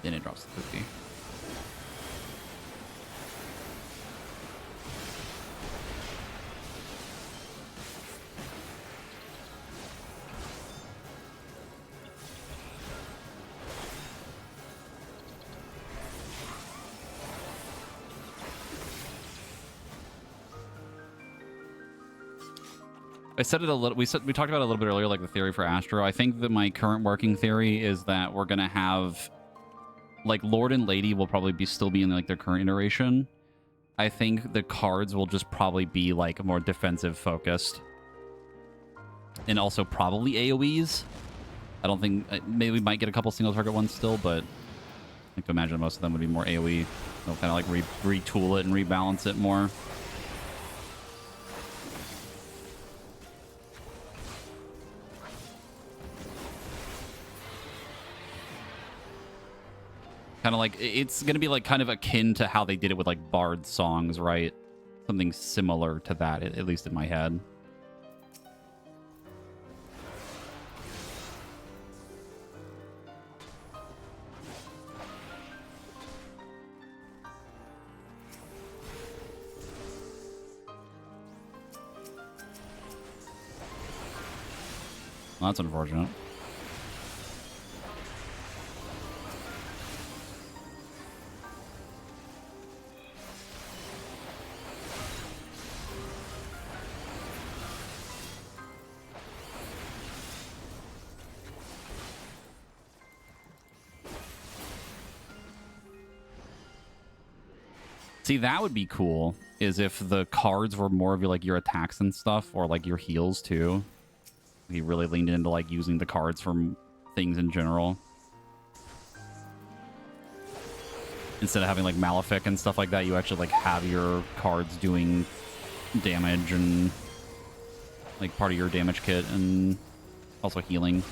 then it drops the cookie. I said it a little. We talked about it a little bit earlier, like the theory for Astro. I think that my current working theory is that we're gonna have, like, Lord and Lady will probably still be in, like, their current iteration. I think the cards will just probably be, like, more defensive focused, and also probably AOE's. I don't think maybe we might get a couple single target ones still, but I can imagine most of them would be more AOE. They'll kind of like retool it and rebalance it more. Kind of like, it's going to be like kind of akin to how they did it with like Bard songs, right? Something similar to that, at least in my head. Well, that's unfortunate. See, that would be cool, is if the cards were more of your, like, your attacks and stuff, or like your heals too. He really leaned into like using the cards from things in general, instead of having like Malefic and stuff like that. You actually like have your cards doing damage and like part of your damage kit, and also healing.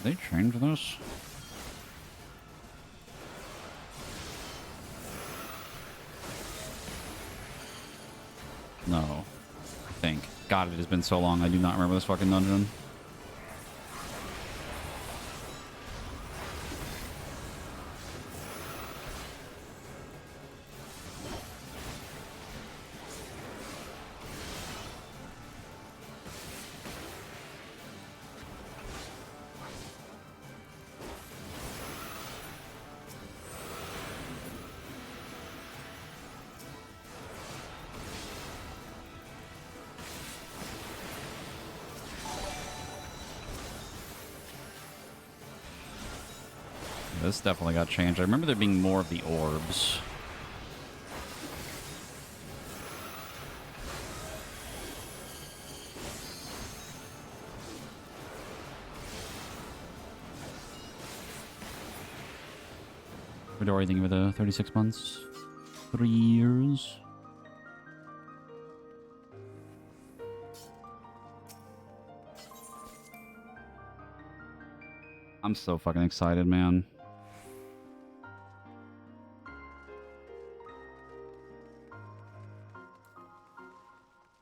They changed this? No. I think. God, it has been so long. I do not remember this fucking dungeon. This definitely got changed. I remember there being more of the orbs. Midori, thank you for the 36 months. 3 years. I'm so fucking excited, man.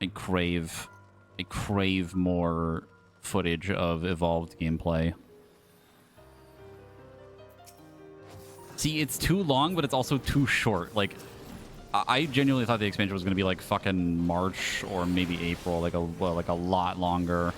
I crave more footage of evolved gameplay. See, it's too long, but it's also too short. Like, I genuinely thought the expansion was going to be like fucking March or maybe April, like a lot longer.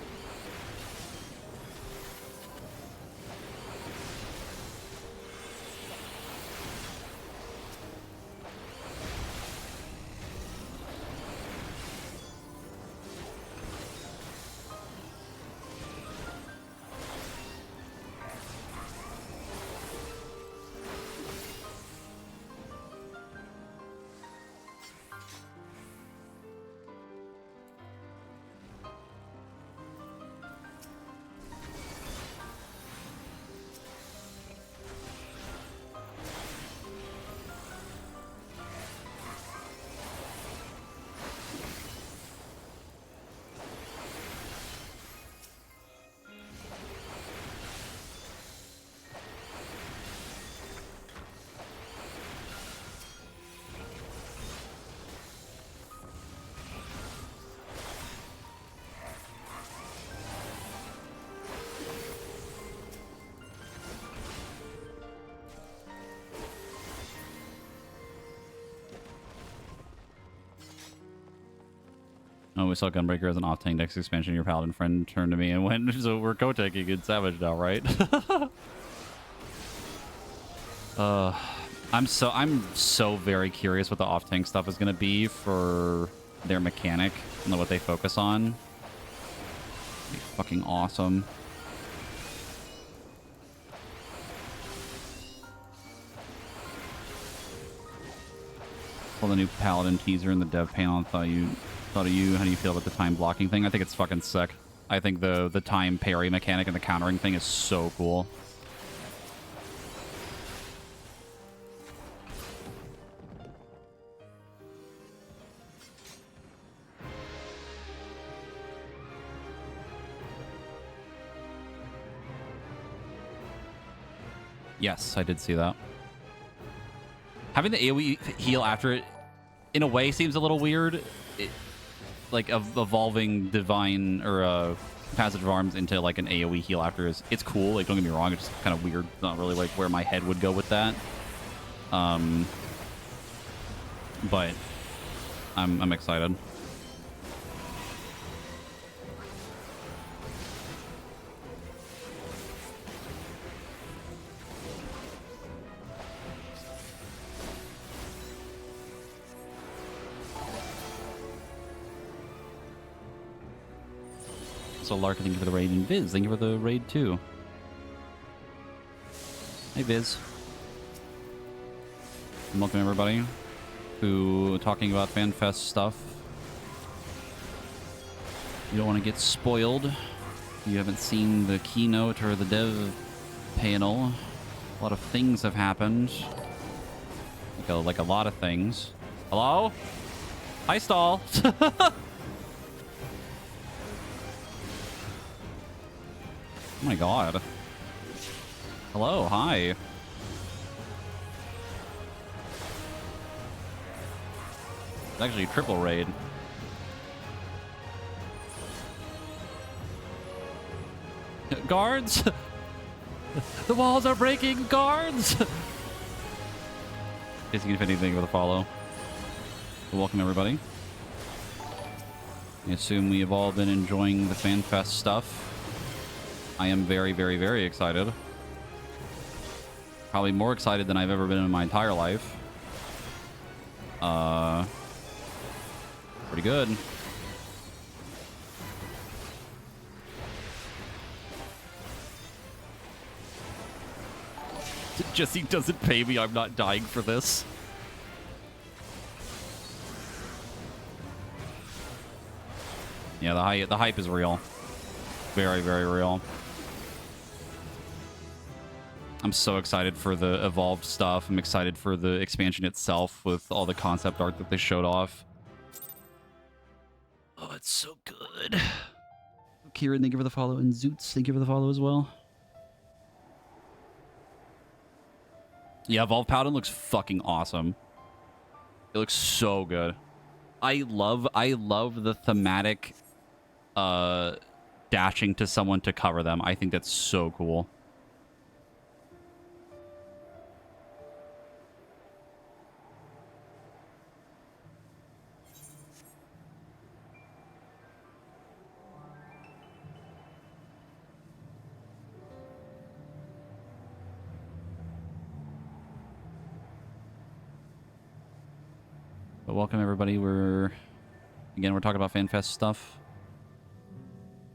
Oh, we saw Gunbreaker as an off-tank next expansion. Your paladin friend turned to me and went, so we're co-taking good Savage now, right? I'm so very curious what the off-tank stuff is going to be for their mechanic and what they focus on. It'll be fucking awesome. Well, the new paladin teaser in the dev panel. Thought of you. How do you feel about the time blocking thing? I think it's fucking sick. I think the time parry mechanic and the countering thing is so cool. Yes, I did see that. Having the AoE heal after it, in a way, seems a little weird. Like evolving divine or passage of arms into like an AoE heal after it's cool. Like, don't get me wrong, it's just kind of weird. It's not really like where my head would go with that. But I'm excited. So Lark, thank you for the raid, and Viz, thank you for the raid too. Hey Viz. And welcome everybody who talking about FanFest stuff. You don't want to get spoiled. You haven't seen the keynote or the dev panel. A lot of things have happened. Like a lot of things. Hello? Hi, Stall. Oh my god. Hello, hi. It's actually a triple raid. Guards! The walls are breaking! Guards! Casey Infinity, thank you for the follow. Welcome, everybody. I assume we have all been enjoying the FanFest stuff. I am very, very, very excited. Probably more excited than I've ever been in my entire life. Pretty good. Jesse doesn't pay me. I'm not dying for this. Yeah, the hype is real. Very, very real. I'm so excited for the evolved stuff. I'm excited for the expansion itself with all the concept art that they showed off. Oh, it's so good. Kieran, thank you for the follow. And Zoots, thank you for the follow as well. Yeah, Evolved Paladin looks fucking awesome. It looks so good. I love the thematic dashing to someone to cover them. I think that's so cool. But welcome everybody. We're talking about FanFest stuff.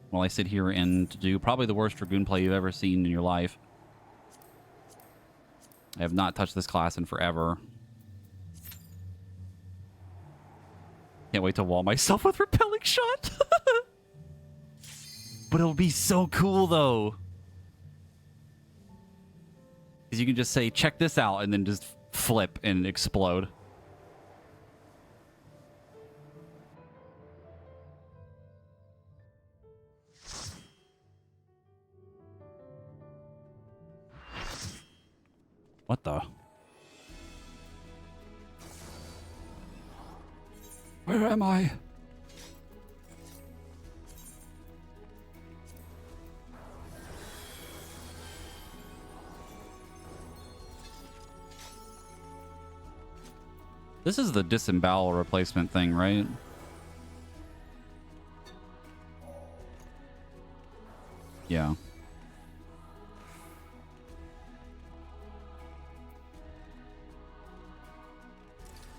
While I sit here and do probably the worst Dragoon play you've ever seen in your life. I have not touched this class in forever. Can't wait to wall myself with repelling shot. But it'll be so cool though. Because you can just say, check this out, and then just flip and explode. What the? Where am I? This is the disembowel replacement thing, right? Yeah.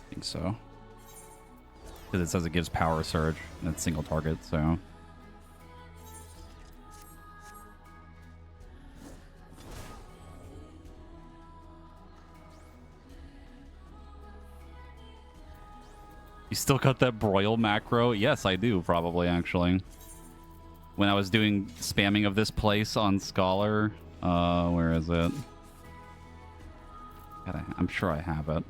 I think so. Because it says it gives power surge and it's single target, so. You still got that broil macro? Yes, I do, probably, actually. When I was doing spamming of this place on Scholar, where is it? I'm sure I have it.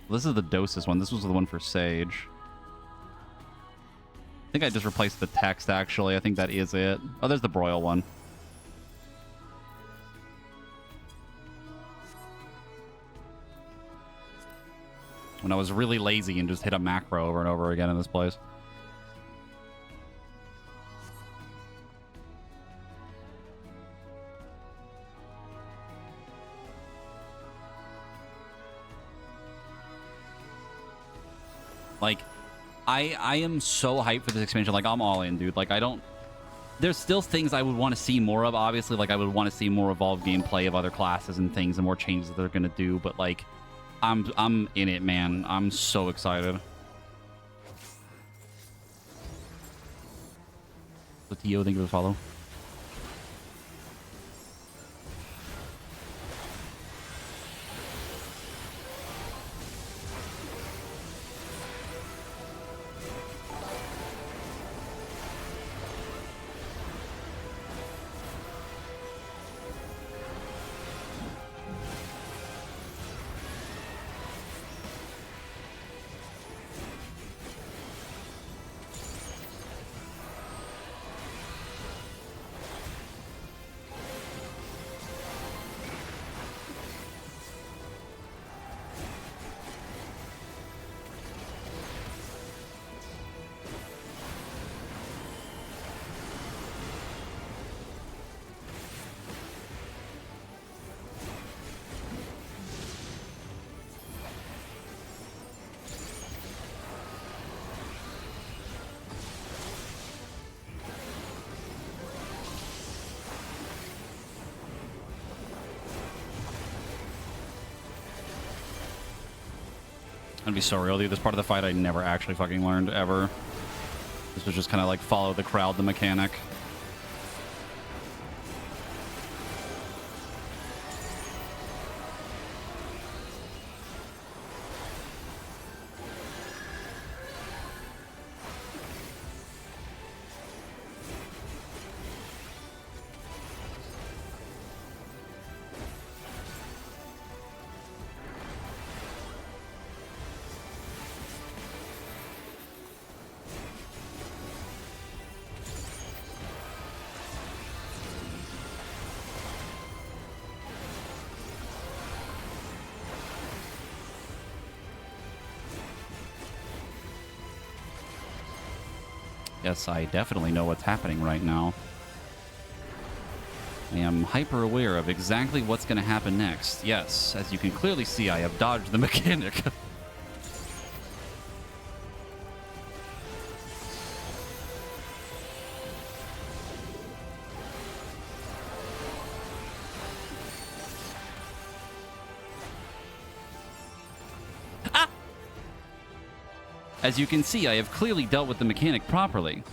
This is the Dosis one. This was the one for Sage. I think I just replaced the text, actually. I think that is it. Oh, there's the broil one. When I was really lazy and just hit a macro over and over again in this place. Like, I am so hyped for this expansion. Like, I'm all in, dude. Like, there's still things I would want to see more of, obviously. Like, I would want to see more evolved gameplay of other classes and things and more changes that they're going to do. But, like, I'm in it, man. I'm so excited. So, Tio, thank you for the follow. gonna be so real, dude. This part of the fight I never actually fucking learned, ever. This was just kind of like follow the crowd, the mechanic. Yes, I definitely know what's happening right now. I am hyper aware of exactly what's going to happen next. Yes, as you can clearly see, I have dodged the mechanic. As you can see, I have clearly dealt with the mechanic properly.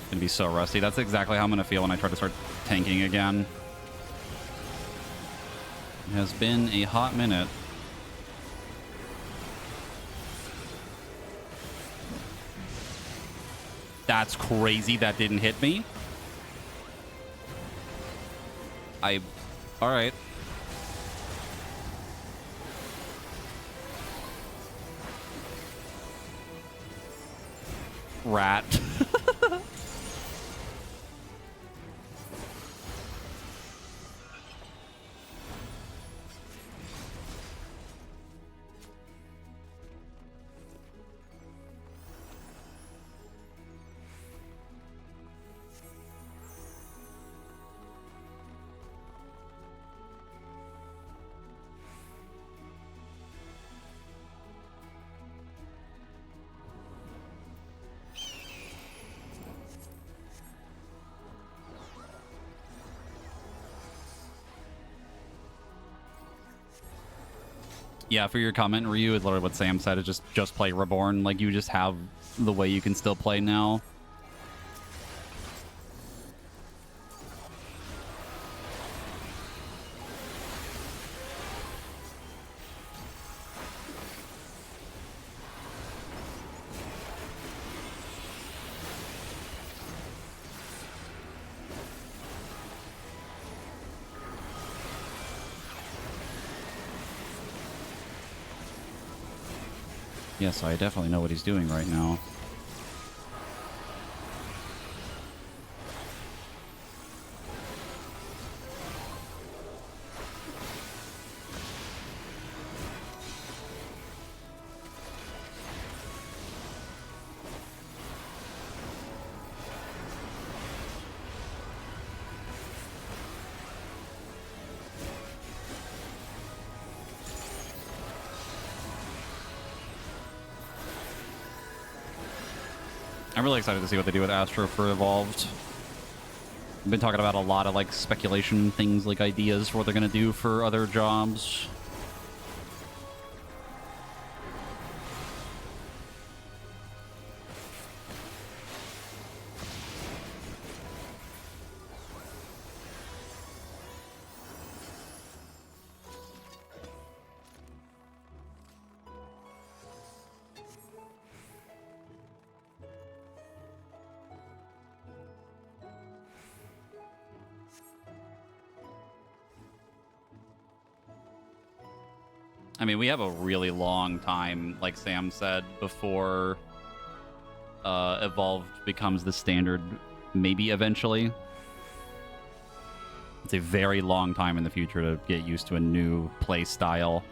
Gonna be so rusty. That's exactly how I'm gonna feel when I try to start tanking again. It has been a hot minute. That's crazy that didn't hit me. All right. Rat. Yeah, for your comment, Ryu, is literally what Sam said. Is just play Reborn. Like, you just have the way you can still play now. Yes, I definitely know what he's doing right now. I'm really excited to see what they do with Astro for Evolved. I've been talking about a lot of like speculation things, like ideas for what they're gonna do for other jobs. I mean, we have a really long time, like Sam said, before Evolved becomes the standard, maybe eventually. It's a very long time in the future to get used to a new play style.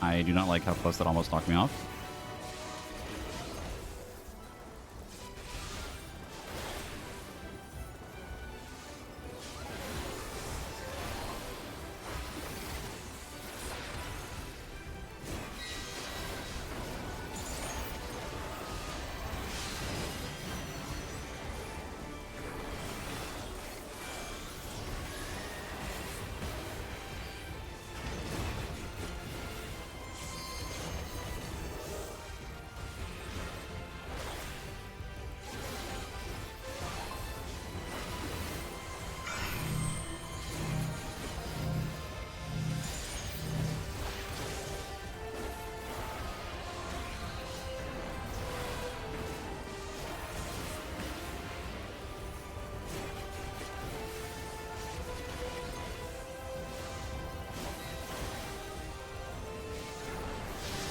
I do not like how close that almost knocked me off.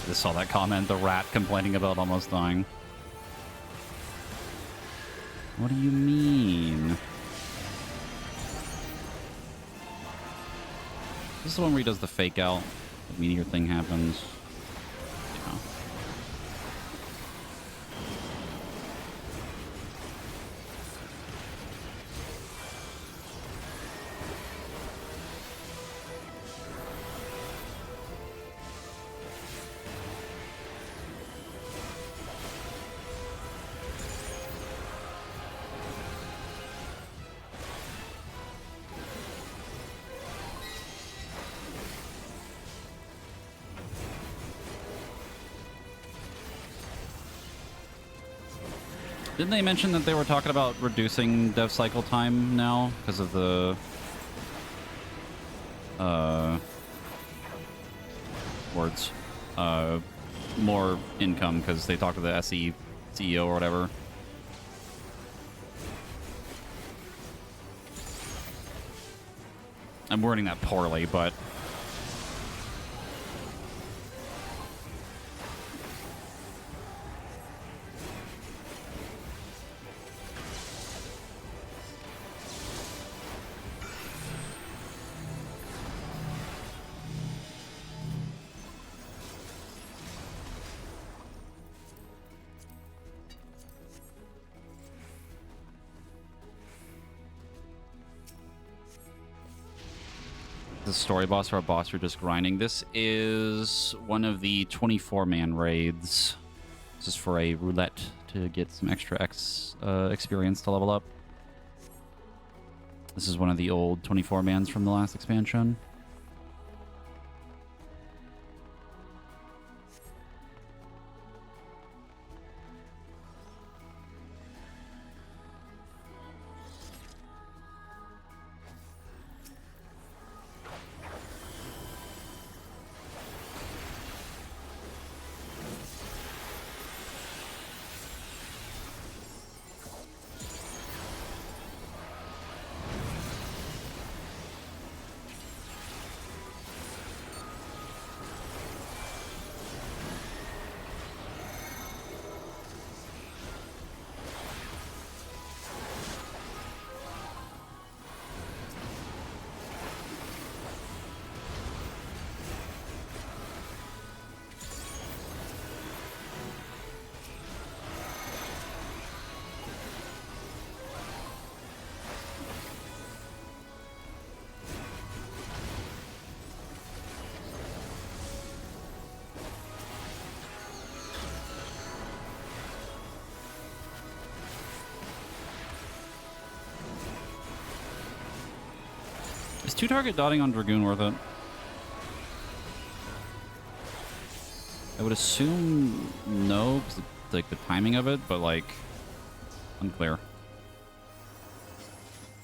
Just saw that comment, the rat complaining about almost dying. What do you mean? This is the one where he does the fake out. The meteor thing happens. Yeah. Didn't they mention that they were talking about reducing dev cycle time now because of the words more income because they talked to the SE CEO or whatever. I'm wording that poorly, but the story boss or a boss you're just grinding. This is one of the 24-man raids. This is for a roulette to get some extra experience to level up. This is one of the old 24-mans from the last expansion. Is 2-target dotting on Dragoon worth it? I would assume no, because like the timing of it, but like unclear.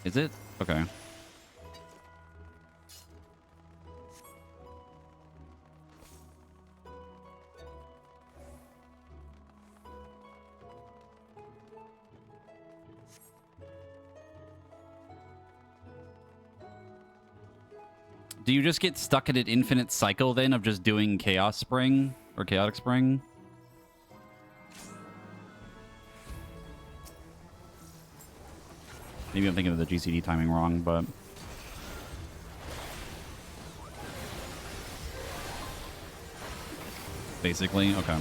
Is it? Okay. Do you just get stuck in an infinite cycle then of just doing Chaos Spring or Chaotic Spring? Maybe I'm thinking of the GCD timing wrong, but... basically. Okay.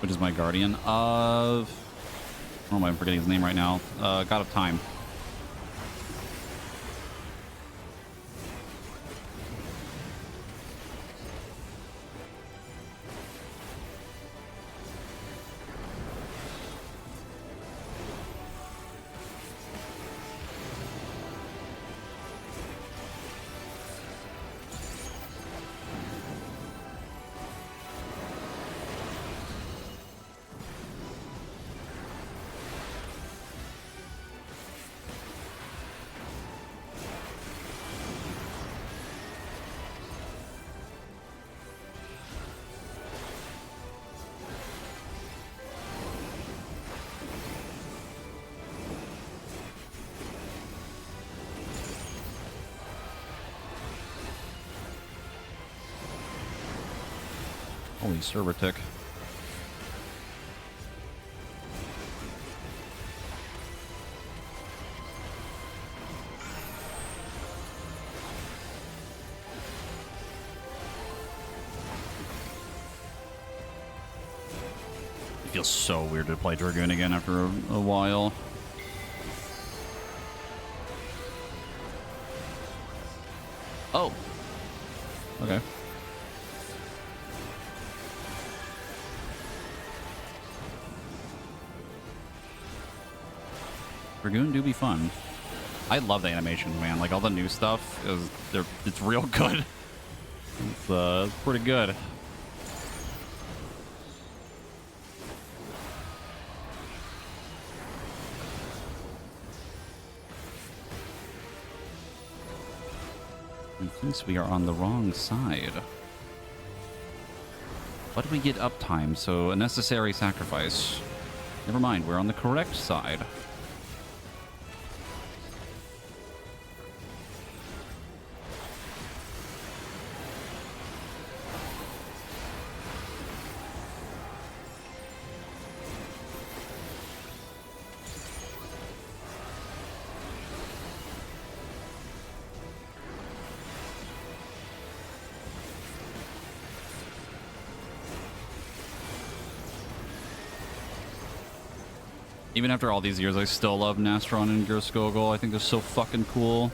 Which is my guardian of... Oh, I'm forgetting his name right now. God of Time. Holy server tick. It feels so weird to play Dragoon again after a while. Oh. Okay. Dragoon do be fun. I love the animations, man. Like all the new stuff it's real good. It's pretty good. He thinks we are on the wrong side. What did we get uptime? So a necessary sacrifice. Never mind, we're on the correct side. Even after all these years, I still love Nastron and Gerskogel. I think they're so fucking cool.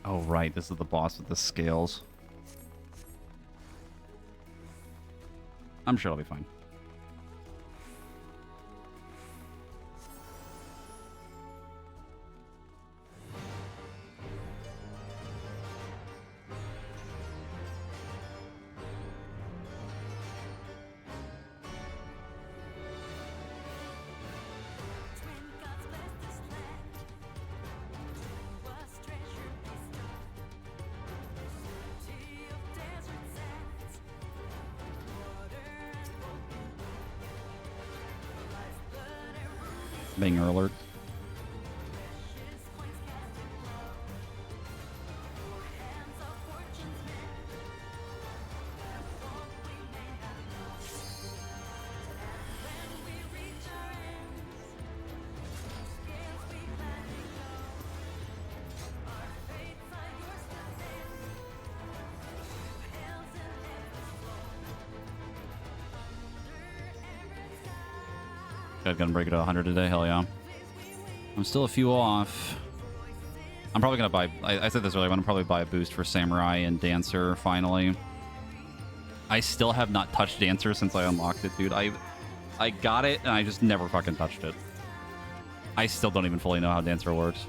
Oh, right. This is the boss with the scales. I'm sure I'll be fine. Banger alert. guy's gonna break it to 100 today. Hell yeah. I'm still a few off. I'm probably gonna buy. I said this earlier. I'm gonna probably buy a boost for Samurai and Dancer finally. I still have not touched Dancer since I unlocked it, dude. I got it and I just never fucking touched it. I still don't even fully know how Dancer works.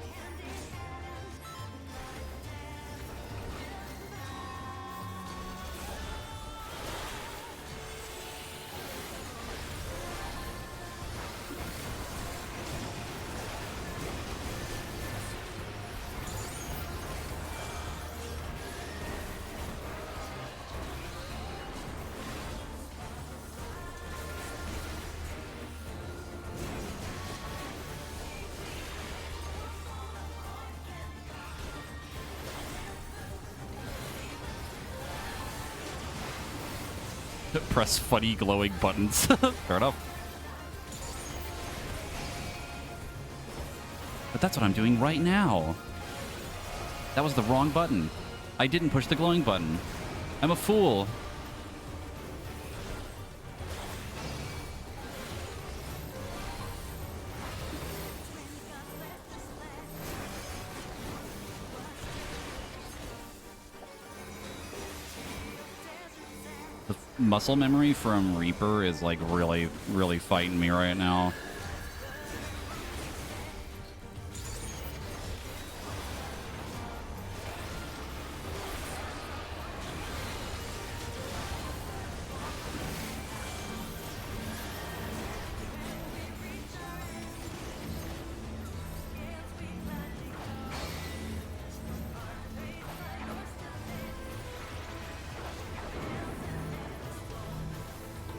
Press funny glowing buttons. Fair enough. But that's what I'm doing right now. That was the wrong button. I didn't push the glowing button. I'm a fool. Muscle memory from Reaper is like really fighting me right now.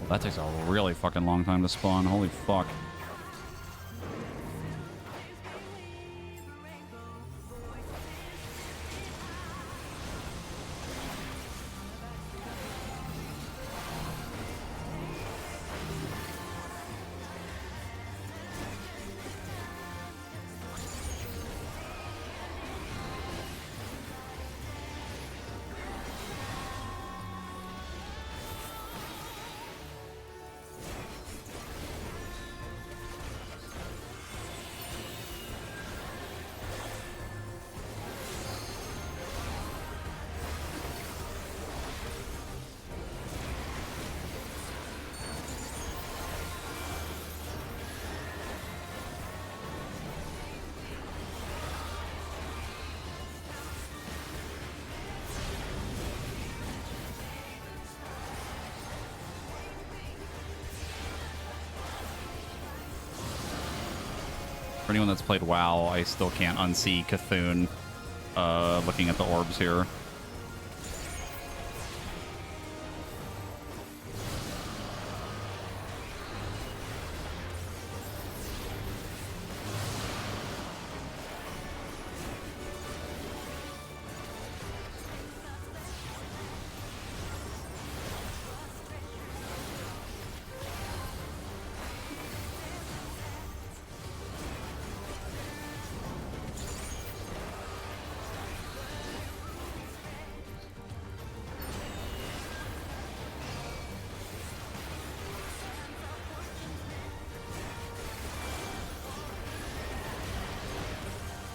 That takes a really fucking long time to spawn. Holy fuck. For anyone that's played WoW, I still can't unsee Cthulhu looking at the orbs here.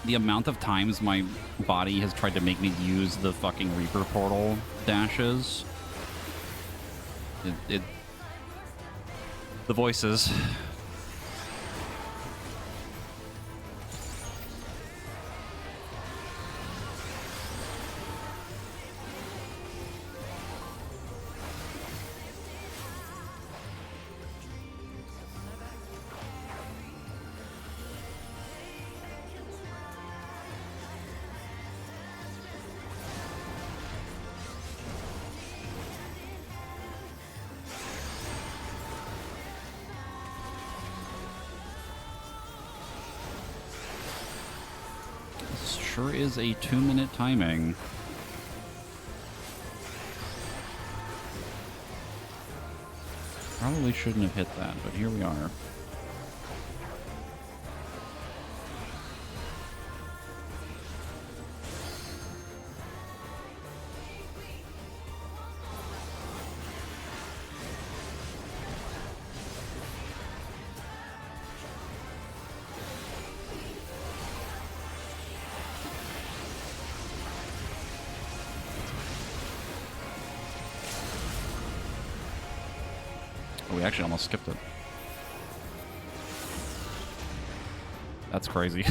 The amount of times my body has tried to make me use the fucking Reaper portal dashes. The voices. Sure is a 2-minute timing. Probably shouldn't have hit that, but here we are. Oh, we actually almost skipped it. That's crazy.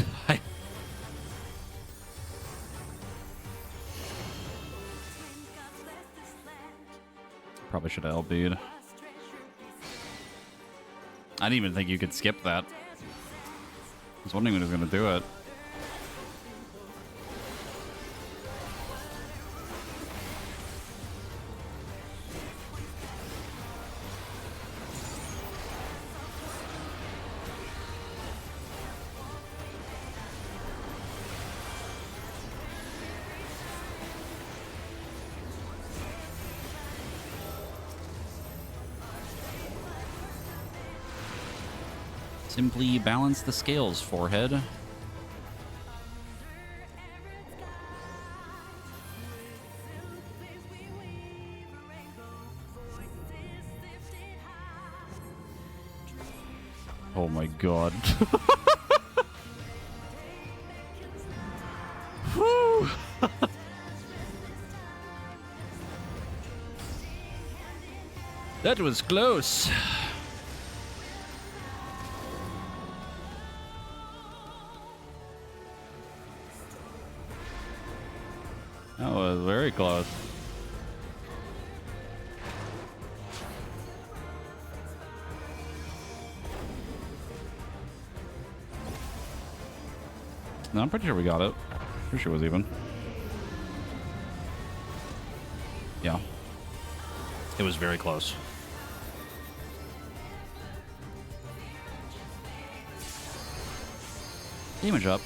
Probably should have LB'd. I didn't even think you could skip that. I was wondering when he was going to do it. Simply balance the scales, forehead. Oh my god. Whew. That was close. That was very close. No, I'm pretty sure we got it. Pretty sure it was even. Yeah. It was very close. Damage up.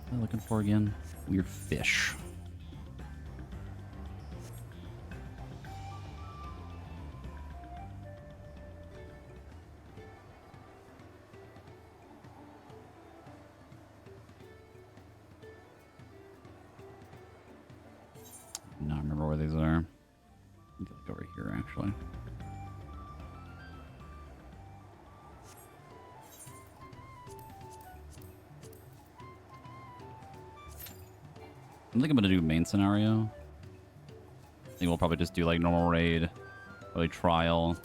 What am I looking for again? Weird fish. No, I remember where these are. I think like over here, actually. I think I'm gonna do main scenario. I think we'll probably just do like normal raid, probably trial.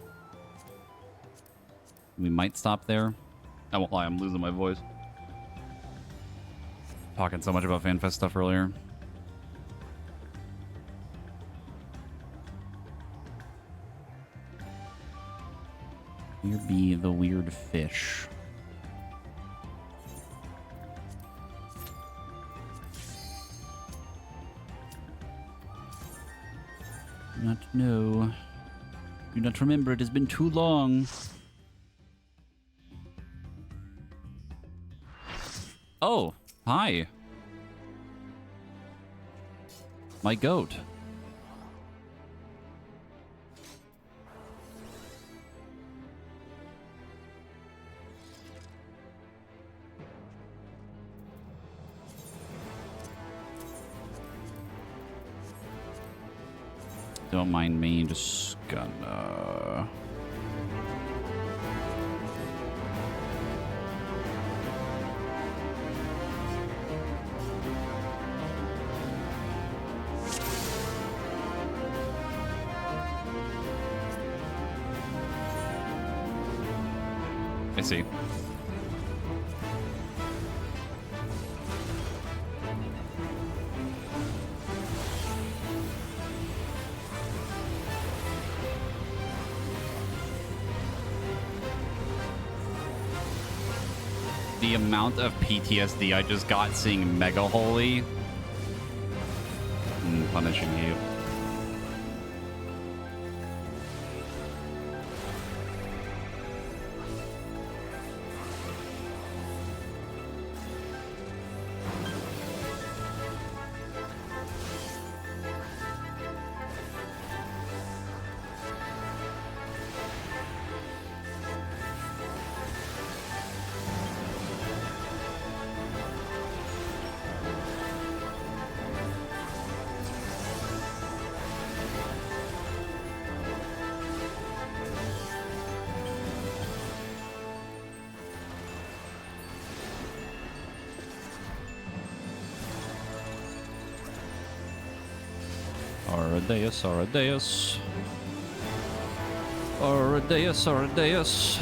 We might stop there. I won't lie, I'm losing my voice. Talking so much about FanFest stuff earlier. Here be the weird fish. Do not know. Do not remember. It has been too long. Oh, hi. My goat. Don't mind me, just gonna... I see. The amount of PTSD I just got seeing Mega Holy. Punishing you. Aradeus, Aradeus. Aradeus, Aradeus.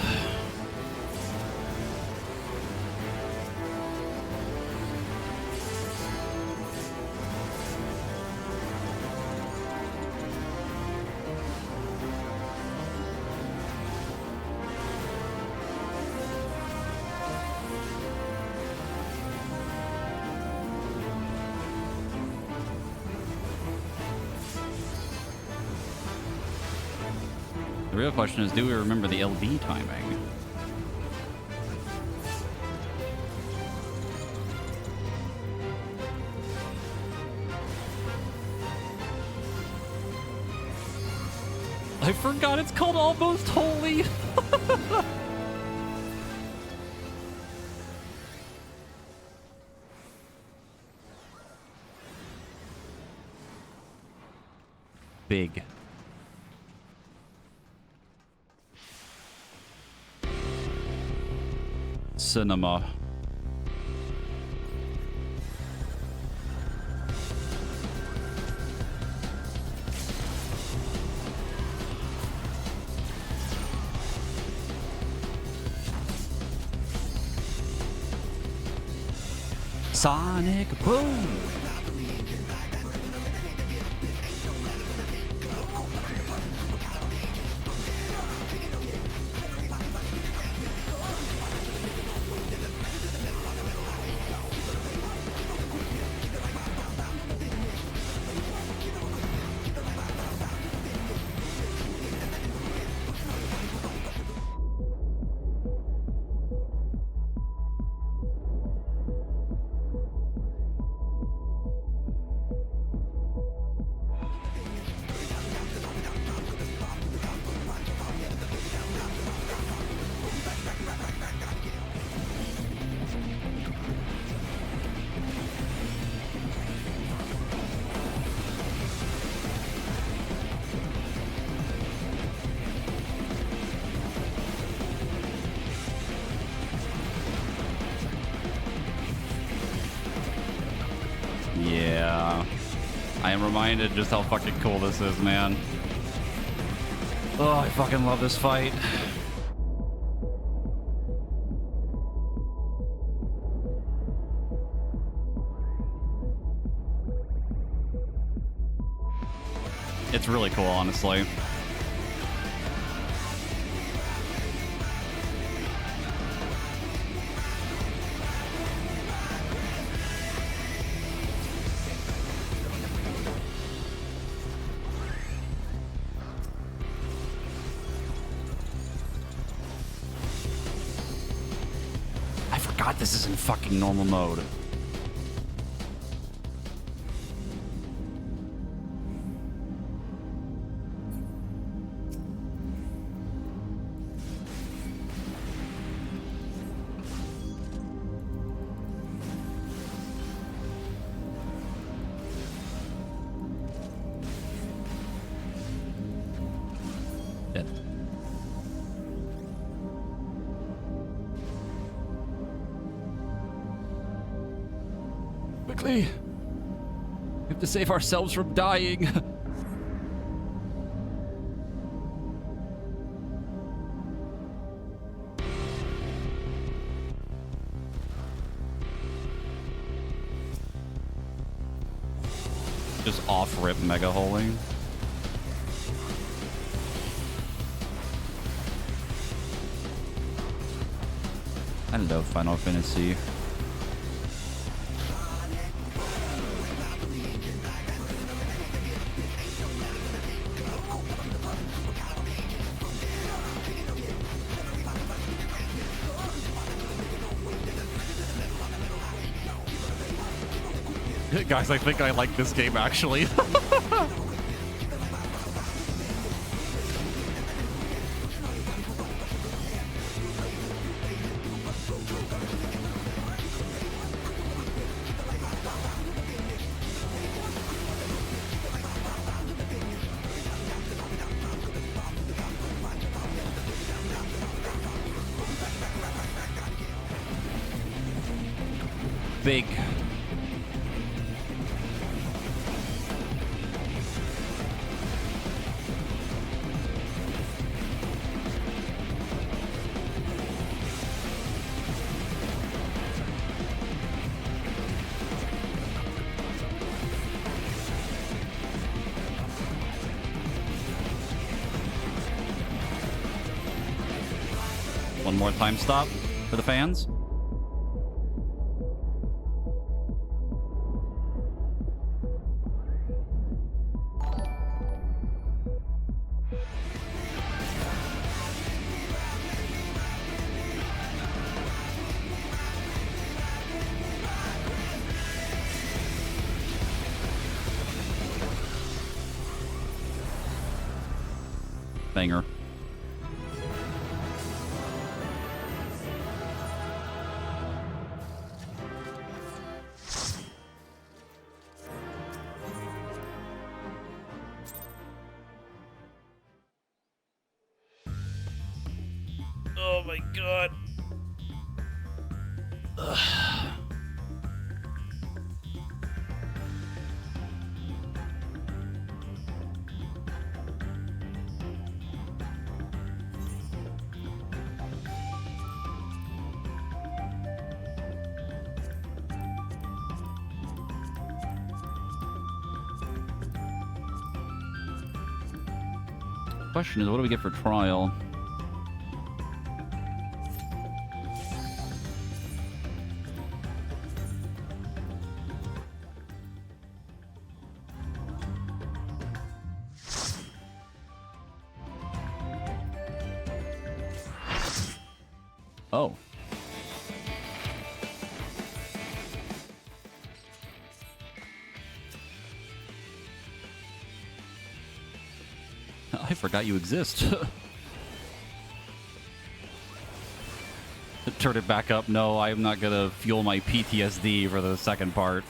The real question is, do we remember the LB timing? I forgot it's called Almost Holy. Big. Cinema. Sonic Boom. Yeah. I am reminded just how fucking cool this is, man. Oh, I fucking love this fight. It's really cool, honestly. I forgot this is in fucking normal mode. Dead. Quickly! We have to save ourselves from dying. Just off-rip mega holing. Hello, Final Fantasy. Guys, I think I like this game actually. Big. One more time stop for the fans. Banger. Oh my god. Ugh. Question is, what do we get for trial? Oh. I forgot you exist. Turn it back up. No, I'm not gonna fuel my PTSD for the second part.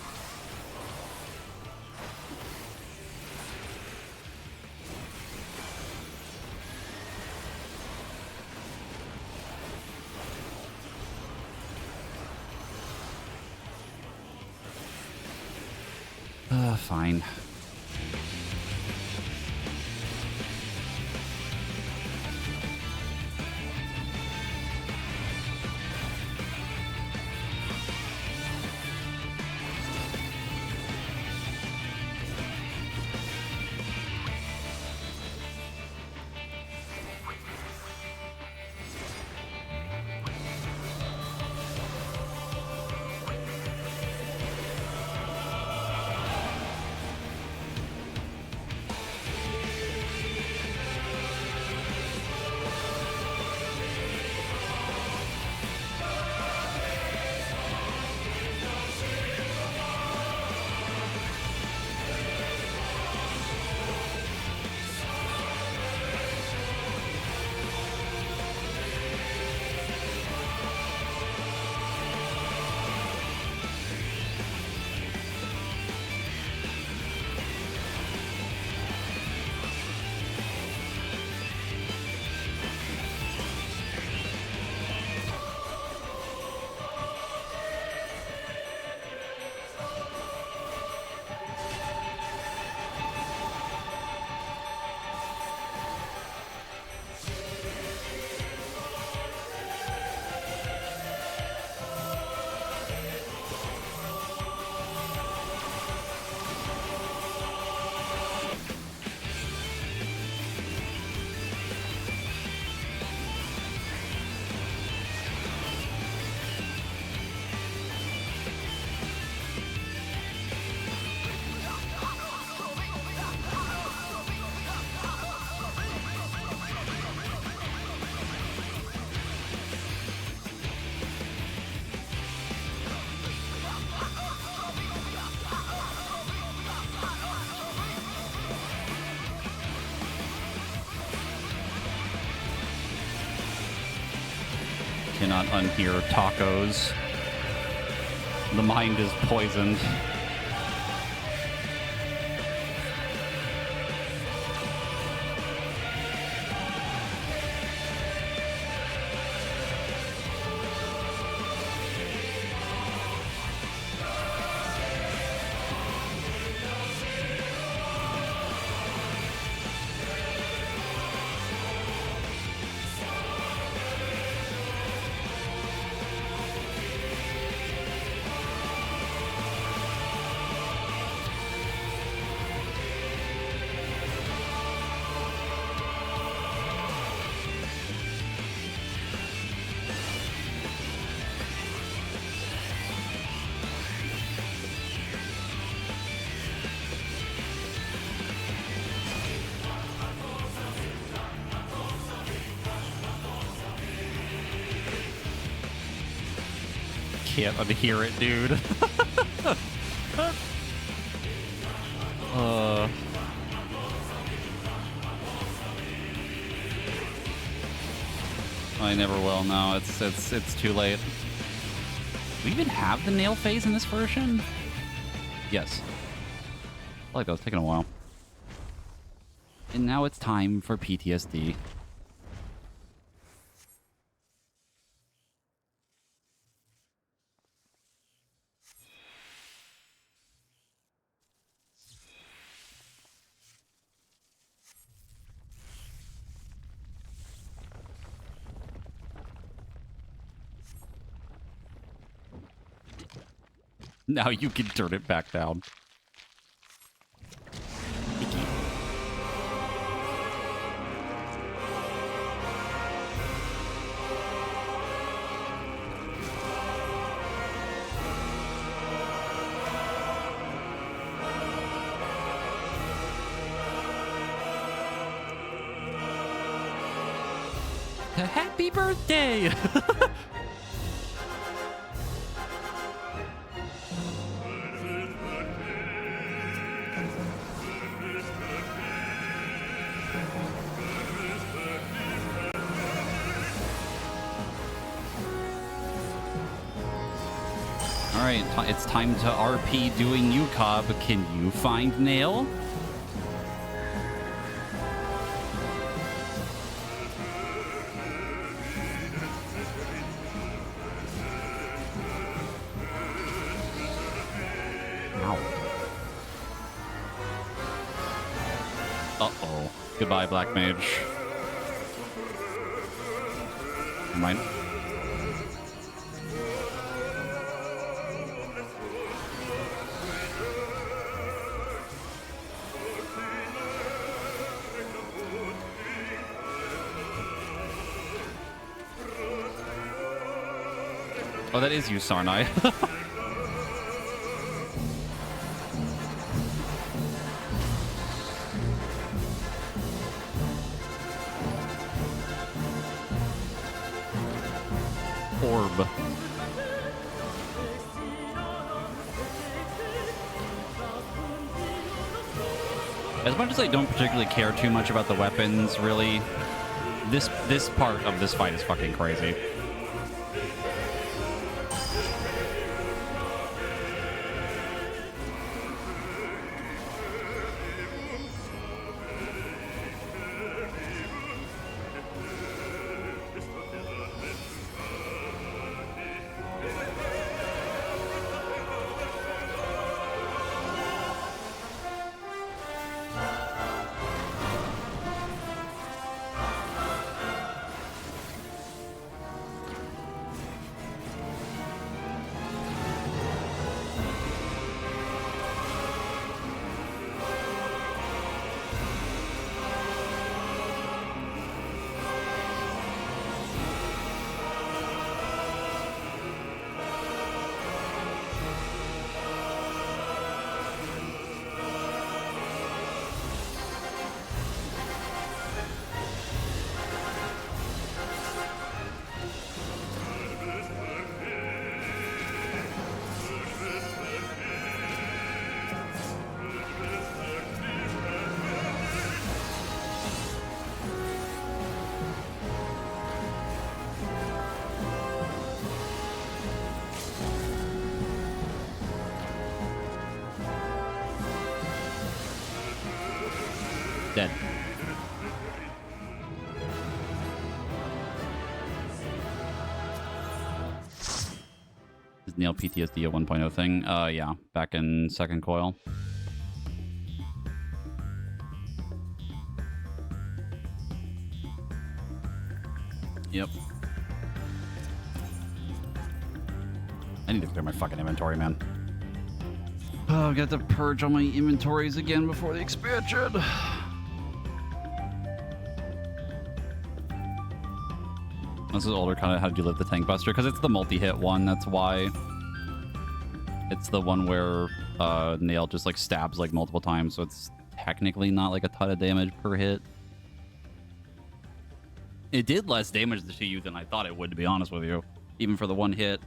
Fine. Cannot unhear tacos. The mind is poisoned. can't unhear it, dude. I never will. No, it's too late. Do we even have the nail phase in this version? Yes. I like that was taking a while. And now it's time for PTSD. Now you can turn it back down. Happy birthday! Alright, it's time to RP doing UCOB. Can you find Nail? Uh-oh. Goodbye, Black Mage. Never mind. Oh, that is you, Sarnai. Orb. As much as I don't particularly care too much about the weapons, really, this part of this fight is fucking crazy. Dead. Is Nail PTSD a 1.0 thing? Yeah, back in second coil. Yep. I need to clear my fucking inventory, man. Oh, I've got to purge all my inventories again before the expansion. This is older kind of how do you live the tank buster because it's the multi-hit one. That's why it's the one where Nail just like stabs like multiple times, so it's technically not like a ton of damage per hit. It did less damage to you than I thought it would, to be honest with you, even for the one hit.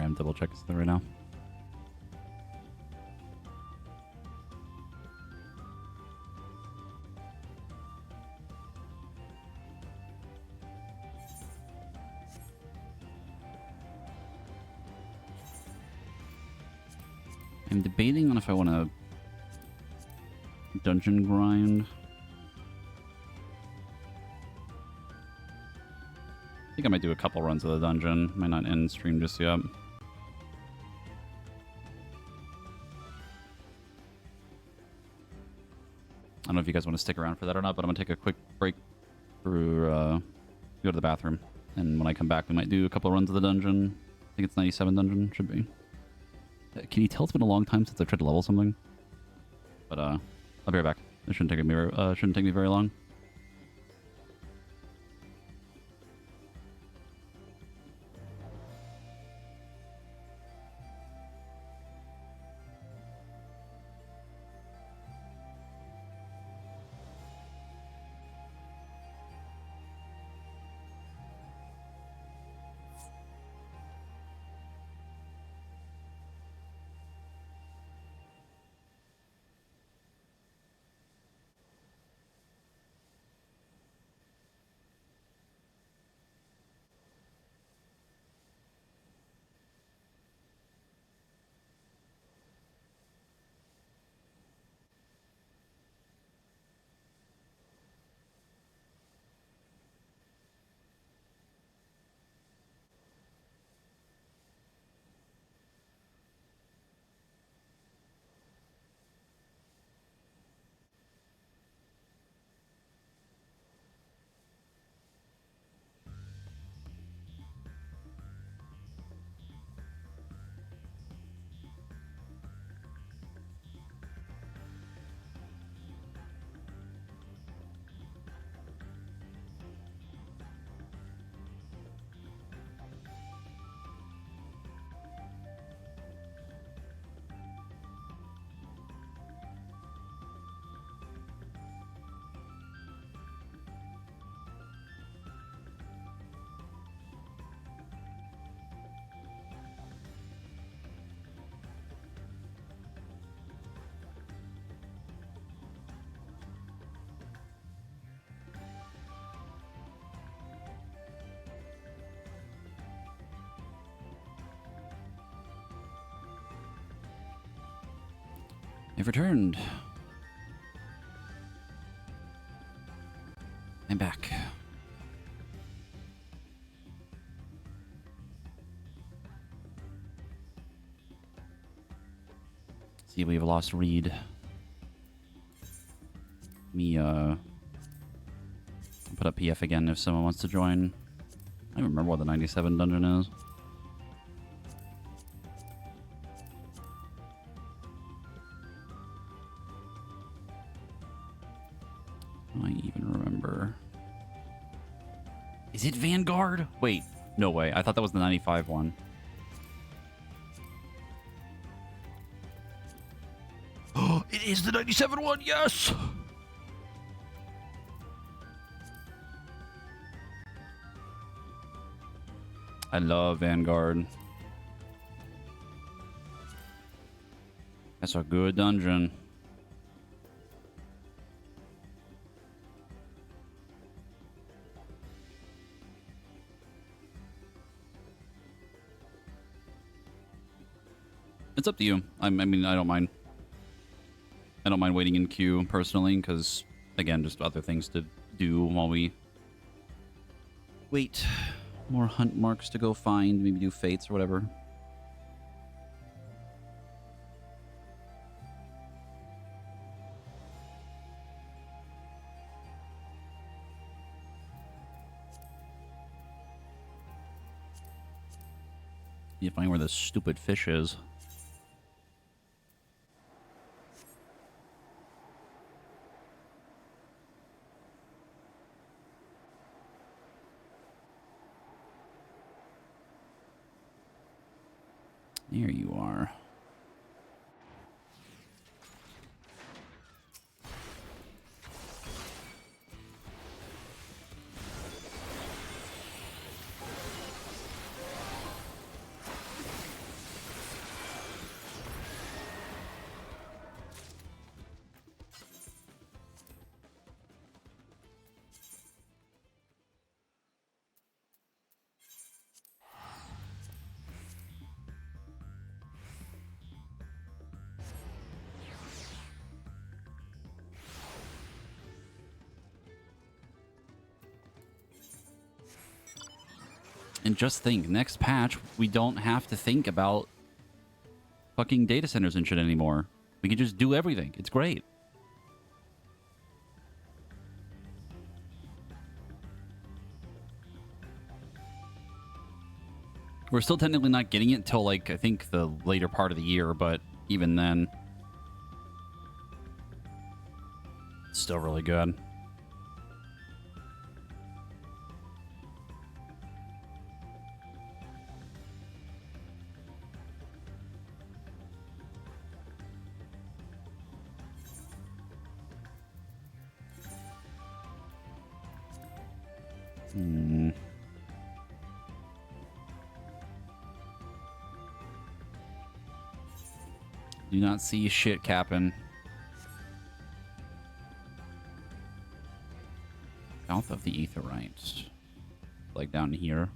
I'm double checking something right now. I'm debating on if I want to dungeon grind. I think I might do a couple runs of the dungeon. Might not end stream just yet. I don't know if you guys want to stick around for that or not, but I'm going to take a quick break for go to the bathroom. And when I come back, we might do a couple runs of the dungeon. I think it's 97 dungeon, should be. Can you tell it's been a long time since I've tried to level something? But I'll be right back. It shouldn't take me very long. I've returned. I'm back. See, we have lost Reed. Me, put up PF again if someone wants to join. I don't remember what the 97 dungeon is. I even remember. Is it Vanguard? Wait, no way. I thought that was the 95 one. Oh, it is the 97 one, yes! I love Vanguard. That's a good dungeon. It's up to you. I mean, I don't mind. I don't mind waiting in queue personally, because again, just other things to do while we wait. More hunt marks to go find, maybe do fates or whatever. You find where this stupid fish is. There you are. And just think, next patch, we don't have to think about fucking data centers and shit anymore. We can just do everything. It's great. We're still technically not getting it till, like, I think the later part of the year, but even then, it's still really good. Do not see shit capping. South of the Aetheryte. Like down here.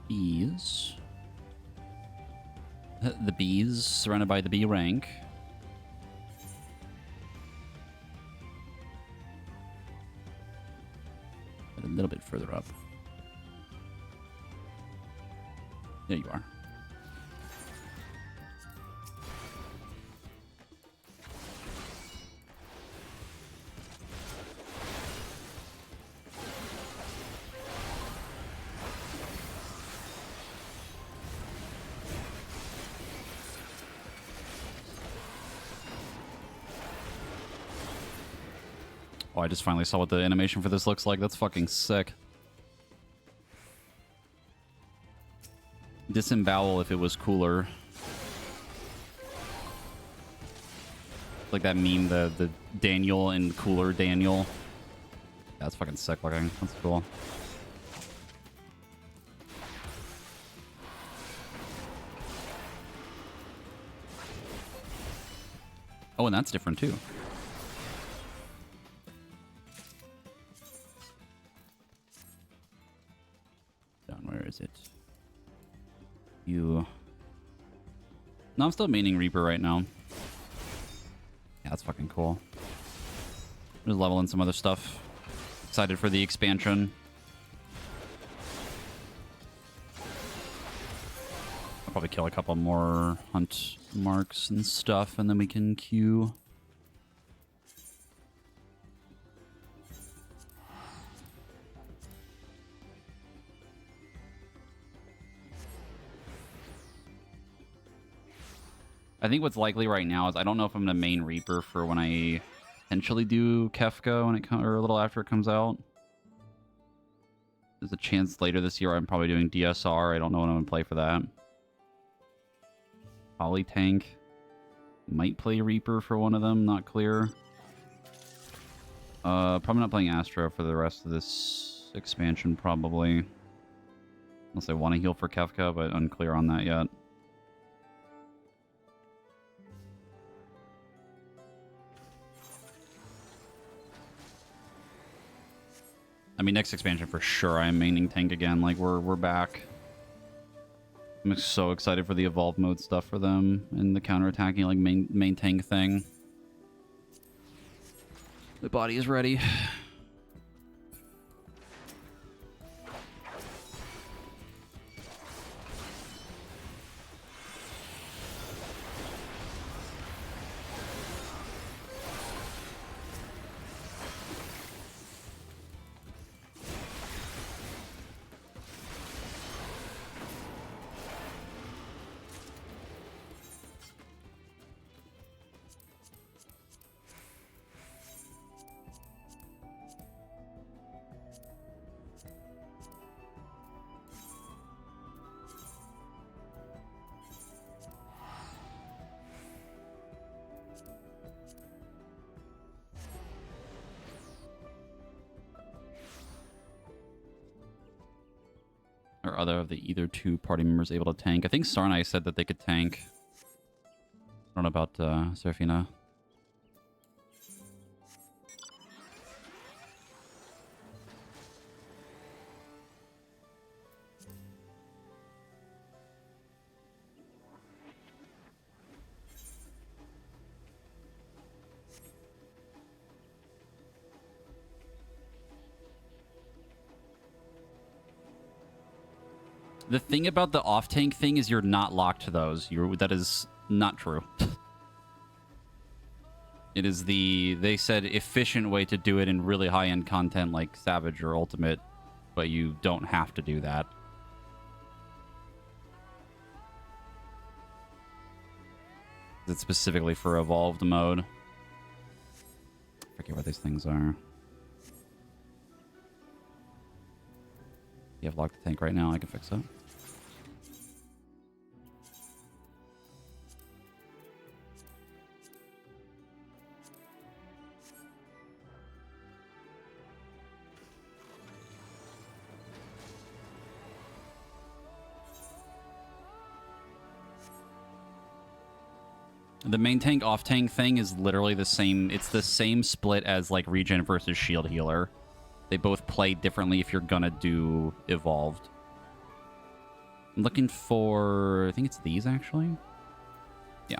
Bees. The bees, surrounded by the B rank. A little bit further up. There you are. Oh, I just finally saw what the animation for this looks like. That's fucking sick. Disembowel if it was cooler. Like that meme, the Daniel and cooler Daniel. Yeah, that's fucking sick looking. That's cool. Oh, and that's different too. Where is it? You. No, I'm still maining Reaper right now. Yeah, that's fucking cool. Just leveling some other stuff. Excited for the expansion. I'll probably kill a couple more hunt marks and stuff, and then we can queue. I think what's likely right now is I don't know if I'm going to main Reaper for when I potentially do Kefka when it comes, or a little after it comes out. There's a chance later this year I'm probably doing DSR. I don't know when I'm going to play for that. Poly Tank. Might play Reaper for one of them, not clear. Probably not playing Astra for the rest of this expansion, probably. Unless I want to heal for Kefka, but unclear on that yet. I mean, next expansion for sure, I'm maining tank again. Like, we're back. I'm so excited for the evolved mode stuff for them and the counterattacking, like, main tank thing. The body is ready. Or other of the either two party members able to tank. I think Sarnai said that they could tank. I don't know about Serafina. The thing about the off-tank thing is you're not locked to those. That is not true. It is they said, efficient way to do it in really high-end content like Savage or Ultimate, but you don't have to do that. It's specifically for evolved mode. I forget what these things are. You have locked the tank right now, I can fix it. The main tank off tank thing is literally the same. It's the same split as like regen versus shield healer. They both play differently if you're gonna do evolved. I'm looking for, I think it's these actually. Yeah.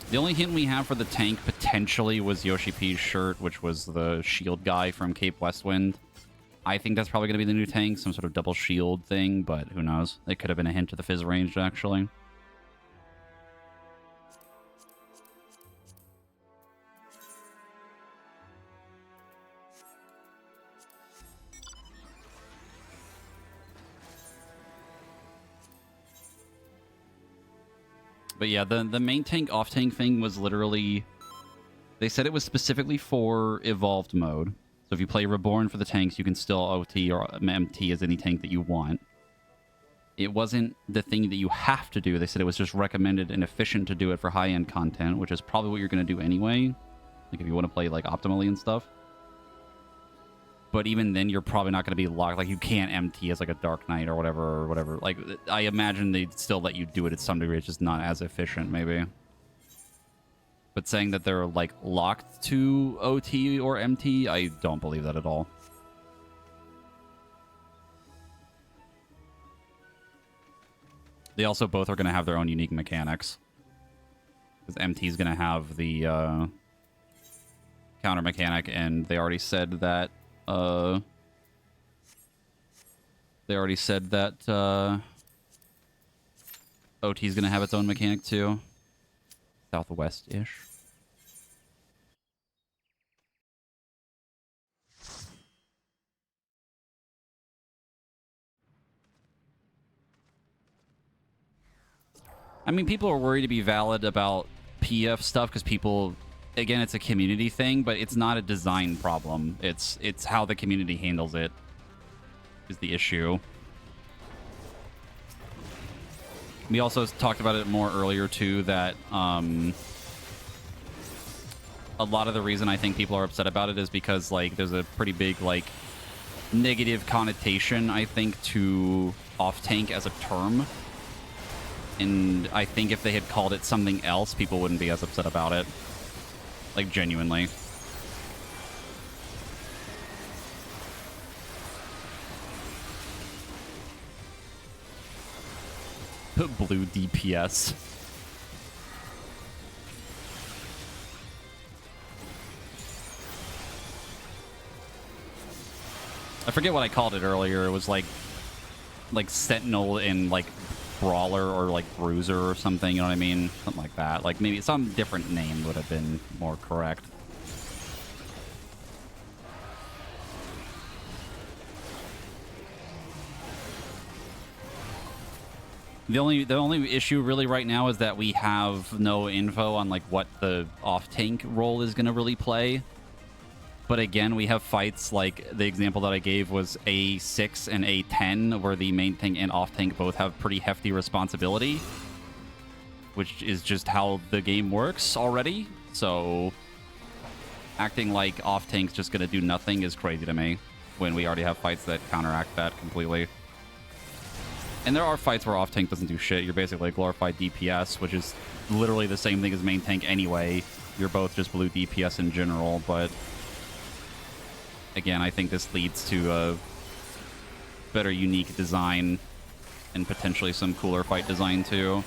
The only hint we have for the tank potentially was Yoshi P's shirt, which was the shield guy from Cape Westwind. I think that's probably going to be the new tank, some sort of double shield thing, but who knows? It could have been a hint to the fizz range, actually. But yeah, the main tank off tank thing was literally, they said it was specifically for evolved mode. So if you play Reborn for the tanks, you can still OT or MT as any tank that you want. It wasn't the thing that you have to do. They said it was just recommended and efficient to do it for high-end content, which is probably what you're going to do anyway. Like if you want to play like optimally and stuff. But even then, you're probably not going to be locked. Like, you can't MT as, like, a Dark Knight or whatever. Like, I imagine they'd still let you do it at some degree. It's just not as efficient, maybe. But saying that they're, like, locked to OT or MT, I don't believe that at all. They also both are going to have their own unique mechanics. Because MT is going to have the counter mechanic, and they already said that OT is going to have its own mechanic too. Southwest-ish. I mean, people are worried to be valid about PF stuff because people... Again, it's a community thing, but it's not a design problem. It's how the community handles it is the issue. We also talked about it more earlier, too, that a lot of the reason I think people are upset about it is because, like, there's a pretty big, like, negative connotation, I think, to off-tank as a term. And I think if they had called it something else, people wouldn't be as upset about it. Like, genuinely. Blue DPS. I forget what I called it earlier. It was like Sentinel and like Brawler or like Bruiser or something, you know what I mean? Something like that. Like maybe some different name would have been more correct. The only issue really right now is that we have no info on like what the off-tank role is going to really play. But again, we have fights like the example that I gave was A6 and A10, where the main tank and off tank both have pretty hefty responsibility, which is just how the game works already. So acting like off tank's just going to do nothing is crazy to me when we already have fights that counteract that completely. And there are fights where off tank doesn't do shit. You're basically a glorified DPS, which is literally the same thing as main tank anyway. You're both just blue DPS in general, but again, I think this leads to a better unique design and potentially some cooler fight design too.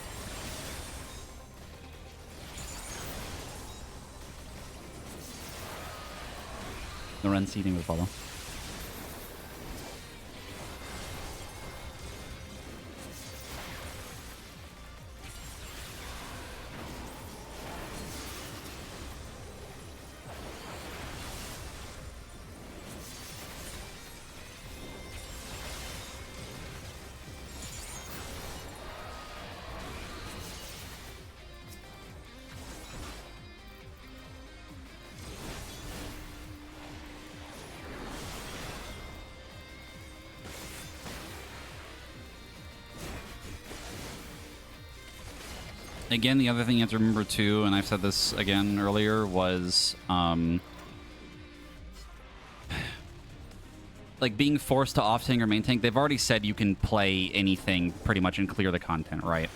The run seating would follow. Again, the other thing you have to remember too, and I've said this again earlier, was like being forced to off tank or main tank. They've already said you can play anything pretty much and clear the content, right?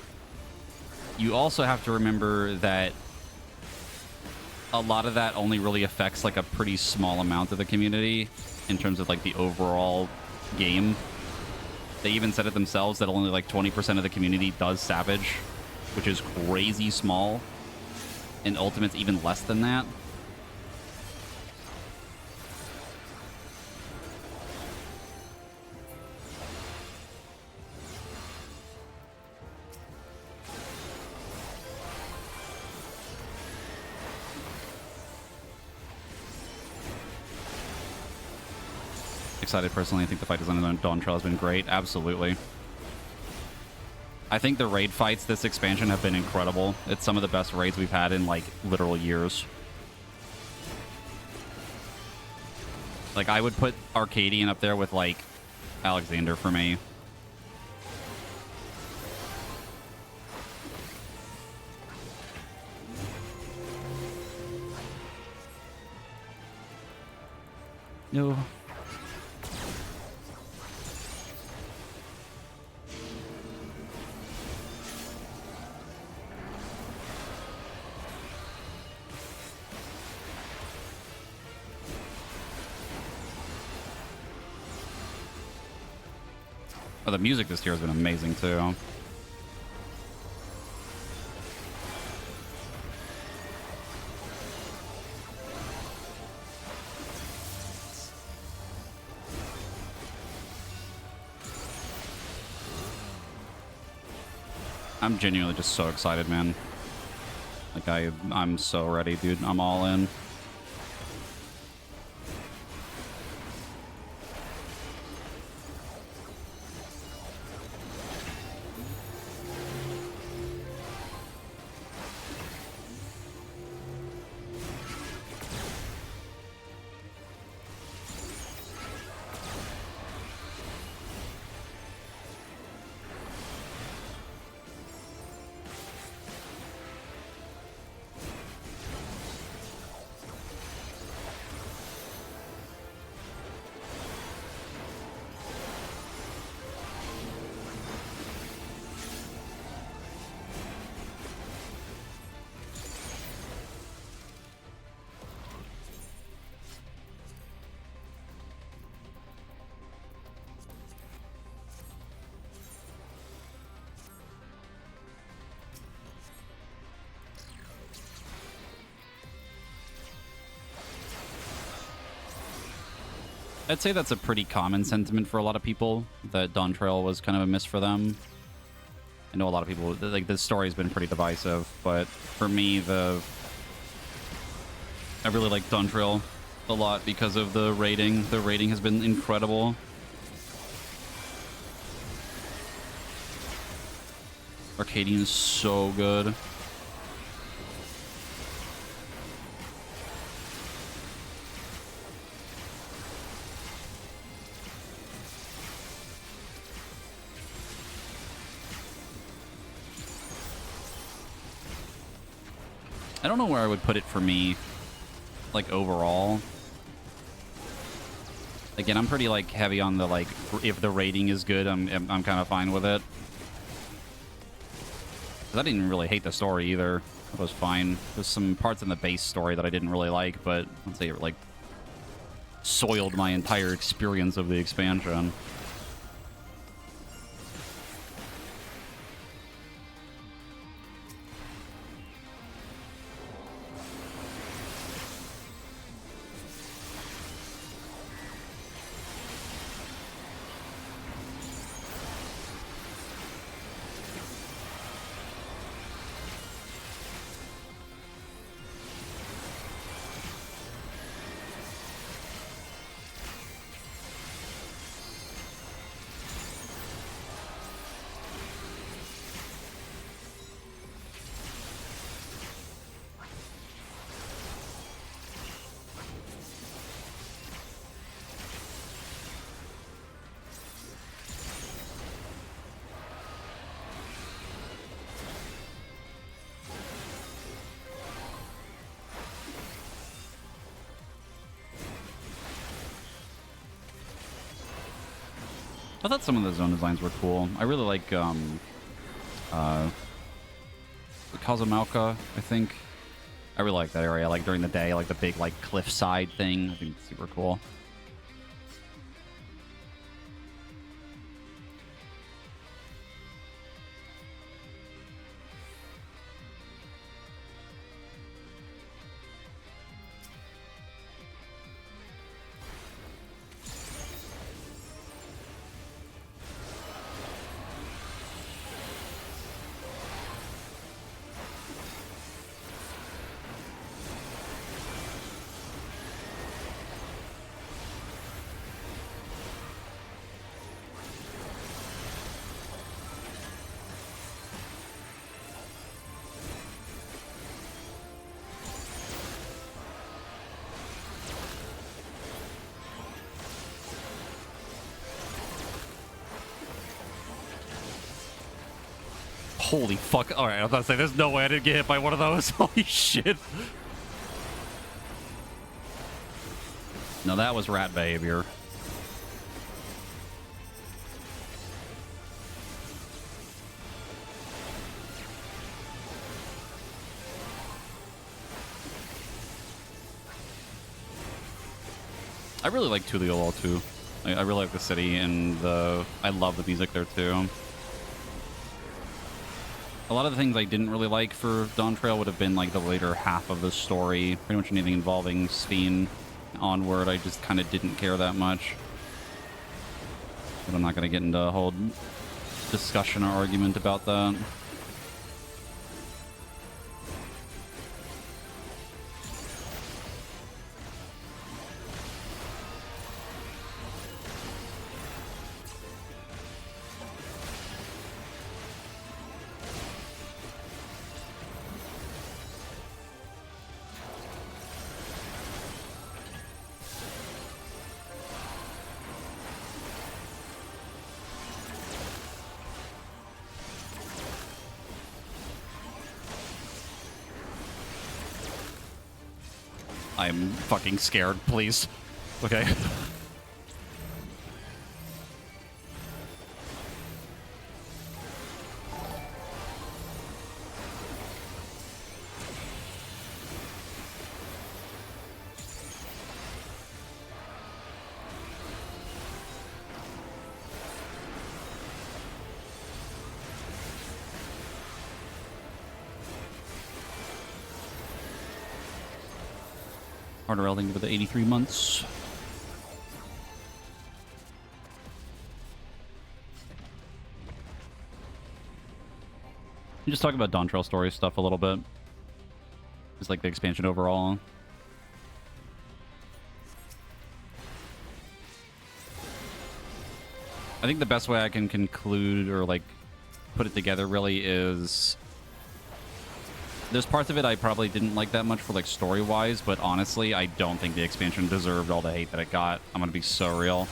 You also have to remember that a lot of that only really affects like a pretty small amount of the community in terms of like the overall game. They even said it themselves that only like 20% of the community does Savage, which is crazy small, and Ultimate's even less than that. Excited personally. I think the fight design on Dawn Trail has been great. Absolutely. I think the raid fights this expansion have been incredible. It's some of the best raids we've had in, like, literal years. Like, I would put Arcadian up there with, like, Alexander for me. No. Oh, the music this year has been amazing, too. I'm genuinely just so excited, man. Like, I'm so ready, dude. I'm all in. I'd say that's a pretty common sentiment for a lot of people, that Dawn Trail was kind of a miss for them. I know a lot of people, like, this story has been pretty divisive, but for me, I really like Dawn Trail a lot because of the rating. The rating has been incredible. Arcadian is so good. I don't know where I would put it for me, like, overall. Again, I'm pretty, like, heavy on the, like, if the rating is good, I'm kind of fine with it. 'Cause I didn't really hate the story either. It was fine. There's some parts in the base story that I didn't really like, but I'd say it, like, soiled my entire experience of the expansion. I thought some of the zone designs were cool. I really like Kazumalka, I think. I really like that area, like during the day, like the big like cliffside thing. I think it's super cool. Holy fuck. Alright, I was about to say, there's no way I didn't get hit by one of those. Holy shit. No, that was rat behavior. I really like Tuliolol too. I really like the city, and I love the music there too. A lot of the things I didn't really like for Dawn Trail would have been like the later half of the story. Pretty much anything involving Sphene onward, I just kind of didn't care that much. But I'm not going to get into a whole discussion or argument about that. I'm fucking scared, please. Okay. Harder Elding with the 83 months. Just talk about Dawn Trail story stuff a little bit. Just like the expansion overall. I think the best way I can conclude or like put it together really is there's parts of it I probably didn't like that much for like story-wise, but honestly, I don't think the expansion deserved all the hate that it got. I'm gonna be so real.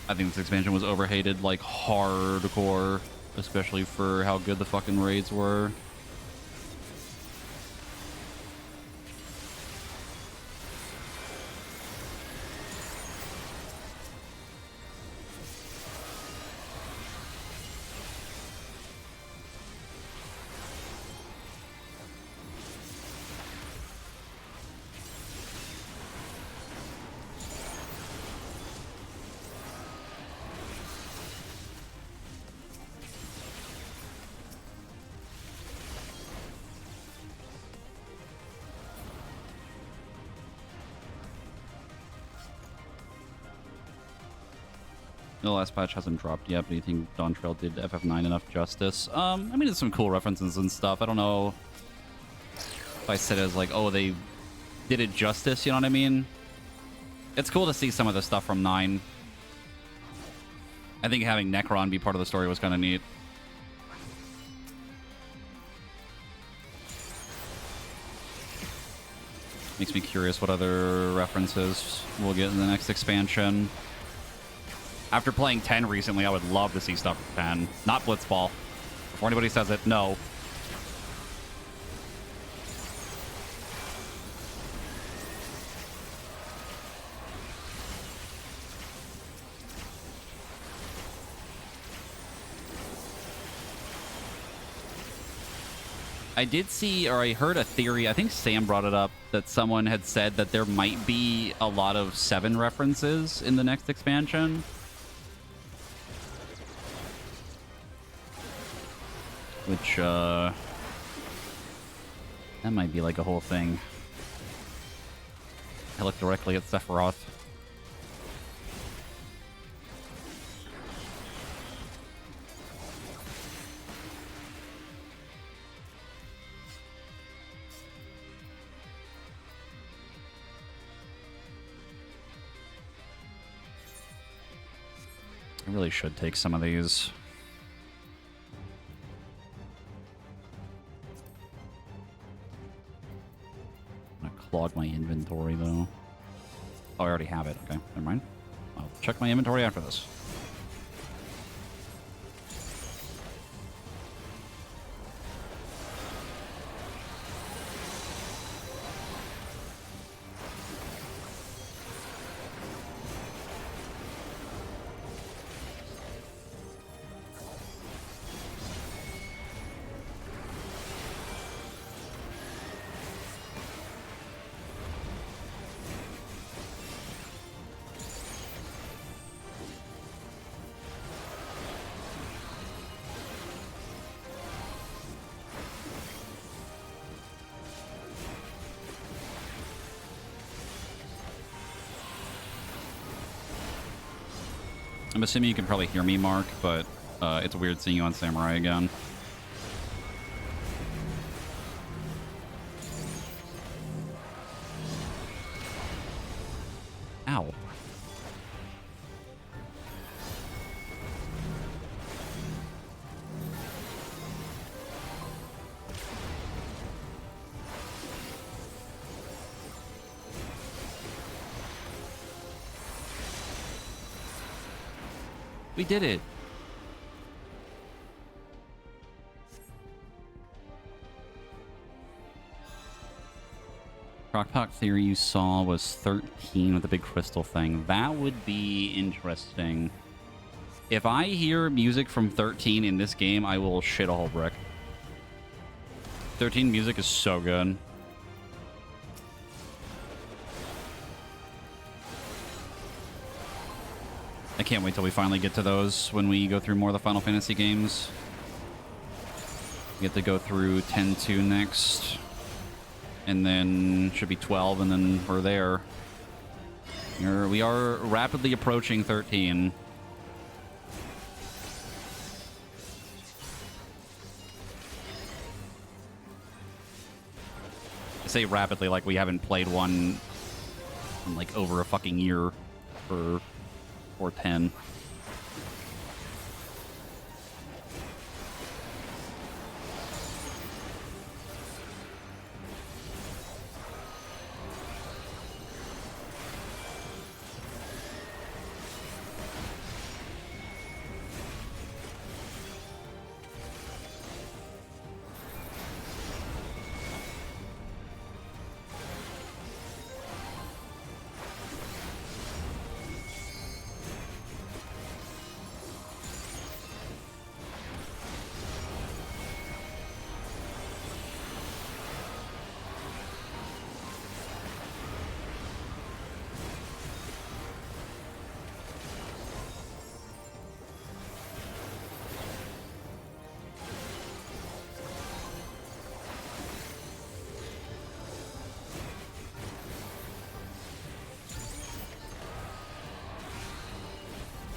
I think this expansion was overhated like hardcore, especially for how good the fucking raids were. The last patch hasn't dropped yet, but do you think Dawn Trail did FF9 enough justice? I mean, there's some cool references and stuff. I don't know if I said it as like, oh, they did it justice, you know what I mean? It's cool to see some of the stuff from 9. I think having Necron be part of the story was kind of neat. Makes me curious what other references we'll get in the next expansion. After playing 10 recently, I would love to see stuff from 10. Not Blitzball. Before anybody says it, no. I did see, or I heard a theory, I think Sam brought it up, that someone had said that there might be a lot of 7 references in the next expansion. Which, that might be like a whole thing. I look directly at Sephiroth. I really should take some of these. I'm gonna clog my inventory, though. Oh, I already have it. Okay, never mind. I'll check my inventory after this. I'm assuming you can probably hear me, Mark, but it's weird seeing you on Samurai again. Ow. We did it. Crockpot theory you saw was 13 with the big crystal thing. That would be interesting. If I hear music from 13 in this game, I will shit a whole brick. 13 music is so good. I can't wait till we finally get to those when we go through more of the Final Fantasy games. We get to go through 10-2 next. And then should be 12, and then we're there. We are rapidly approaching 13. I say rapidly like we haven't played one in like over a fucking year or 10.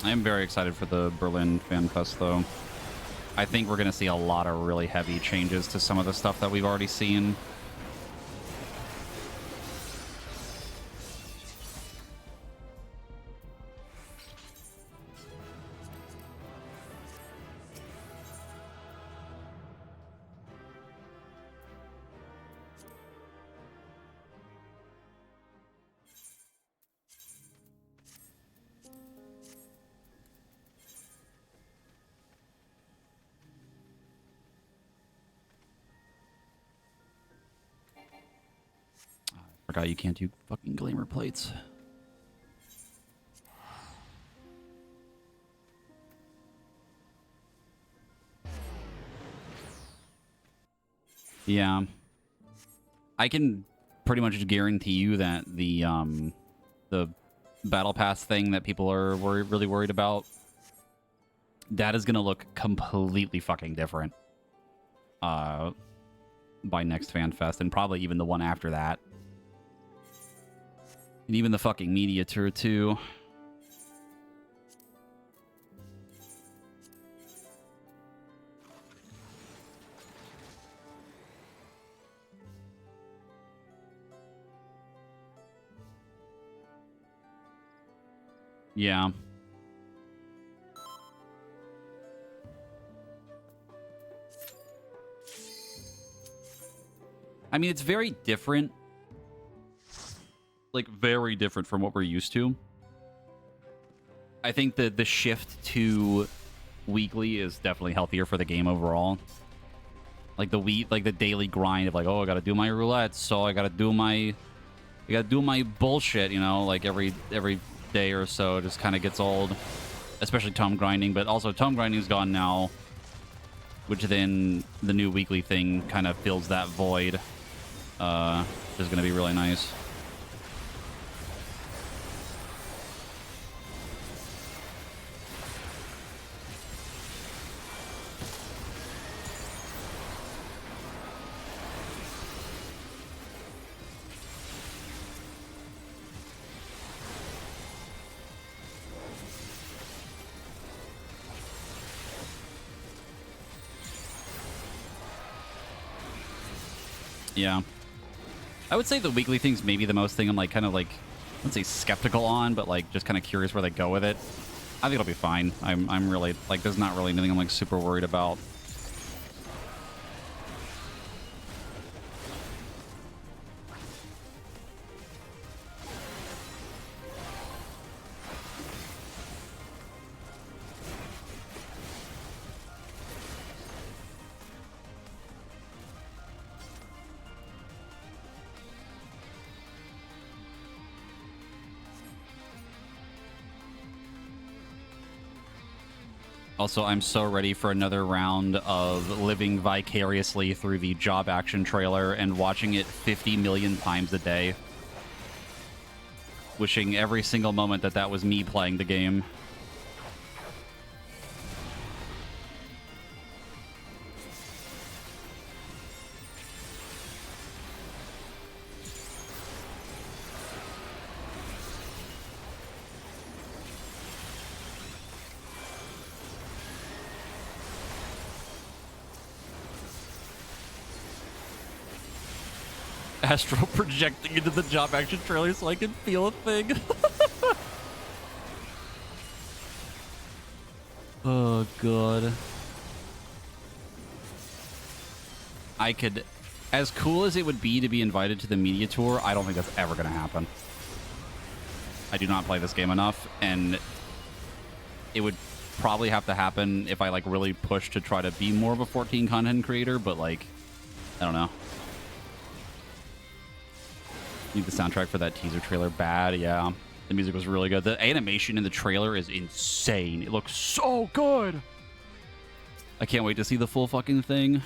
I am very excited for the Berlin Fan Fest, though. I think we're going to see a lot of really heavy changes to some of the stuff that we've already seen. Forgot you can't do fucking glamour plates. Yeah. I can pretty much guarantee you that the battle pass thing that people are really worried about, that is going to look completely fucking different by next FanFest, and probably even the one after that. And even the fucking media tour, too. Yeah. I mean, it's very different. Like, very different from what we're used to. I think that the shift to weekly is definitely healthier for the game overall. Like the daily grind of like, oh, I gotta do my roulettes, so I gotta do my bullshit, you know, like every day or so. It just kind of gets old, especially tome grinding. But also tome grinding's gone now, which then the new weekly thing kind of fills that void. Which is gonna be really nice. Yeah. I would say the weekly thing's maybe the most thing I'm like kind of like, I wouldn't say skeptical on, but like just kind of curious where they go with it. I think it'll be fine. I'm really like, there's not really anything I'm like super worried about. Also, I'm so ready for another round of living vicariously through the job action trailer and watching it 50 million times a day. Wishing every single moment that that was me playing the game. Astral projecting into the job action trailer so I can feel a thing. Oh, God. I could... As cool as it would be to be invited to the media tour, I don't think that's ever going to happen. I do not play this game enough, and it would probably have to happen if I, like, really push to try to be more of a 14 content creator, but, like, I don't know. Need the soundtrack for that teaser trailer bad. Yeah, the music was really good. The animation in the trailer is insane. It looks so good. I can't wait to see the full fucking thing.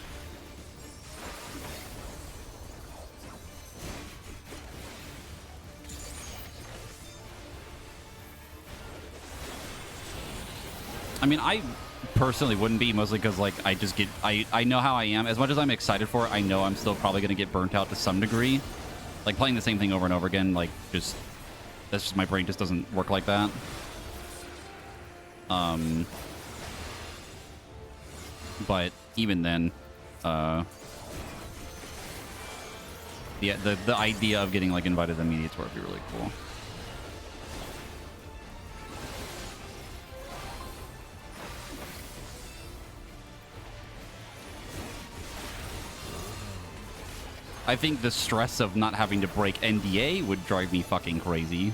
I mean, I personally wouldn't be, mostly because like I know how I am. As much as I'm excited for it, I know I'm still probably gonna get burnt out to some degree. Like, playing the same thing over and over again, like, just... That's just... My brain just doesn't work like that. But even then, the idea of getting, like, invited to the media tour would be really cool. I think the stress of not having to break NDA would drive me fucking crazy.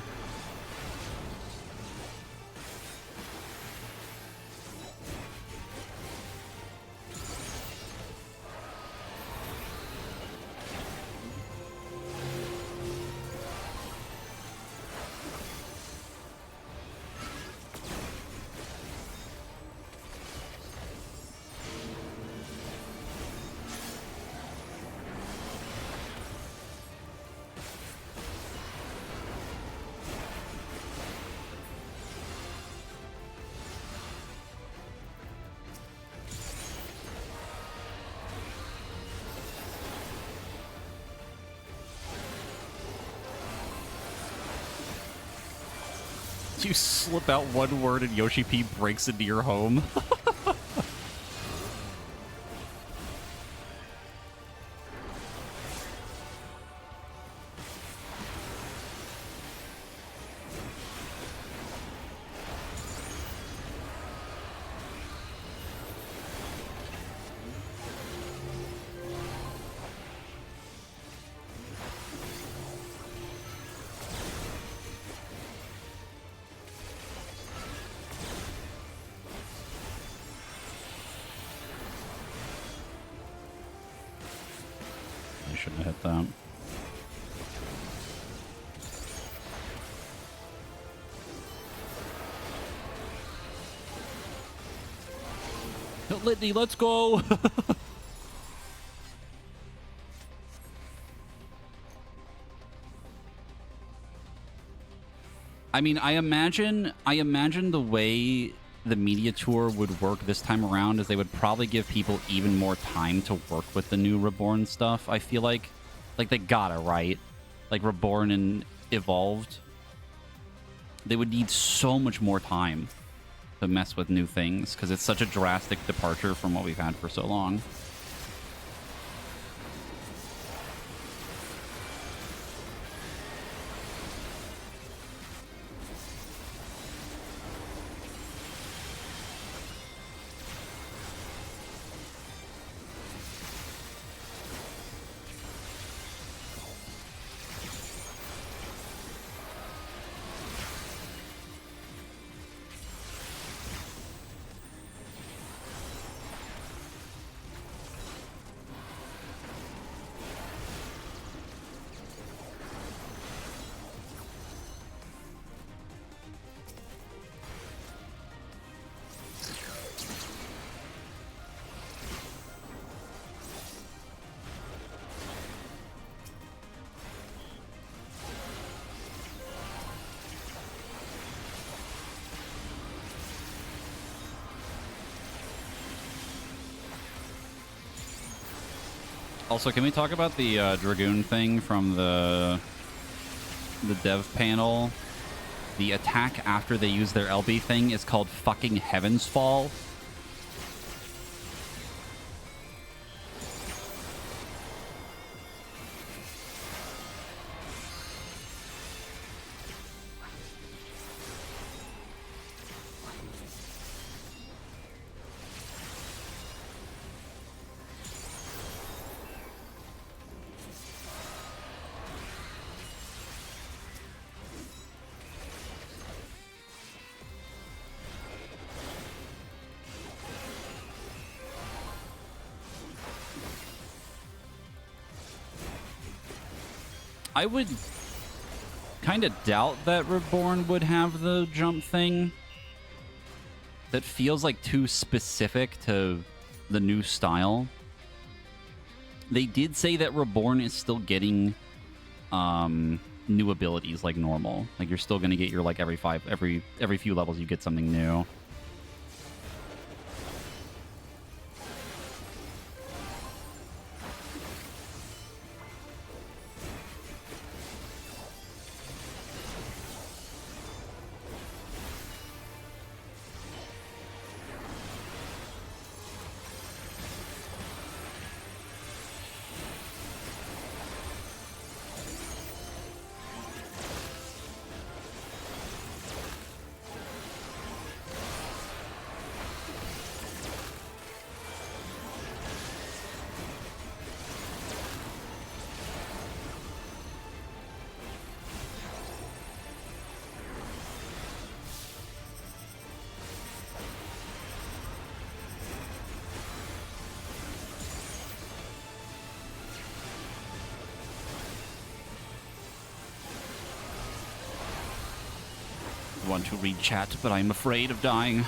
You slip out one word and Yoshi P breaks into your home. Shouldn't have hit that. Litany, let's go. I mean, I imagine the way the media tour would work this time around is they would probably give people even more time to work with the new Reborn stuff. I feel like they got it right. Like Reborn and Evolved, they would need so much more time to mess with new things because it's such a drastic departure from what we've had for so long. Also, can we talk about the Dragoon thing from the dev panel? The attack after they use their LB thing is called fucking Heaven's Fall. I would kind of doubt that Reborn would have the jump thing. That feels like too specific to the new style. They did say that Reborn is still getting new abilities like normal. Like you're still going to get your like every few levels you get something new. Want to read chat, but I'm afraid of dying.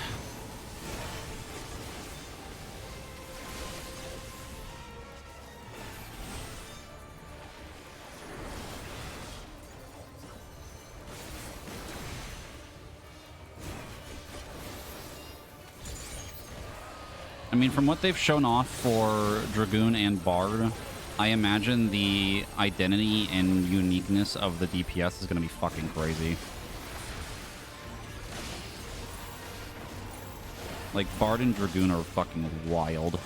I mean, from what they've shown off for Dragoon and Bard, I imagine the identity and uniqueness of the DPS is going to be fucking crazy. Like, Bard and Dragoon are fucking wild.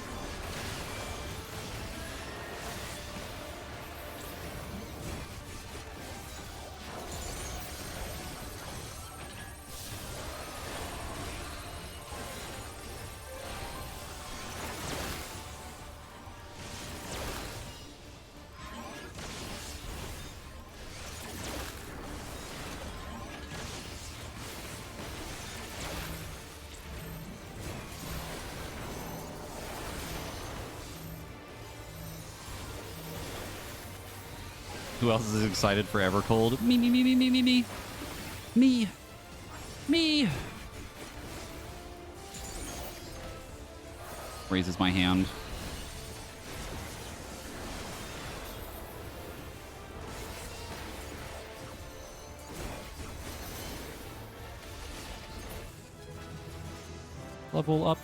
Who else is excited for Evercold? Me, me, me, me, me, me, me. Me. Me. Raises my hand. Level up.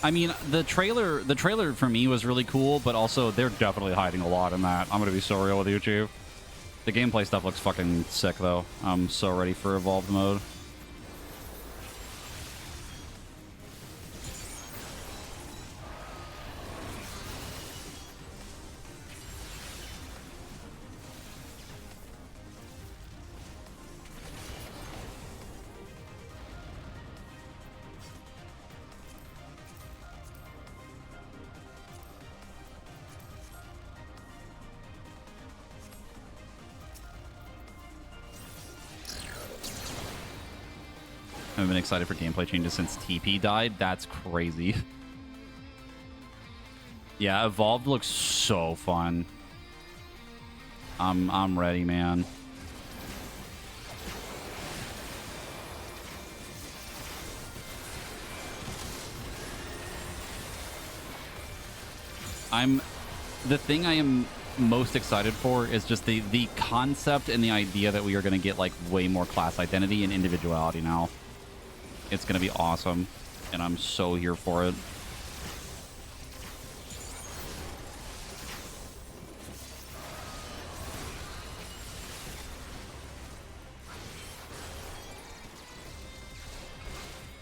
I mean, the trailer for me was really cool, but also they're definitely hiding a lot in that. I'm gonna be so real with you, Chief. The gameplay stuff looks fucking sick, though. I'm so ready for Evolved mode. I've been excited for gameplay changes since TP died. That's crazy. Yeah, Evolved looks so fun. I'm ready, man. The thing I am most excited for is just the concept and the idea that we are going to get like way more class identity and individuality now. It's going to be awesome, and I'm so here for it.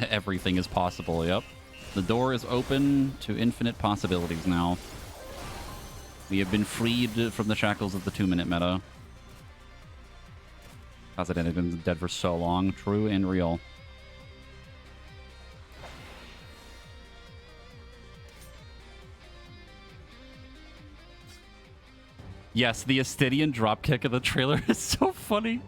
Everything is possible, yep. The door is open to infinite possibilities now. We have been freed from the shackles of the 2-minute meta. Class identity has been dead for so long. True and real. Yes, the Astidian dropkick of the trailer is so funny.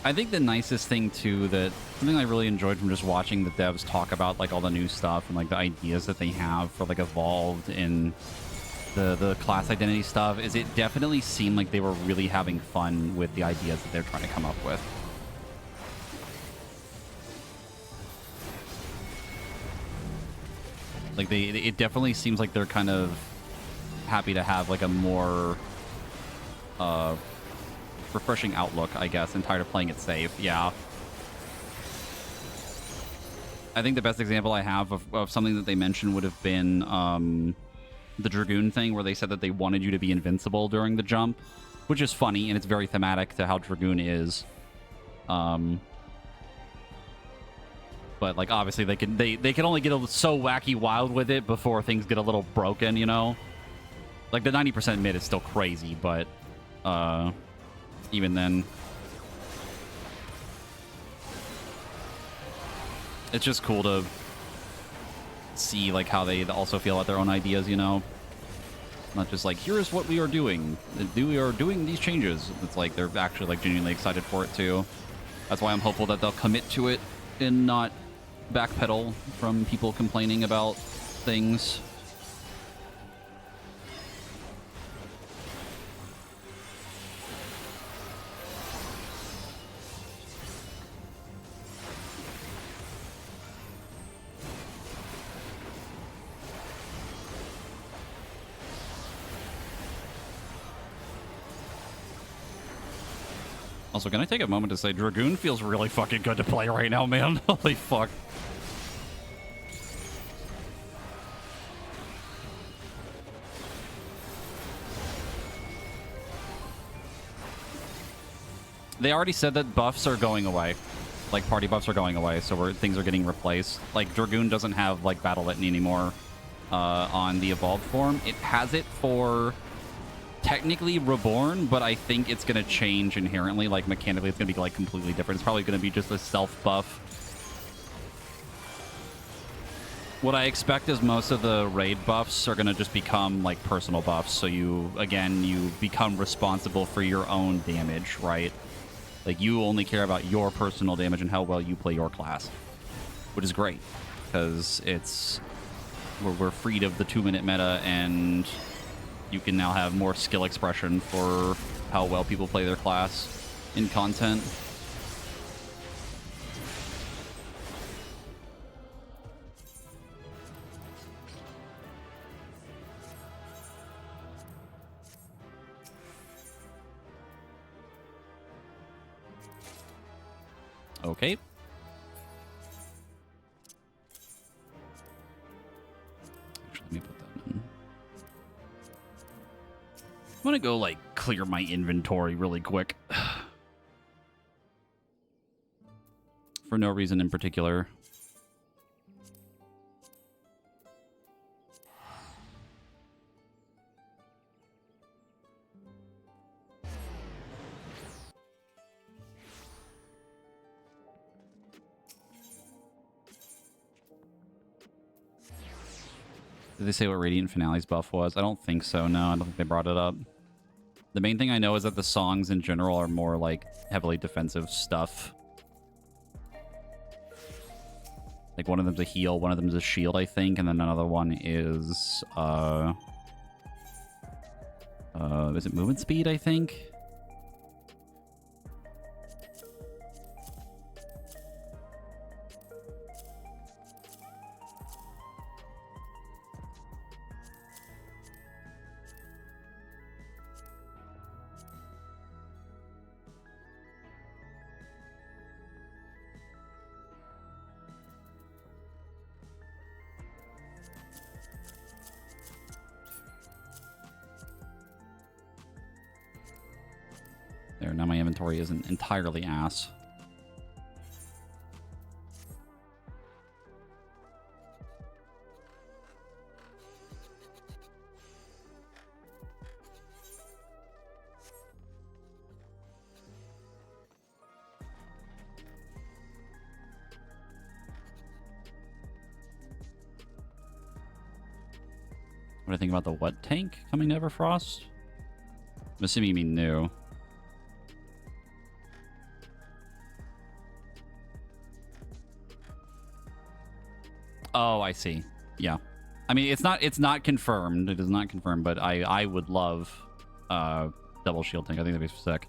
I think the nicest thing too, that something I really enjoyed from just watching the devs talk about like all the new stuff and like the ideas that they have for like Evolved and the class identity stuff, is it definitely seemed like they were really having fun with the ideas that they're trying to come up with. Like it definitely seems like they're kind of happy to have like a more refreshing outlook, I guess, and tired of playing it safe. Yeah. I think the best example I have of something that they mentioned would have been the Dragoon thing, where they said that they wanted you to be invincible during the jump, which is funny, and it's very thematic to how Dragoon is. But like obviously they can only get so wacky wild with it before things get a little broken, you know? Like the 90% mid is still crazy, but even then, it's just cool to see like how they also feel about their own ideas, you know? Not just like, here's what we are doing. We are doing these changes. It's like they're actually like genuinely excited for it too. That's why I'm hopeful that they'll commit to it and not backpedal from people complaining about things. Also, can I take a moment to say Dragoon feels really fucking good to play right now, man? Holy fuck. They already said that buffs are going away. Like, party buffs are going away, so things are getting replaced. Like, Dragoon doesn't have, like, Battle Litany anymore on the Evolved form. It has it for technically Reborn, but I think it's going to change inherently. Like, mechanically, it's going to be, like, completely different. It's probably going to be just a self-buff. What I expect is most of the raid buffs are going to just become, like, personal buffs. So you, again, you become responsible for your own damage, right? Like, you only care about your personal damage and how well you play your class, which is great, because it's... We're freed of the 2-minute meta, and you can now have more skill expression for how well people play their class in content. Okay. Actually, let me put that in. I'm gonna go, like, clear my inventory really quick. For no reason in particular. Did they say what Radiant Finale's buff was? I don't think so, no. I don't think they brought it up. The main thing I know is that the songs in general are more, like, heavily defensive stuff. Like, one of them's a heal, one of them's a shield, I think, and then another one is, is it movement speed, I think? There, now my inventory isn't entirely ass. What do I think about the what tank coming to Everfrost? I'm assuming you mean new. Oh, I see. Yeah. I mean, it's not confirmed. It is not confirmed, but I would love double shield tank. I think that'd be sick.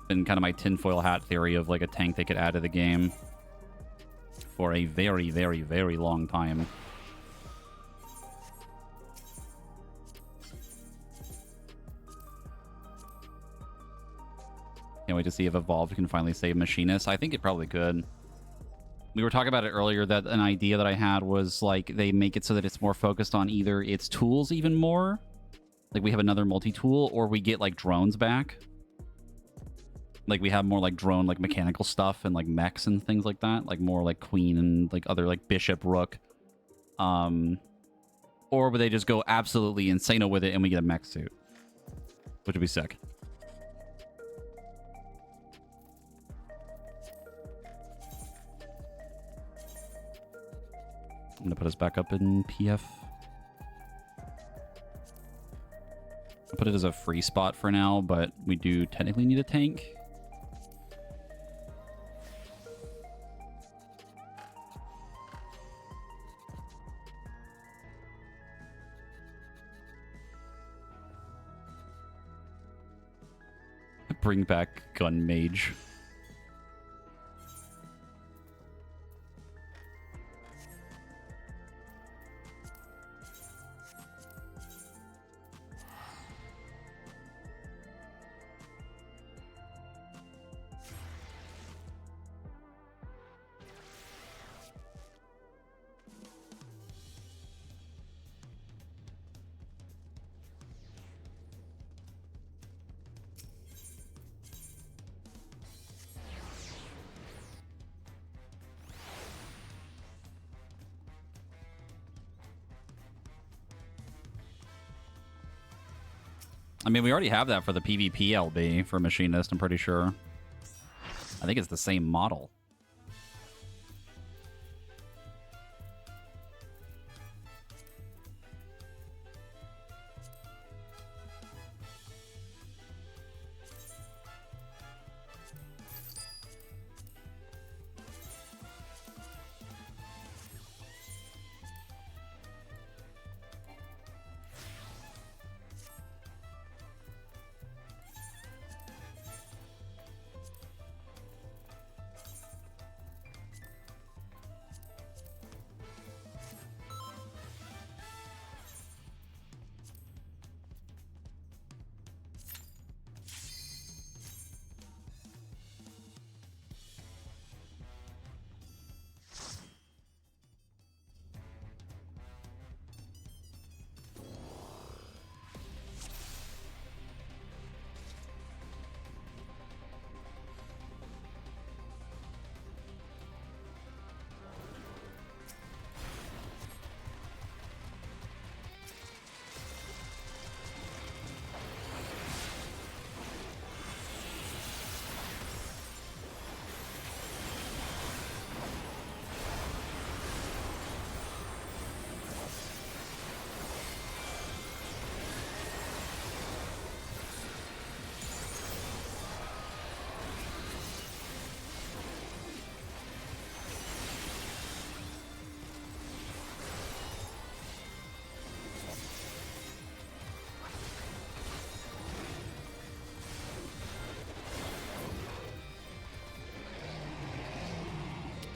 Been kind of my tinfoil hat theory of like a tank they could add to the game for a very, very, very long time. Can't wait to see if Evolved can finally save Machinist. I think it probably could. we were talking about it earlier, that an idea that I had was like they make it so that it's more focused on either its tools even more, like we have another multi-tool, or we get like drones back. Like we have more like drone, like mechanical stuff and like mechs and things like that, like more like Queen and like other like Bishop, Rook. Or would they just go absolutely insano with it and we get a mech suit, which would be sick. I'm gonna put us back up in PF. I'll put it as a free spot for now, but we do technically need a tank. Bring back Gun Mage. I mean, we already have that for the PvP LB for Machinist, I'm pretty sure. I think it's the same model.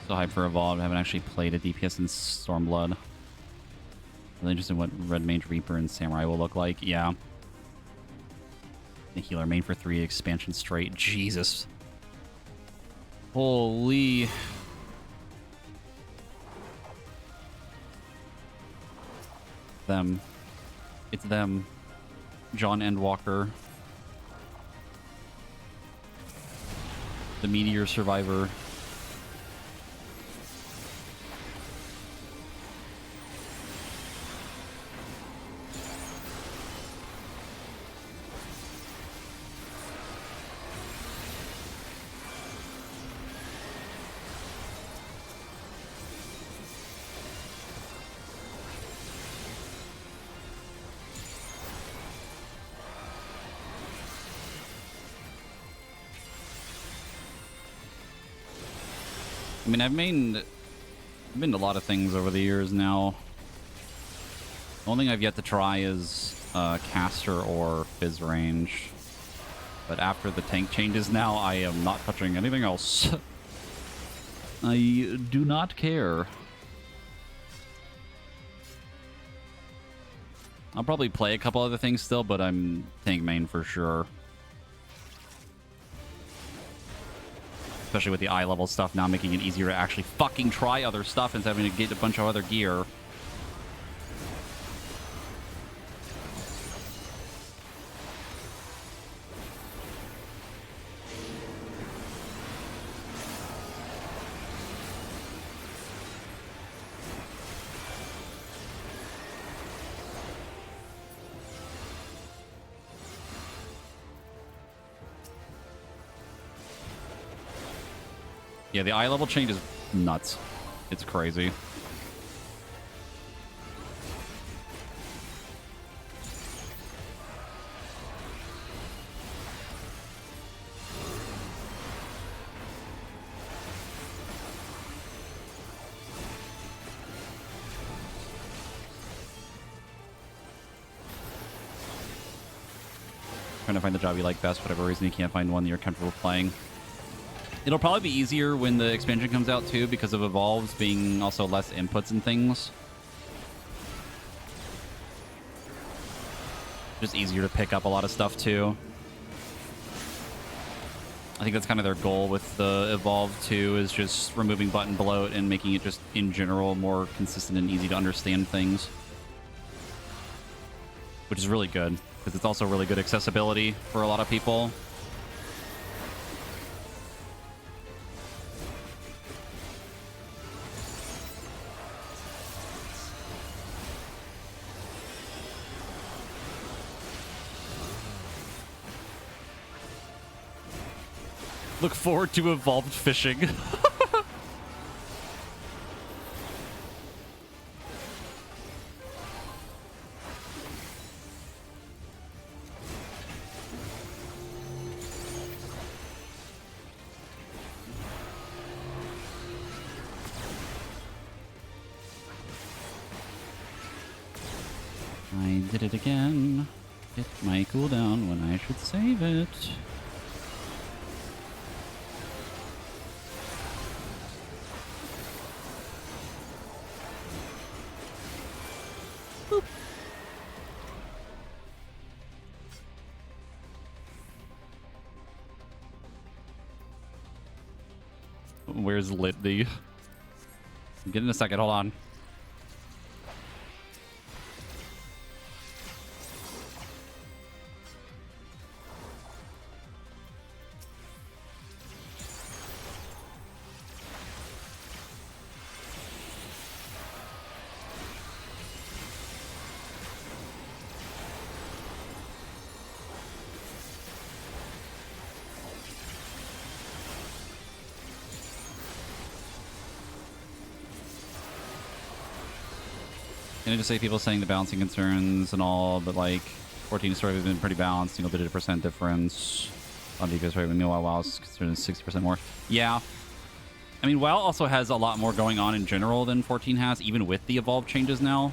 So hyped for Evolved. I haven't actually played a DPS in Stormblood. Really interested in what Red Mage, Reaper, and Samurai will look like. Yeah. The healer main for 3 expansion straight. Jesus. Holy. Them. It's them. John Endwalker. The Meteor Survivor. I mean, I've been to a lot of things over the years now. The only thing I've yet to try is caster or fizz range. But after the tank changes now, I am not touching anything else. I do not care. I'll probably play a couple other things still, but I'm tank main for sure. Especially with the eye level stuff now making it easier to actually fucking try other stuff instead of having to get a bunch of other gear. Yeah, the eye level change is nuts. It's crazy. Trying to find the job you like best, for whatever reason you can't find one that you're comfortable playing. It'll probably be easier when the expansion comes out, too, because of Evolves being also less inputs and things. Just easier to pick up a lot of stuff, too. I think that's kind of their goal with the Evolve, too, is just removing button bloat and making it just, in general, more consistent and easy to understand things. Which is really good, because it's also really good accessibility for a lot of people. Look forward to evolved fishing. I did it again. Hit my cooldown when I should save it. Boop. Where's Litney? Get in a second, hold on. And I just say people saying the balancing concerns and all, but like 14 story has been pretty balanced, single-digit % difference on DPS rate. Meanwhile, WoW's considered 60% more. Yeah, I mean, WoW also has a lot more going on in general than 14 has, even with the evolve changes now.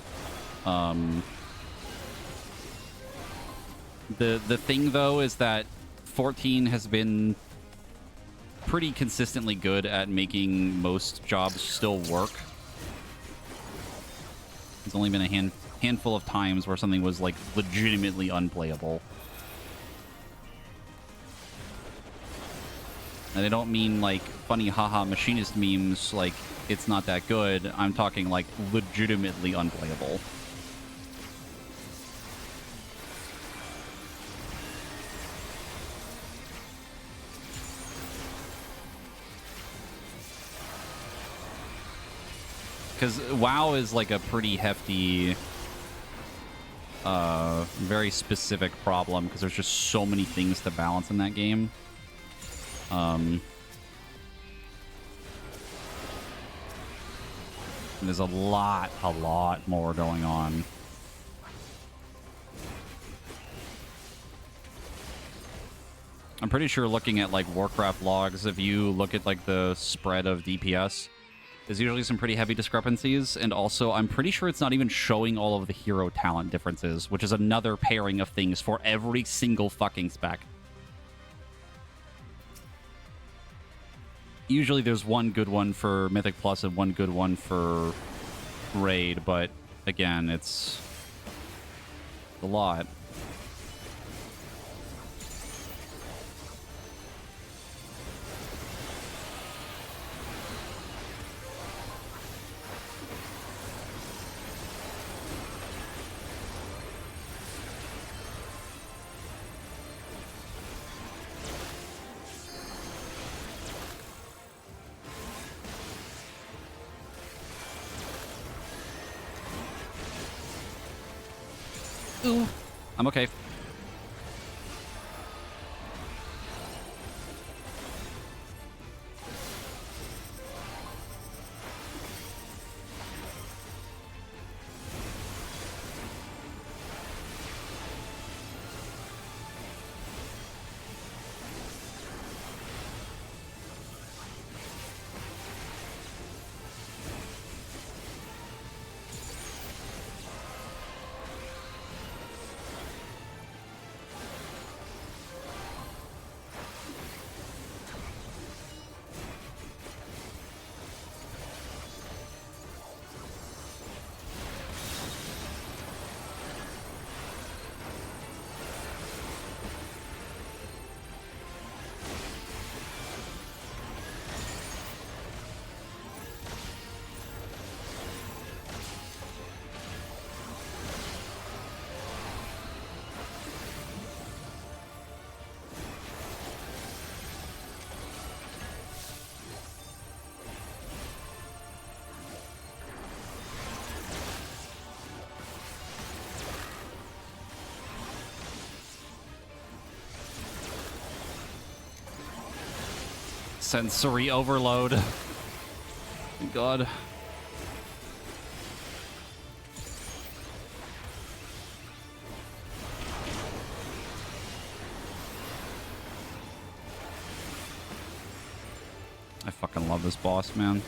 The thing though is that 14 has been pretty consistently good at making most jobs still work. There's only been a handful of times where something was like legitimately unplayable. And I don't mean like funny haha machinist memes like it's not that good. I'm talking like legitimately unplayable. Because WoW is like a pretty hefty, very specific problem because there's just so many things to balance in that game. And there's a lot more going on. I'm pretty sure looking at like Warcraft logs, if you look at like the spread of DPS, there's usually some pretty heavy discrepancies, and also I'm pretty sure it's not even showing all of the hero talent differences, which is another pairing of things for every single fucking spec. Usually there's one good one for Mythic Plus and one good one for Raid, but again, it's a lot. Ooh. I'm okay. Sensory overload. God. I fucking love this boss, man.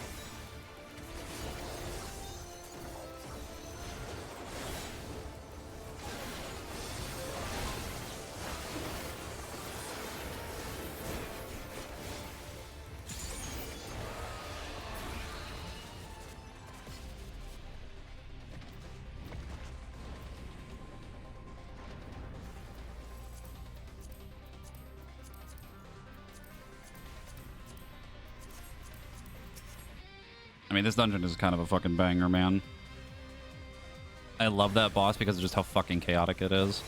I mean, this dungeon is kind of a fucking banger, man. I love that boss because of just how fucking chaotic it is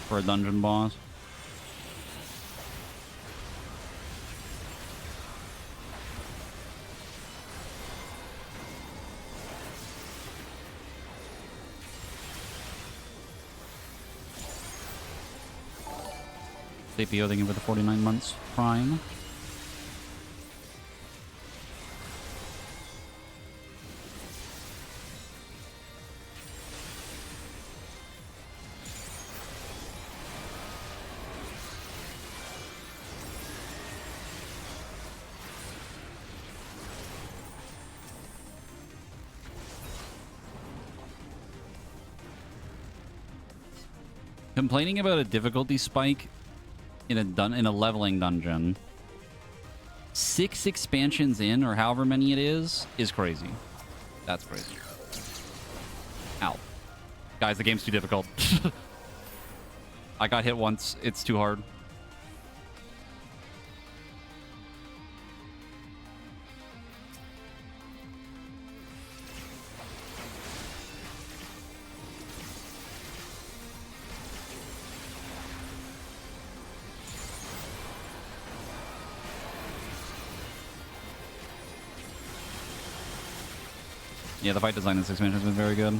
for a dungeon boss. CPO thinking for the 49 months prime. Complaining about a difficulty spike in a leveling dungeon 6 expansions in, or however many it is crazy. That's crazy. Ow. Guys, the game's too difficult. I got hit once. It's too hard. Yeah, the fight design in this expansion has been very good.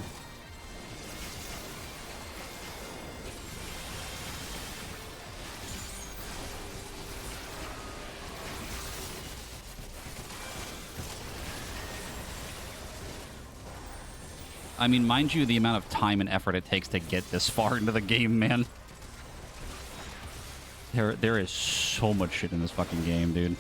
I mean, mind you, the amount of time and effort it takes to get this far into the game, man. There is so much shit in this fucking game, dude.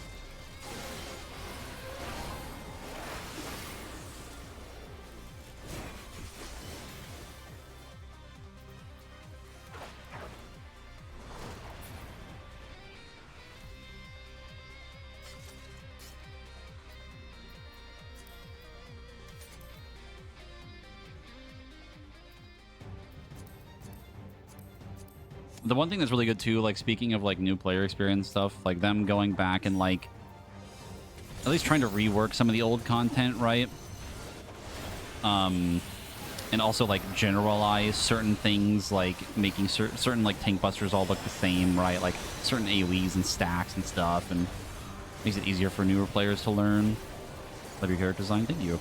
The one thing that's really good too, like speaking of like new player experience stuff, like them going back and like at least trying to rework some of the old content, right? And also like generalize certain things, like making certain like tank busters all look the same, right? Like certain AoEs and stacks and stuff, and makes it easier for newer players to learn. Love your character design. Thank you.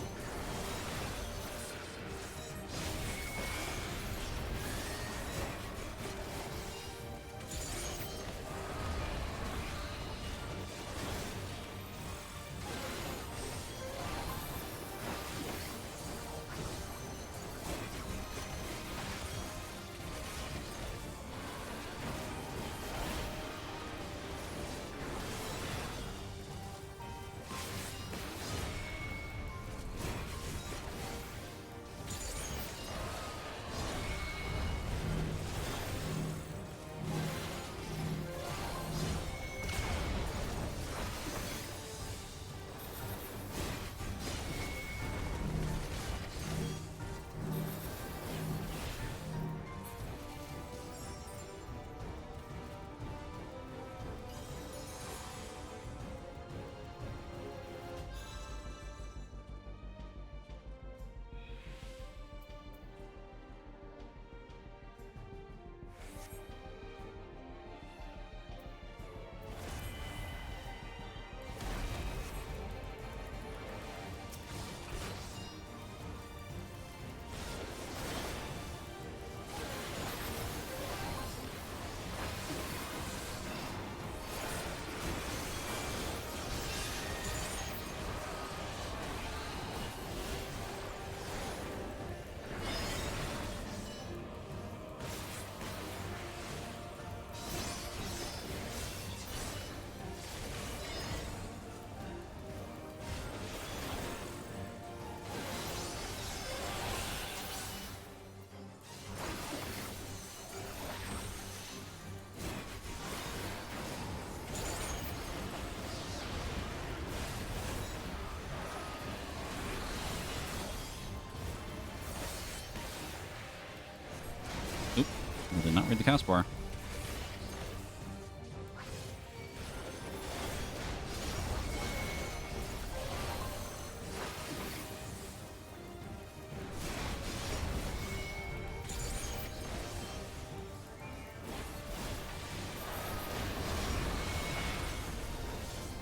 I did not read the cast bar.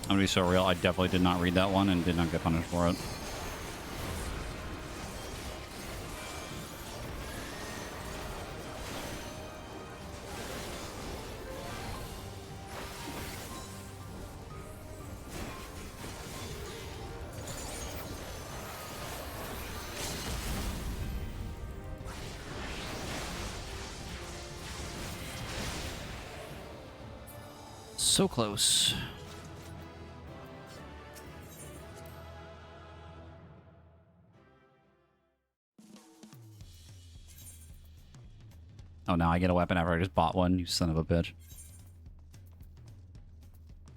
I'm gonna be so real. I definitely did not read that one and did not get punished for it. So close. Oh, now I get a weapon after I just bought one, you son of a bitch.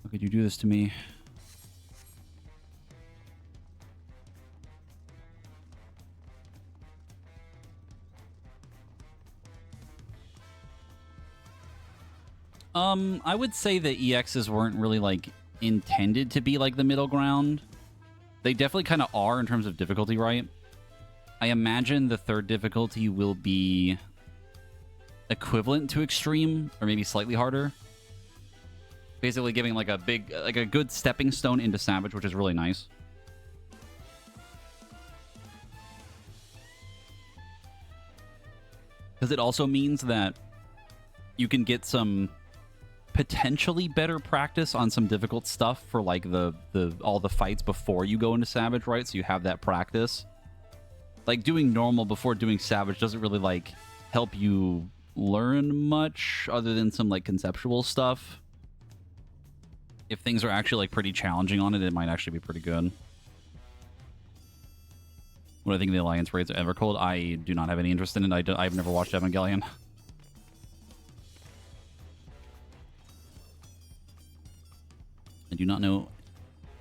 How could you do this to me? I would say the EXs weren't really, like, intended to be, like, the middle ground. They definitely kind of are in terms of difficulty, right? I imagine the third difficulty will be equivalent to extreme, or maybe slightly harder. Basically giving, like, a good stepping stone into Savage, which is really nice. Because it also means that you can get some potentially better practice on some difficult stuff for like all the fights before you go into Savage, right? So you have that practice. Like doing normal before doing Savage doesn't really like help you learn much other than some like conceptual stuff. If things are actually like pretty challenging on it, it might actually be pretty good. What do I think of the Alliance raids at Evercold? I do not have any interest in it. I've never watched Evangelion. I do not know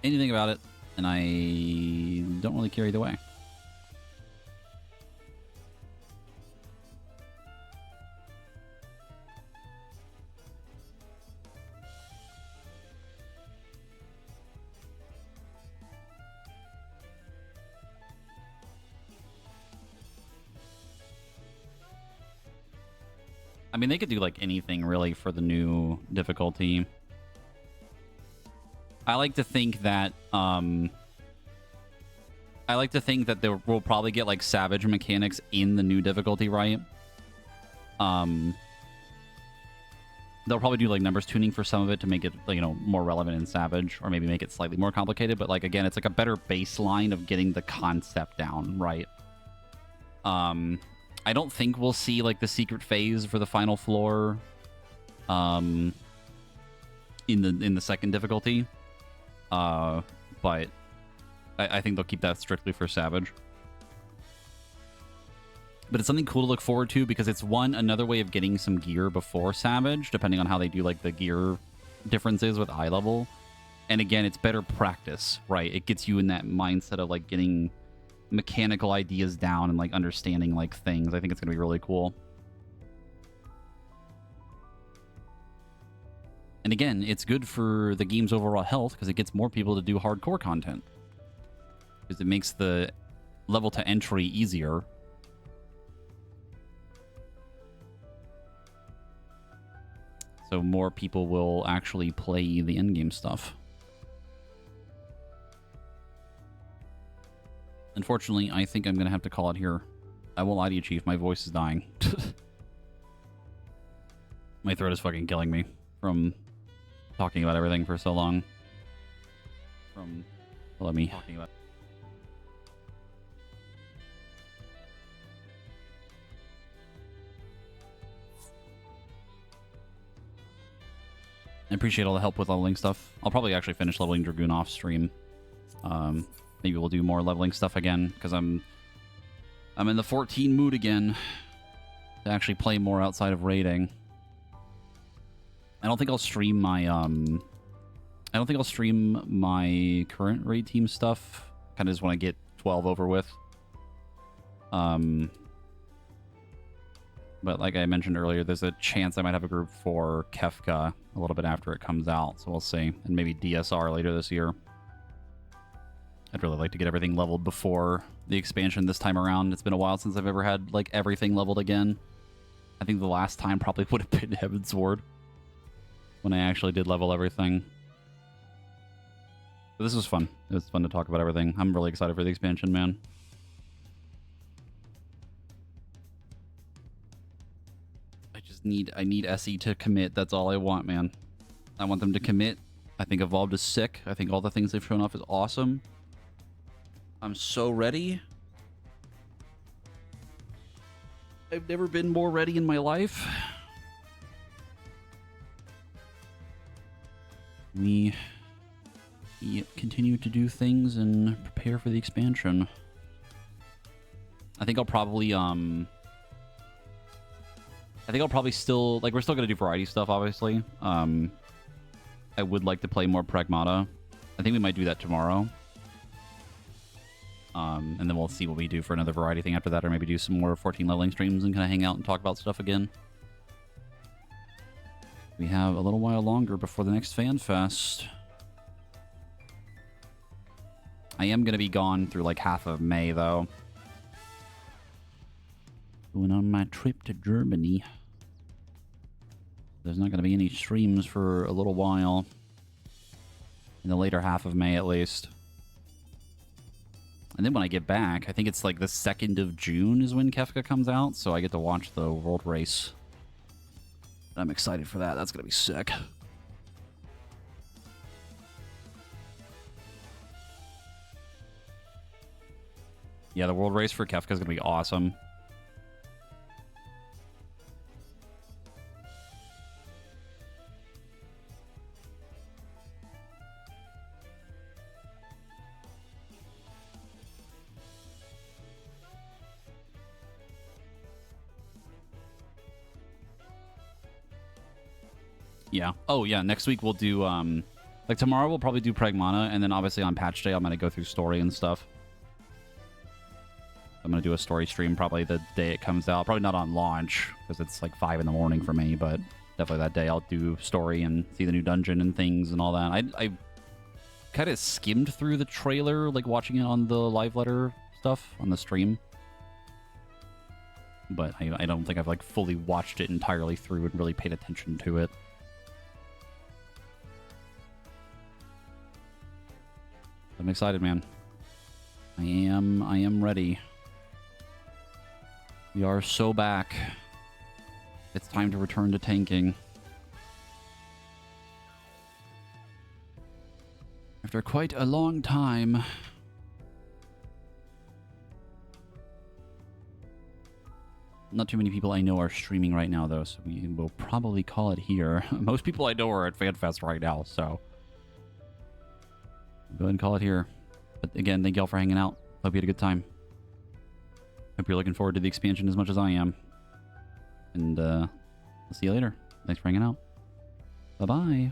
anything about it, and I don't really care either way. I mean, they could do like anything really for the new difficulty. I like to think that they will probably get like Savage mechanics in the new difficulty, right? They'll probably do like numbers tuning for some of it to make it, you know, more relevant in Savage, or maybe make it slightly more complicated. But like again, it's like a better baseline of getting the concept down, right? I don't think we'll see like the secret phase for the final floor in the second difficulty. But I think they'll keep that strictly for Savage. But it's something cool to look forward to because it's another way of getting some gear before Savage, depending on how they do like the gear differences with eye level. And again, it's better practice, right? It gets you in that mindset of like getting mechanical ideas down and like understanding like things. I think it's gonna be really cool. And again, it's good for the game's overall health because it gets more people to do hardcore content. Because it makes the level to entry easier. So more people will actually play the endgame stuff. Unfortunately, I think I'm going to have to call it here. I won't lie to you, Chief. My voice is dying. My throat is fucking killing me from talking about everything for so long. Let me talking about. I appreciate all the help with leveling stuff. I'll probably actually finish leveling Dragoon off stream. Maybe we'll do more leveling stuff again because I'm in the 14 mood again to actually play more outside of raiding. I don't think I'll stream my current raid team stuff. Kind of just want to get 12 over with. But like I mentioned earlier, there's a chance I might have a group for Kefka a little bit after it comes out, so we'll see. And maybe DSR later this year. I'd really like to get everything leveled before the expansion this time around. It's been a while since I've ever had like everything leveled again. I think the last time probably would have been Heaven's Sword, when I actually did level everything. But this was fun. It was fun to talk about everything. I'm really excited for the expansion, man. I need SE to commit. That's all I want, man. I want them to commit. I think Evolved is sick. I think all the things they've shown off is awesome. I'm so ready. I've never been more ready in my life. We continue to do things and prepare for the expansion. I think I'll probably still, like, we're still going to do variety stuff, obviously. I would like to play more Pragmata. I think we might do that tomorrow. And then we'll see what we do for another variety thing after that, or maybe do some more 14 leveling streams and kind of hang out and talk about stuff again. We have a little while longer before the next FanFest. I am going to be gone through, like, half of May, though. Going on my trip to Germany. There's not going to be any streams for a little while. In the later half of May, at least. And then when I get back, I think it's like the 2nd of June is when Kefka comes out, so I get to watch the World Race. I'm excited for that. That's going to be sick. Yeah, the World Race for Kefka is going to be awesome. Yeah. Oh, yeah. Next week we'll do, like tomorrow we'll probably do Pragmata, and then obviously on patch day I'm going to go through story and stuff. I'm going to do a story stream probably the day it comes out. Probably not on launch, because it's like 5 in the morning for me, but definitely that day I'll do story and see the new dungeon and things and all that. I kind of skimmed through the trailer, like watching it on the live letter stuff on the stream. But I don't think I've like fully watched it entirely through and really paid attention to it. I'm excited, man. I am ready. We are so back. It's time to return to tanking. After quite a long time. Not too many people I know are streaming right now, though, so we will probably call it here. Most people I know are at FanFest right now, so go ahead and call it here. But again, thank y'all for hanging out. Hope you had a good time. Hope you're looking forward to the expansion as much as I am. And I'll see you later. Thanks for hanging out. Bye-bye.